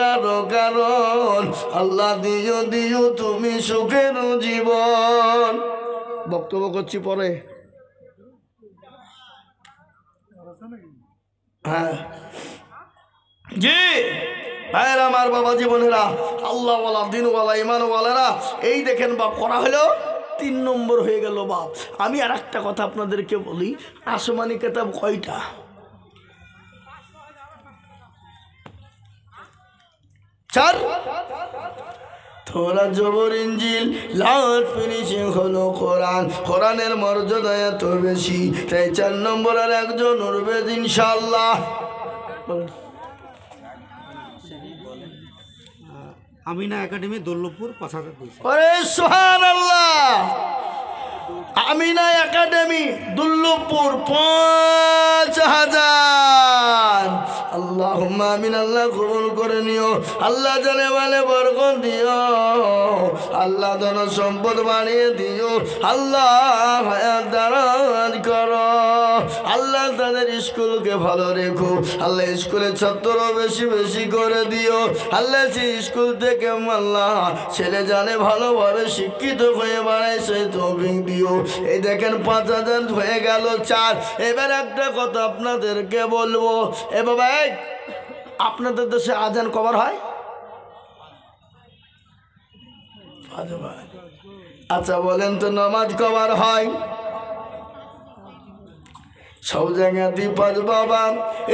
কারণ, আল্লাহ দিও দিও তুমি সুখের জীবন। বক্তব্য করছি পরে। হ্যাঁ জি ভাইয়েরা, আমার বাবা জীবনেরা, আল্লাহওয়ালা দিনওয়ালা ইমানওয়ালারা, এই দেখেন বাপ করা হলো 3 নম্বর হয়ে গেল বাপ। আমি আর একটা কথা আপনাদেরকে বলি, আসমানি কিতাব কয়টা? 4। থোড়া জবর ইঞ্জিল লাট ফিনিশিং হলো কোরআন, কোরআনের মর্যাদা এত বেশি, তাই 4 নম্বরের একজন উঠবে ইনশাআল্লাহ। আমিনা একাডেমি দৌলতপুর 5,000 পয়সা। ওরে সুবহানাল্লাহ। আমিনা একাডেমি দুল্লভপুর 5,000। আল্লাহুম্মা আমিন। আল্লাহ কবুল করে নিও, আল্লাহ জানে বলে বরকত দিও, আল্লাহ ধন সম্পদ বাড়িয়ে দিও, আল্লাহ হায়াত দারাজ করো, আল্লাহ তাদের স্কুলকে ভালো রেখো, আল্লাহ স্কুলের ছাত্র বেশি বেশি করে দিও, আল্লাহ সেই স্কুল থেকে আল্লাহ ছেলে জানে ভালোভাবে শিক্ষিত হয়ে বাড়ায় সেই তৌফিক দিও। এই দেখেন 5,000 হয়ে গেল 4। এবার একটা কথা আপনাদেরকে বলবো, এ বাবা আপনাদের দেশে আজান কবার হয়? আচ্ছা বলেন তো নামাজ কবার হয়? সব জায়গাতেই 5 বাবা।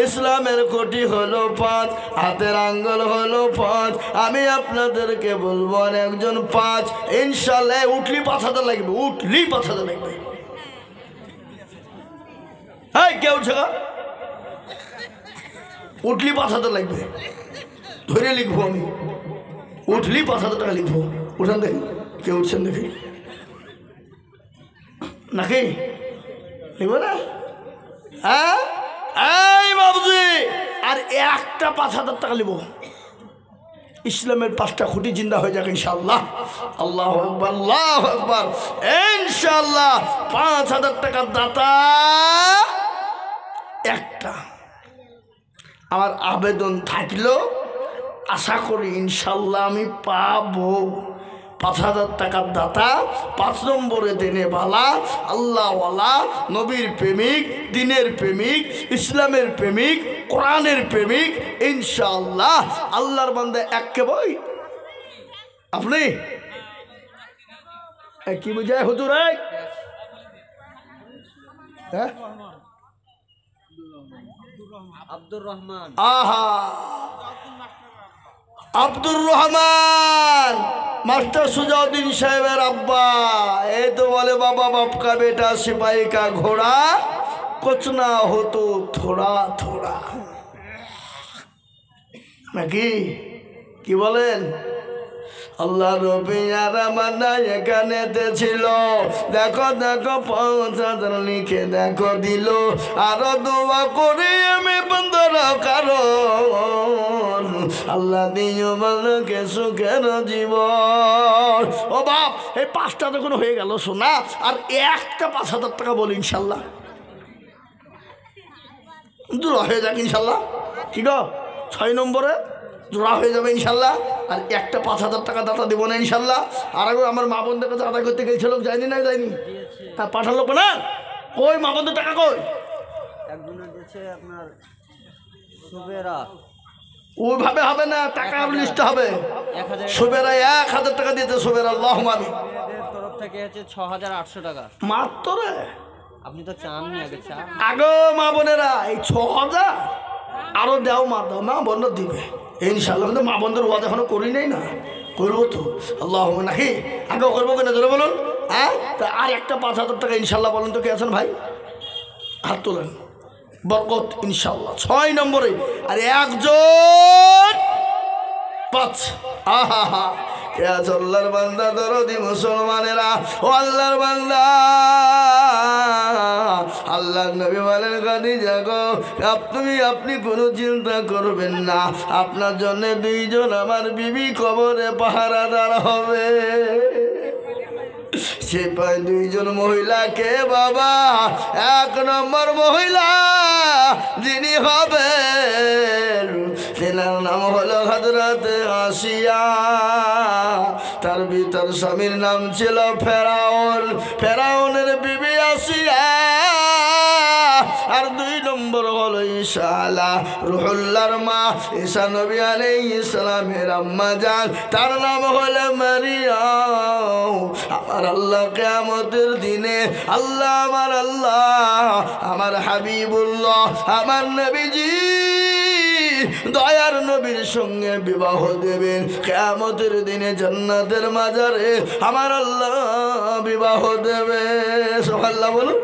ইসলামের কোটি হলো 5, হাতের আঙ্গুল হলো 5। আমি আপনাদেরকে বলবো আর একজন 5 ইনশাল্লাহ উঠলি 5,000 লাগবে, উঠলি 5,000 লাগবে। হ্যাঁ কে উঠছে? উঠলি 5,000 লাগবে, ধরে লিখবো আমি, উঠলি 5,000 টাকা লিখবো। উঠান দেখি কে উঠছেন দেখি, নাকি লিখবো না? হ্যাঁ এই বাবুজি, আর একটা 5,000 টাকা লিব। ইসলামের 5টা খুঁটি জিন্দা হয়ে যাক ইনশাআল্লাহ। আল্লাহু আকবার, আল্লাহু আকবার। ইনশাআল্লাহ 5,000 টাকার দাতা একটা। আমার আবেদন থাকলো, আশা করি ইনশাআল্লাহ আমি পাবো। 5,000 টাকার দাতা, 5 নম্বরে দেনে বালা, আল্লাহওয়ালা, নবীর প্রেমিক, দিনের প্রেমিক, ইসলামের প্রেমিক, কোরআনের প্রেমিক ইনশাআল্লাহ। আল্লাহর বান্দা একে বই আপনি কি বুঝায় হুজুর? হ্যাঁ আব্দুর রহমান। আহা আব্দুর রহমান মাস্টার সুজাউদ্দিন সাহেবের আব্বা। এই তো বলে বাবা বাপ কা বেটা সিপাही का घोड़ा कुछ ना हो तो थोड़ा थोड़ा, নাকি কি বলেন? আল্লাহ রবিয়ারা মানা এখানেতে ছিল, দেখো দেখো 5,000 লিখে দেখো দিল। আরো দোয়া করি আমি বন্ধর কারণ, আল্লাহ দিও বলকে সুখের জীবন। ও বাপ, এই 5টা যখন হয়ে গেল শোনা, আর একটা 5,000 টাকা বলি ইনশাল্লাহ জোড়া হয়ে যাক ইনশাল্লাহ। ঠিক আছে, 6 নম্বরে জোড়া হয়ে যাবে ইনশাল্লাহ। আর একটা 5,000 টাকা দাতা দেবো না ইনশাল্লাহ। আর আগে আমার মা বোনদের কাছে আদায় করতে গেছিল, যায়নি না? যায়নি, হ্যাঁ পাঠালো না? কই মা বোনদের টাকা কই? একজনের দিয়েছে আপনার সুবেরা ওইভাবে হবে না, টাকা লিস্টে হবে। 1000, সুবেরা 1000 টাকা দিতে সুবেরা, আল্লাহুম্মা আমিন। মেয়েদের তরফ থেকে হচ্ছে 6800 টাকা। মাত্র রে আপনি তো চাননি, আগে চান। আগো মা বোনেরা, এই 6000 আরো দাও, মা দাও, মা বোনরা দিবে ইনশাআল্লাহ। কিন্তু মা বোনদের ওয়াজ এখনো করি নাই না, করবো তো আল্লাহুম্মা, নাকি আগে করবো কিনা জোরে বলুন। হ্যাঁ, তা আর একটা 5000 টাকা ইনশাআল্লাহ বলুন তো, কে আছেন ভাই? হাত তোলেন, বরকত ইনশাআল্লাহ। 6 নম্বরে আর একজন 5। আহা হা, কে আছে আল্লাহর বান্দা দরদি মুসলমানেরা? ও আল্লাহর বান্দা, আল্লাহর নবী বলেন খাদিজা গো, আপনি কোনো চিন্তা করবেন না, আপনার জন্য 2 জন আমার বিবি কবরে পাহারাদার হবে। সে পায় 2 জন মহিলাকে বাবা। 1 নম্বর মহিলা যিনি হবেন, তেনার নাম হলো হযরতে আসিয়া। তার স্বামীর নাম ছিল ফেরাউন, ফেরাউনের বিবি আসিয়া। আর 2 নম্বর হলো ঈসা আলা রুহুল্লাহর মা, ঈসা নবী আলাইহিস সালামের আম্মা জান, তার নাম হলো মারিয়াম। আমার আল্লাহ কিয়ামতের দিনে, আল্লাহ আমার হাবিবুল্লাহ, আমার নবীজি দয়ার নবীর সঙ্গে বিবাহ দেবেন কিয়ামতের দিনে জান্নাতের মাজারে। আমার আল্লাহ বিবাহ দেবে। সুবহানাল্লাহ বলুন,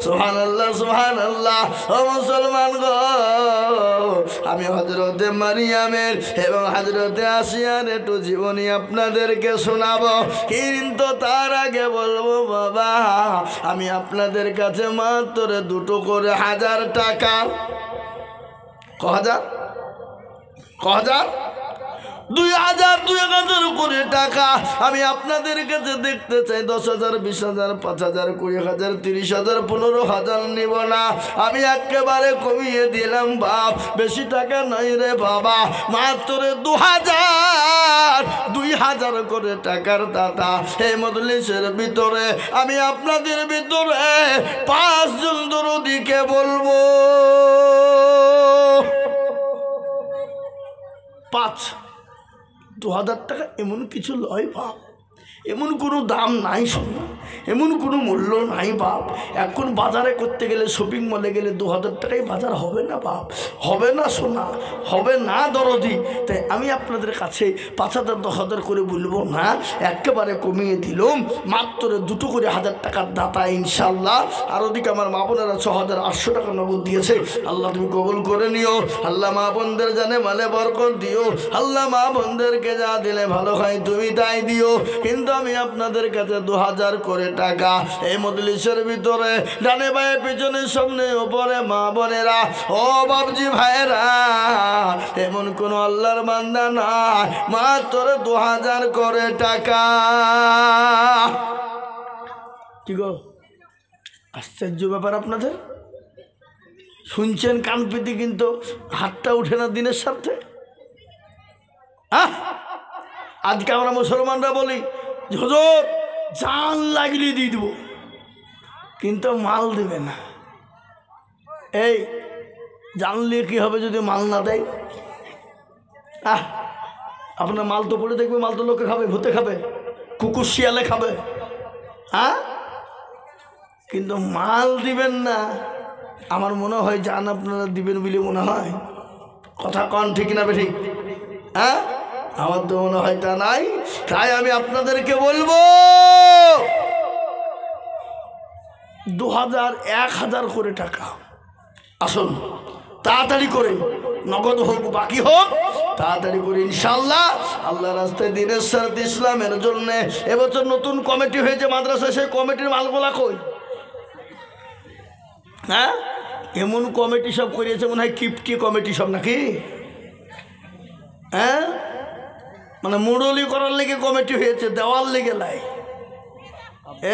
সুবহানাল্লাহ, সুবহানাল্লাহ। ও মুসলমান গো, আমি হযরতে মারিয়ামের এবং হযরতে আসিয়ার একটু জীবনী আপনাদেরকে শোনাবো, কিন্তু তার আগে বলবো বাবা, আমি আপনাদের কাছে মাত্র 2 করে 1000 টাকা, ক হাজার 2000 2000 করে টাকা আমি আপনাদের কাছে দেখতে চাই। 10,000 20,000 5,000 20,000 30,000 15,000 নিব না, আমি একেবারে কমিয়ে দিলাম বাপ। বেশি টাকা নাই রে বাবা, মাত্র 2000 করে টাকার দাদা। এই মজলিসের ভিতরে আমি আপনাদের ভিতরে 5 জন দরদিকে বলবো, 2000 টাকা এমন কিছু লয় বাপ, এমন কোনো দাম নাই, শোনো, এমন কোনো মূল্য নাই বাপ। এখন বাজারে করতে গেলে, শপিং মলে গেলে 2000 টাকায় বাজার হবে না বাপ, হবে না সোনা, হবে না দরদি। তাই আমি আপনাদের কাছে 5,000 10,000 করে বলবো না, একেবারে কমিয়ে দিলাম, মাত্র 2 করে 1000 টাকার দাতা ইনশাল্লাহ। আর ওদিকে আমার মা বোনেরা 6,800 টাকা নগদ দিয়েছে, আল্লাহ তুমি কবুল করে নিও। আল্লাহ মা বোনদের জানে মালে বরকত দিও, আল্লাহ মা বোনদেরকে যা দিলে ভালো হয় তুমি তাই দিও। কিন্তু আমি আপনাদের কাছে 2000 করে টাকা এই মজলিসের ভিতরে, ডানে বায়ে পিছনে সামনে উপরে মা বোনেরা, ও বাবজি ভাইরা, এমন কোন আল্লাহর বান্দা না, মাত্র 2000 করে টাকা। কি গো, আশ্চর্য ব্যাপার আপনাদের, শুনছেন কান পেতে, কিন্তু হাতটা উঠে না দিনের সাথে। আজকে আমরা মুসলমানরা বলি হুজুর জান লাগলে দিয়ে দেবো, কিন্তু মাল দেবে না। এই জানলে কি হবে যদি মাল না দেয়? আপনার মাল তো পড়ে দেখবে, মাল তো লোকে খাবে, ভূতে খাবে, কুকুর শিয়ালে খাবে, কিন্তু মাল দিবেন না। আমার মনে হয় জান আপনারা দিবেন বলে মনে হয়, কথা কন ঠিক না বেঠিক? আমার তো মনে হয় তা নাই। তাই আমি আপনাদেরকে বলবো 2000 1000 করে টাকা আসুন, তাড়াতাড়ি করে, নগদ হোক বাকি হোক, তাড়াতাড়ি করে ইনশাল্লাহ আল্লাহ রাস্তায় দিনের সাথে ইসলামের জন্য। এবছর নতুন কমিটি হয়েছে মাদ্রাসায়, সেই কমিটির মালগুলা কই? এমন কমিটি সব করিয়েছে মনে হয় কিপটি কমিটি সব, নাকি? মানে মুরলি করার লেগে কমিটি হয়েছে, দেওয়ার লেগে লাই।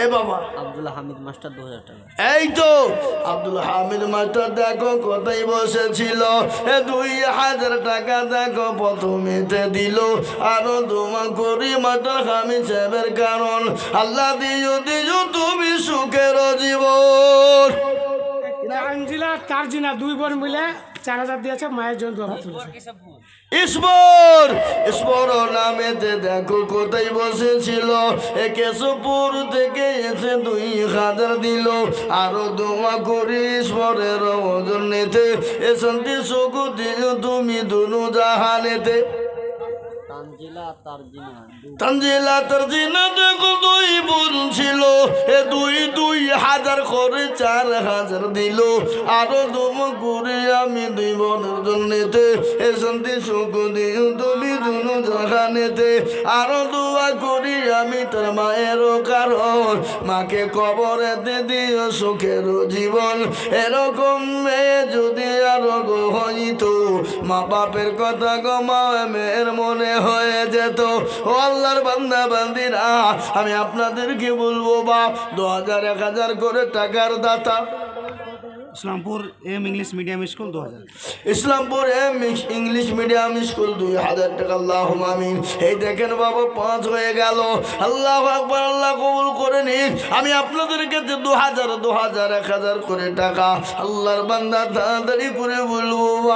এ বাবা আব্দুল হামিদ মাস্টার 2000 টাকা। এই তো আব্দুল হামিদ মাস্টার দেখো কোথায় বসেছিল, 2000 টাকা দেখো প্রথমেতে দিল। আরো দোয়া করি মাস্টার হামিদ সাহেবের, কারণ আল্লাহ দিও দিও তুমি সুখের জীবন। আঞ্জিলা তারজিনা 2 বোন মিলে 4000 দিয়েছে, মায়ের জন্য দোয়া তুলেছে। ঈশ্বর নামেতে দেখো কোথায় বসেছিল, কেশবপুর থেকে এসে 2000 দিল। আরো দোয়া করি ঈশ্বরের ওজন নিতে, এ শান্তি সুখ দিও তুমি দুনু জাহানেতে। তানজিলা তারজিনা দেখো 2 বোন ছিল, 2000 করে 4000 দিল। আরো দোয়া করে আমি 2 বোনের জন্যতে, এ শান্তি সুখ দিও তুমি দুনু জাহানেতে। আরো দোয়া করি আমি তার মায়েরও, কারণ মাকে কবরেতে দিও সুখের জীবন। এরকম মেয়ে যদি আরো গো হইতো, মা বাপের কথা গো মা মেয়ের মনে হয়ে যেত। ও আল্লাহর বান্দা বান্দিরা, আমি আপনাদেরকে বলবো বাপ 2000 1000 করে টাকার দাতা। Islampur M English medium school 2000, Islampur M English medium school 2000 টাকা। আল্লাহুম্মা আমিন। এই দেখেন বাবা 5 হয়ে গেল। আল্লাহু আকবার, আল্লাহ কবুল করে নিন। আমি আপনাদেরকে 2000 2000 1000 করে টাকা আল্লাহর বান্দা তাড়াতাড়ি করে বলবো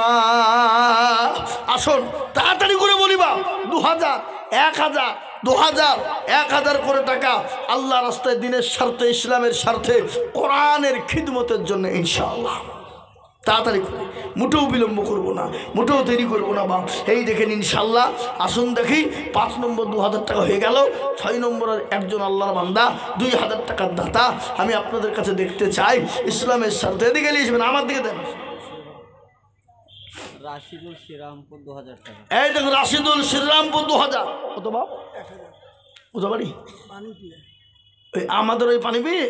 আসুন তাড়াতাড়ি করে বলিবা 2000 1000 2000 1000 করে টাকা আল্লাহ রাস্তায়, দিনের স্বার্থে, ইসলামের স্বার্থে, কোরআনের খিদমতের জন্য ইনশাআল্লাহ তাড়াতাড়ি করে, মোটেও বিলম্ব করবো না, মোটেও দেরি করবো না বা। এই দেখেন ইনশাল্লাহ। আসুন দেখি 5 নম্বর 2000 টাকা হয়ে গেল। 6 নম্বরের একজন আল্লাহর বান্দা 2000 টাকার দাতা আমি আপনাদের কাছে দেখতে চাই, ইসলামের স্বার্থে। এদিকে লিখবেন, আমার দিকে দেন। রাশিদুল শ্রীরামপুর 2000 টাকা। এই দেখুন রাশিদুল শ্রীরামপুর 2000। কত বাপ? কোথা বাড়ি? আমাদের ওই পানি পেয়ে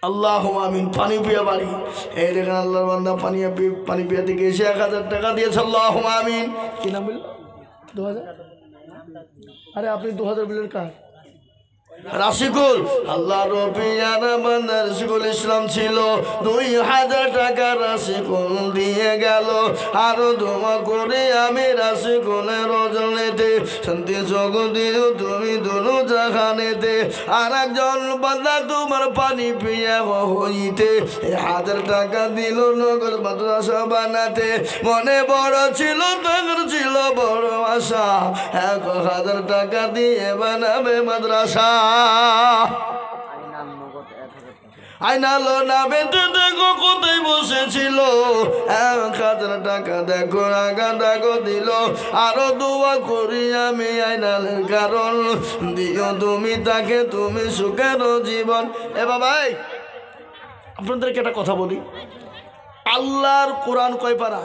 আল্লাহুম্মা আমিন। পানি পিয়া বাড়ি। এই দেখেন আল্লাহর বান্দা পানি পিয়া থেকে এসে 1000 টাকা দিয়েছে। আল্লাহুম্মা আমিন। কি নাম বলল? 2000। আরে আপনি 2000 বিলের কার? রাশিকুল। আল্লাহ রবিয়ানা বান্দা রাশিকুল ইসলাম ছিল, 2000 টাকা রাশিকুল দিয়ে গেল। আরো দোয়া করে আমি রাশিকুলের রজনীতে, শান্তি যোগ দিও তুমি দুনু জাহানেতে। আর একজন বান্দা তোমার পানি পিয়া হইতে 1000 টাকা দিল নগর মাদ্রাসা বানাতে। মনে বড় ছিল, তার ছিল বড় আশা, 1000 টাকা দিয়ে বানাবে মাদ্রাসা। আইনালো নামে দেখো কোথায় বসেছিল, 1000 টাকা দেখো আগা দেখো দিল। আরো দোয়া করি আমি আইনালের, কারণ দিও তুমি তাকে তুমি সুখের জীবন। এ বাবাই আপনাদেরকে একটা কথা বলি, আল্লাহর কোরআন কয় পারা?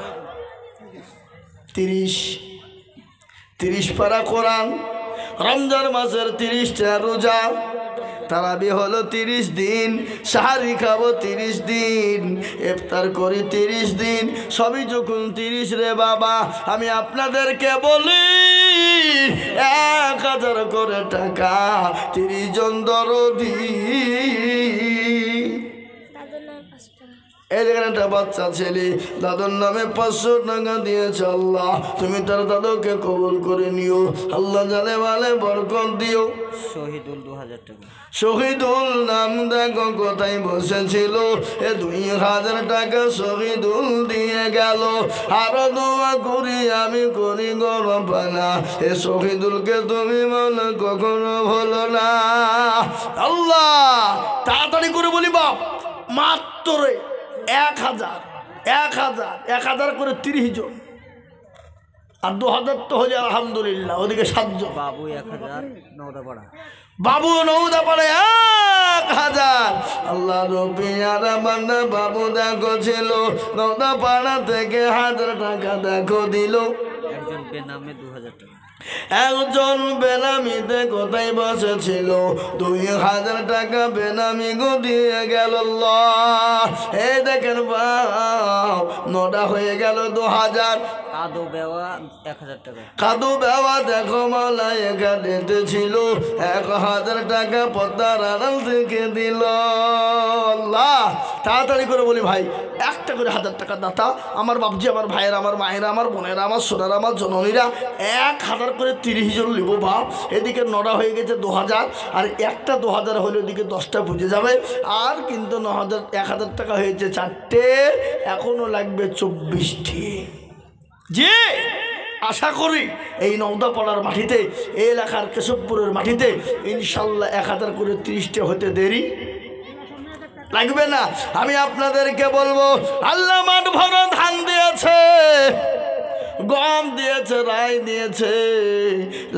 30 পারা কোরআন। রমজান মাসের 30টা রোজা, তারাবি হলো 30 দিন, সাহারি খাবো 30 দিন, ইফতার করি 30 দিন, সবই যখন 30 রে বাবা। আমি আপনাদেরকে বলি 1000 করে টাকা 30 জন দরদি। এই দেখেন একটা বাচ্চা ছেলে দাদুর নামে 500 টাকা দিয়েছে। আল্লাহ তুমি তার দাদুকে কবুল করে নিও, আল্লাহ জানে ভালে বরকত দিও। শহীদুল 2000 টাকা। শহীদুল নাম দেখো কোথায় বসেছিল, 2000 টাকা শহীদুল দিয়ে গেল। আরো দোয়া করি আমি করি গরম পানা, এ শহীদুলকে তুমি মনে কখনো ভুলো না। আল্লাহ তাড়াতাড়ি করে বলি বাপ, মাত্র 1000 করে 30 জন, আর 2000 তো হলে আলহামদুলিল্লাহ। ওদিকে 7 জন। বাবু 1000 নওদাপাড়া। বাবু নওদাপাড়া 1000। আল্লাহ রবিয়ার বান্দা বাবু দেখো ছিল, নওদাপাড়া থেকে 1000 টাকা দেখো দিল। একজন বেনামে 2000 টাকা। একজন বেনামিতে কোথায় বসেছিল, 2000 টাকা বেনামি গো দিয়ে গেল। এই দেখেন বাপ 9টা হয়ে গেল 2000। কাদো বেওয়া 1000 টাকা। কাদু বেওয়া দেখো মালা এখানে ছিল 1000 টাকা পদ্মার আড়াল থেকে দিল। আল্লাহ তাড়াতাড়ি করে বলি ভাই, একটা করে 1000 টাকা দাতা আমার বাপজি, আমার ভাইয়েরা, আমার মায়েরা, আমার বোনেরা, আমার সোনারা, আমার জননীরা 1000 করে 30 জন লিব বাপ। এদিকে নড়া হয়ে গেছে 2000, আর একটা 2000 হলে ওদিকে 10টা বুঝে যাবে। আর কিন্তু 1000 টাকা হয়েছে 4টে, এখনো লাগবে 24টি। জি আশা করি এই নওদাপাড়ার মাটিতে, এই এলাকার কেশবপুরের মাটিতে ইনশাল্লাহ 1000 করে 30টে হতে দেরি লাগবে না। আমি আপনাদেরকে বলবো, আল্লাহ মাঠ ভরা ধান দিয়েছে, গম দিয়েছে, রাই দিয়েছে,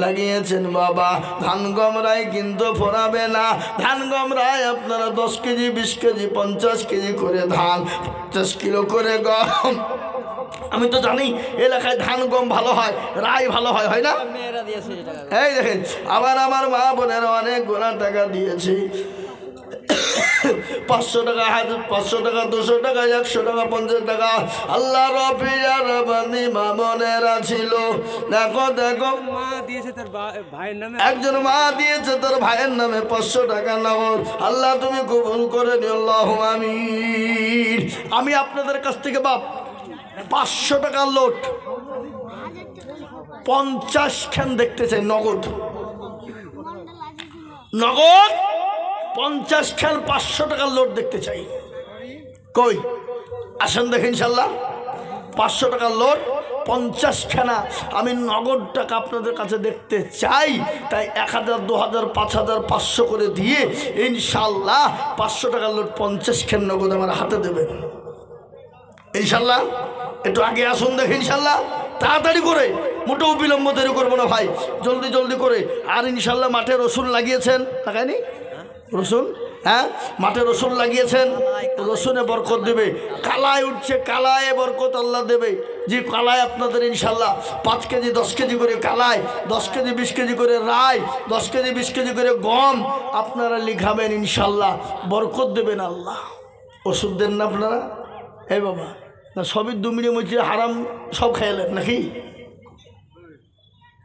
লাগিয়েছেন বাবা। ধান গম রাই কিন্তু ফোরাবে না। ধান গম রাই আপনারা 10 কেজি, 20 কেজি, 50 কেজি করে ধান, 50 কিলো করে গম। আমি তো জানি এলাকায় ধান গম ভালো হয়, রাই ভালো হয়, হয় না? মেয়েরা দিয়েছে যে টাকা। এই দেখেন, আবার আমার মা বোনেরা অনেক গোনা টাকা দিয়েছে। 500 টাকা, 500 টাকা, 200 টাকা, 100 টাকা, 50 টাকা। আল্লাহ রবির বান্দি মা বোনেরা ছিল। দেখো দেখো, মা দিয়েছে তার ভাইয়ের নামে, একজন মা দিয়েছে তার ভাইয়ের নামে 500 টাকা নগদ। আল্লাহ তুমি কবুল করে নিও, আল্লাহু আমিন। আমি আপনাদের কাছ থেকে বাপ 500 টাকার লোট 50 খান দেখতে চাই, নগদ নগদ 50 খান 500 টাকার লোট দেখতে চাই। কই আসেন দেখেন, ইনশাল্লাহ 500 টাকার লোট 50 খানা আমি নগদ টাকা আপনাদের কাছে দেখতে চাই। তাই 1000, 2000, 5000, 500 করে দিয়ে ইনশাল্লাহ 500 টাকার লোট 50 খান নগদ আমার হাতে দেবেন ইনশাল্লাহ। একটু আগে আসুন দেখে ইনশাল্লাহ, তাড়াতাড়ি করে, মোটেও বিলম্ব দেরি করবো না ভাই, জলদি জলদি করে। আর ইনশাল্লাহ মাঠে রসুন লাগিয়েছেন, লাগায়নি রসুন? হ্যাঁ, মাঠে রসুন লাগিয়েছেন, রসুনে বরকত দেবে। কালায় উঠছে, কালায় বরকত আল্লাহ দেবে। যে কালায় আপনাদের ইনশাল্লাহ 5 কেজি 10 কেজি করে কালায়, 10 কেজি 20 কেজি করে রাই, 10 কেজি 20 কেজি করে গম আপনারা লিখাবেন ইনশাল্লাহ, বরকত দেবেন আল্লাহ। ওষুধ দেন না আপনারা? এই বাবা না, সবই 2 মিনিট মধ্যে হারাম সব খাইলেন নাকি?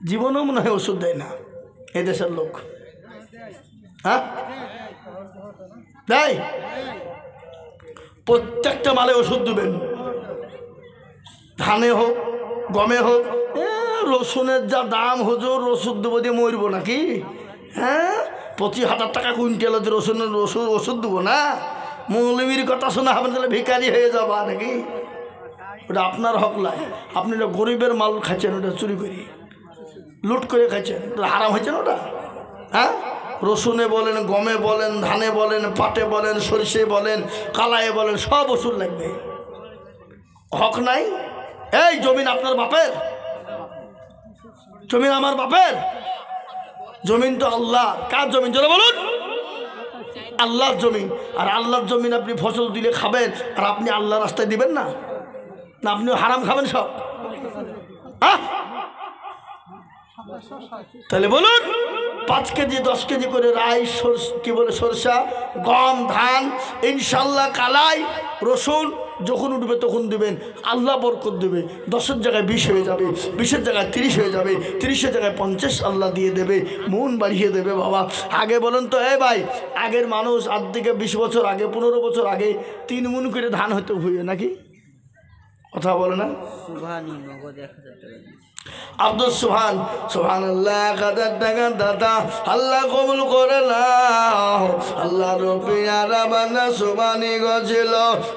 জীবনেও মনে হয় ওষুধ দেয় না এই দেশের লোক। হ্যাঁ তাই প্রত্যেকটা মালে ওষুধ দেবেন, ধানে হোক, গমে হোক। রসুনের যা দাম হুজুর, ওষুধ দেবো দিয়ে মরবো নাকি? হ্যাঁ, 25,000 টাকা কুইন্টাল রসুনের ওষুধ দেবো না? মৌলবীর কথা শোনা হবে তাহলে ভিখারি হয়ে যাবা নাকি? ওটা আপনার হক নয়। আপনি ওটা গরিবের মাল খাচ্ছেন, ওটা চুরি করি লুট করে খাচ্ছেন, হারাম হয়েছে না ওটা? হ্যাঁ, রসুনে বলেন, গমে বলেন, ধানে বলেন, পাটে বলেন, সরিষে বলেন, কালায়ে বলেন, সব ওষুধ লাগবে। হক নাই? এই জমিন আপনার বাপের, জমিন আমার বাপের, জমিন তো আল্লাহ। কার জমিন জোরে বলুন? আল্লাহর জমিন। আর আল্লাহর জমিন আপনি ফসল দিলে খাবেন, আর আপনি আল্লাহ রাস্তায় দিবেন না? না আপনি হারাম খাবেন সব? তাহলে বলুন, 5 কেজি 10 কেজি করে রাই, কি বলে সরষা, গম, ধান ইনশাল্লাহ, কালাই, রসুন যখন উঠবে তখন দিবেন, আল্লাহ বরকত দেবে। 10-এর জায়গায় 20 হয়ে যাবে, 20-এর জায়গায় 30 হয়ে যাবে, 30-এর জায়গায় 50 আল্লাহ দিয়ে দেবে, মন বাড়িয়ে দেবে বাবা। আগে বলেন তো, ভাই আগের মানুষ আজ থেকে 20 বছর আগে, 15 বছর আগে 3 মণ করে ধান হতে হয়ে নাকি? কথা বলে না? সুবহানি নগদ 1000 টাকা দিয়েছে। আব্দুল সুবহান, সুবহানাল্লাহ, 1000 টাকা দাতা আল্লাহ কবুল করে নাও। আল্লাহ রবিয়ারা বান্দা সুবহানি গছিল,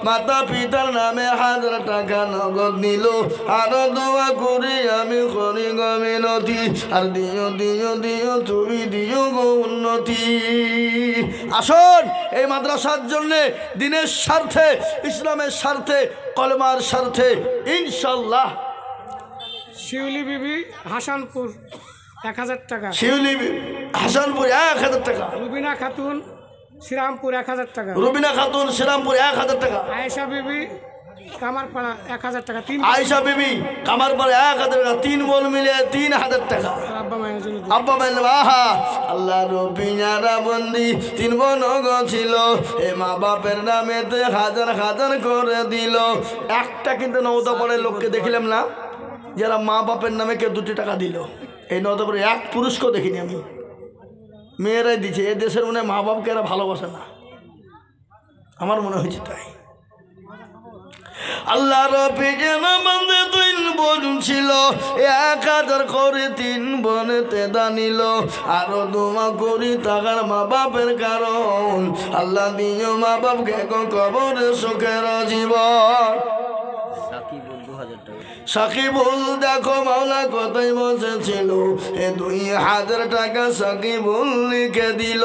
মাতা পিতার নামে 1000 টাকা নগদ নিল। আরো দোয়া করি আমি করি গো মিনতি, আর দিও দিও দিও তুমি দিও গো উন্নতি। আসুন এই মাদ্রাসার জন্যে, দিনের স্বার্থে, ইসলামের স্বার্থে, কলেমার স্বার্থে ইনশাল্লাহ। শিউলি বিবি হাসানপুর 1000 টাকা, শিউলি হাসানপুর 1000 টাকা, রুবিনা খাতুন শ্রীরামপুর 1000 টাকা, রুবিনা খাতুন শ্রীরামপুর 1000 টাকা, আয়েশা বিবি কামারপাড়া 1000 টাকা, আয়েশা বিবি কামারপাড়া 1000 টাকা, 3 বোন মিলে 3000 টাকা। আব্বা মায়ের জন্য আব্বা মাইল আহা আল্লাহ রবিনারা বন্দি 3 বোন ছিল, এ মা বাপের নামেতে 1000 1000 করে দিল। একটা কিন্তু নওদা পড়ে লোককে দেখিলাম না, যারা মা বাপের নামে কেউ 2 টাকা দিল। এই নদপুরে এক পুরুষকেও দেখিনি আমি, মেয়েরাই দিচ্ছে। এ দেশের মনে হয় মা বাপকে এরা ভালোবাসে না, আমার মনে হয়েছে তাই। আল্লাহ রবি যেন বান্দে 3 বোন ছিল, 1000 করে 3 বোনেতে দানিল। আরো দোয়া করি তাকার মা বাপের কারণ, আল্লাহ দিও মা বাপকে কবরে সুখের জীবন। সাকিবুল দেখো মাওলা কোথায় বসেছিল, 2000 টাকা সাকিবুল লিখে দিল।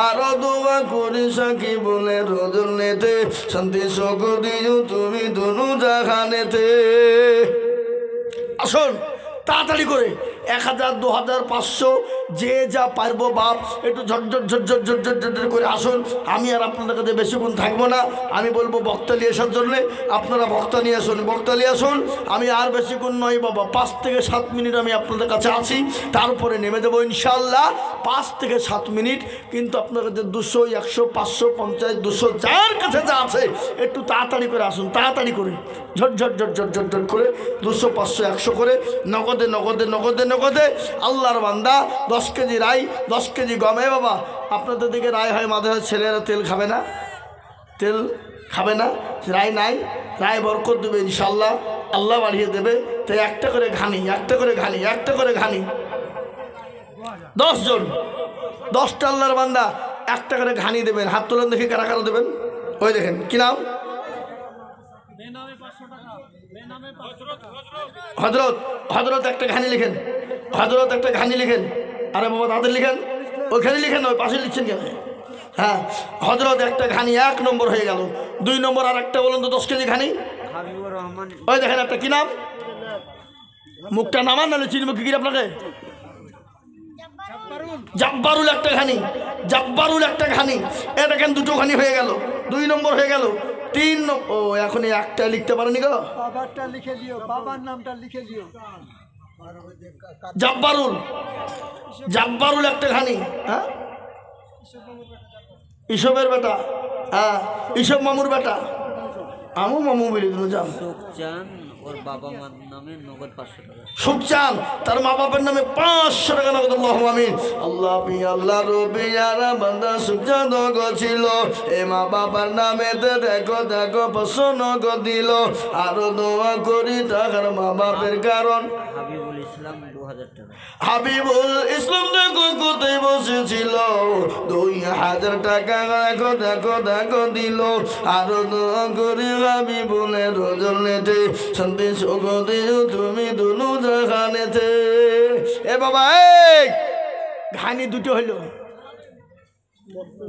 আরো দোয়া করি সাকিবুলের রজনীতে, শান্তি সুখ দিও তুমি দুনু জাহানেতে। আসুন তাড়াতাড়ি করে 1000, 2000, 500 যে যা পারবো বাপ একটু ঝটঝট ঝটঝট ঝটঝট ঝটঝট করে আসুন। আমি আর আপনাদের কাছে বেশিক্ষণ থাকবো না, আমি বলবো বক্তা নিয়ে আসার জন্যে। আপনারা বক্তা নিয়ে আসুন, বক্তা নিয়ে আসুন। আমি আর বেশিক্ষণ নয় বাবা, 5 থেকে 7 মিনিট আমি আপনাদের কাছে আছি, তারপরে নেমে দেবো ইনশাল্লাহ। 5 থেকে 7 মিনিট, কিন্তু আপনার কাছে 200, 100, 500, 50, 200 যার কাছে যা আছে একটু তাড়াতাড়ি করে আসুন, তাড়াতাড়ি করে ঝটঝট ঝটঝট ঝটঝট করে 200, 500, 100 করে নগদে নগদে নগদে নগদে। আল্লাহর বান্দা 10 কেজি রাই, 10 কেজি গম। বাবা আপনাদের দিকে রায় হয়, মাঝে ছেলেরা তেল খাবে না, তেল খাবে না, রায় নাই, রায় বরকত দেবে ইনশাল্লাহ, আল্লাহ বাড়িয়ে দেবে। তাই একটা করে ঘানি, একটা করে ঘানি, একটা করে ঘানি। 10 জন, 10টা আল্লাহর বান্দা একটা করে ঘানি দেবেন। হাত তোলেন দেখি কারা কারা দেবেন। ওই দেখেন কি নাম, হজরত। হজরত একটা ঘানি লিখেন, হজরত একটা ঘানি লিখেন। আরে বাবা তাদের লিখেন, ওইখানে লিখেন, ওই পাশে লিখছেন কেন? হ্যাঁ, হজরত একটা ঘানি 1 নম্বর হয়ে গেল। 2 নম্বর আর একটা বলুন তো, 10 কেজি ঘানি। ওই দেখেন একটা কি নাম, মুখটা নামান নাহলে চিনব কি আপনাকে। জাব্বারুল একটা ঘানি, জাব্বারুল একটা ঘানি। এ দেখেন 2টো ঘানি হয়ে গেল, 2 নম্বর হয়ে গেল। 3 নম্বর, ও এখন একটা লিখতে পারেনি গো, বাবারটা লিখে দিও, বাবার নামটা লিখে দিও। জাব্বারুল, জাব্বারুল একটা ঘানি। হ্যাঁ, ইসবের বেটা, হ্যাঁ ইসব মামুর বেটা। আমু মামু বলি দিল যান। সুখচান ওর বাবা মার নামে নগদ 500 টাকা। সুখচান তার মা বাবার নামে 500 টাকা নগদ। আল্লাহুম্মা আমিন। আল্লাহ পি আল্লাহ রবি যারা বান্দা সুখচান ছিল, এ মা বাবার নামে দেখো দেখো 500 নগদ দিল। আরো দোয়া করি তার মা বাপের কারণ, হাবিবুল ইসলাম 2000 টাকা। হাবিবুল ইসলাম দেখো কোথায় বসেছিল, 2000 টাকা দেখো দেখো দেখো দিল। আরো দোয়া করি হাবিবুলের রজনীতে, শান্তি সুখ দিও তুমি দুনু জাহানেতে। এ বাবা এই ঘানি 2টো হইল,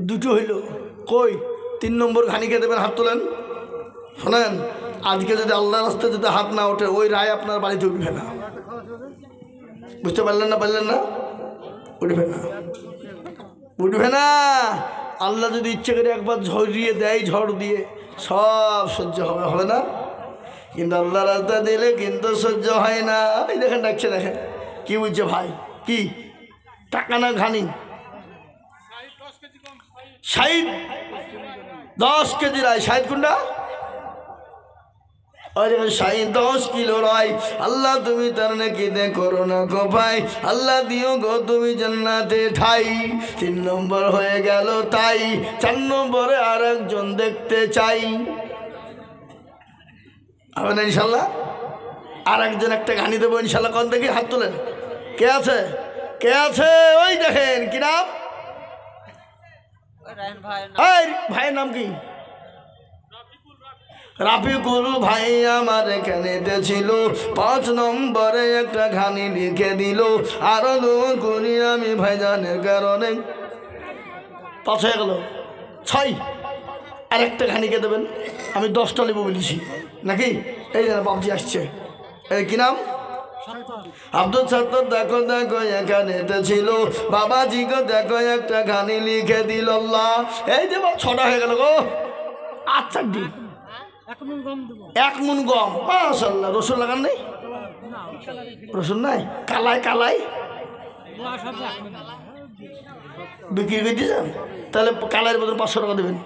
2টো হইল। কই 3 নম্বর ঘানিকে দেবেন, হাত তোলেন। শোনেন, আজকে যদি আল্লাহ রাস্তায় যদি হাত না ওঠে, ওই রায় আপনার বাড়িতে উঠবে না। বুঝতে পারলেন না, পারলেন না? উঠবে না, উঠবে না। আল্লাহ যদি ইচ্ছে করে একবার ঝরিয়ে দেয়, ঝড় দিয়ে সব সহ্য হবে, হবে না? কিন্তু আল্লাহ রাস্তা দিলে কিন্তু সহ্য হয় না। এই দেখেন ডাকছে, দেখেন কি বুঝছে ভাই, কি টাকা না ঘানি। 60, 10 কেজি রায়। 60 কোনটা? ওই দেখেন 10 কিলো রায়। আল্লাহ তুমি তার নাকি দে করো না গো ভাই, আল্লাহ দিও গো তুমি জান্নাতে ঠাই। 3 নম্বর হয়ে গেল তাই। 4 নম্বরে আর একজন দেখতে চাই, হবে না ইনশাল্লাহ? আর একজন একটা ঘানি দেবো ইনশাল্লাহ। কোন দেখি হাত তোলেন, কে আছে, কে আছে? ওই দেখেন কি নাম, ভাইয়ের নাম কি? রাফিকুল ভাই আমার এখানে ছিল। 5 নম্বরে একটা ঘানি লিখে দিল। আরো দোয়া করি আমি ভাইজানের কারণে। 5 হয়ে গেল, 6। আর একটা ঘানিকে দেবেন। আমি 10টা নেবো বলেছি নাকি? এই যেন বাবজি আসছে, এই কি নাম? আব্দুল সত্তর দেখো দেখো এখানে ছিল। বাবাজিকে দেখো একটা ঘানি লিখে দিল। আল্লাহ, এই যে 6টা হয়ে গেল গো। আচ্ছা, 1 মুন গম, মাশাআল্লাহ। রসুন লাগান নেই? রসুন নাই? কালাই কালাই বিক্রি করে দিয়েছেন? তাহলে কালাইয়ের বদলে 500 টাকা দেবেন।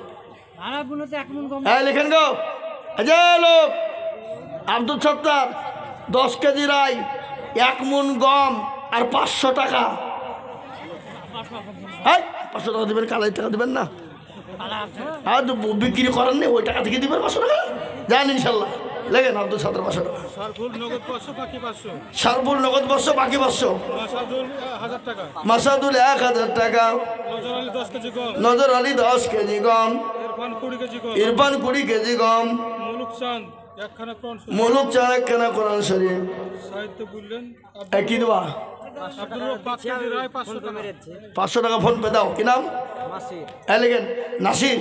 হ্যাঁ লিখেন গো। লোক আব্দুল সত্তার 10 কেজি রাই, 1 মণ গম আর 500 টাকা। 500 টাকা দেবেন, কালাই টাকা দেবেন না? আর বিক্রি করেন নি, ওই টাকা থেকে দিবেন 500 টাকা। যান ইনশাল্লাহ, লেগেন আব্দুল সাদের 500 টাকা। সারফুল নগদ 500 বাকি 500। সারফুল নগদ 500 বাকি 500। মাসাদুল 1000 টাকা। মাসাদুল 1000 টাকা। নজর আলী 10 কেজি গম। নজর আলী 10 কেজি গম। ইরফান 20 কেজি গম। ইরফান 20 কেজি গম। মুলুক চাঁদ একখানা কোরআন শরীফ। মুলুক চাঁদ একখানা কোরআন শরীফ। সাহিত্য বললেন কি দেবা? আব্দুল রব 5 কেজি রায় 500 টাকা। 500 টাকা ফোন পে দাও। কি নাম? লেখেন নাসির।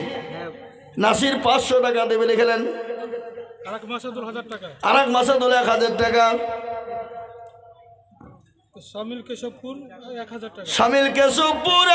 নাসির 500 টাকা দেবে, লিখলেন। আরেক মাসাদুল 1000 টাকা। আরেক মাসাদুল 1000 টাকা। শামিল কেশবপুর 1000 টাকা। শামিল কেশবপুর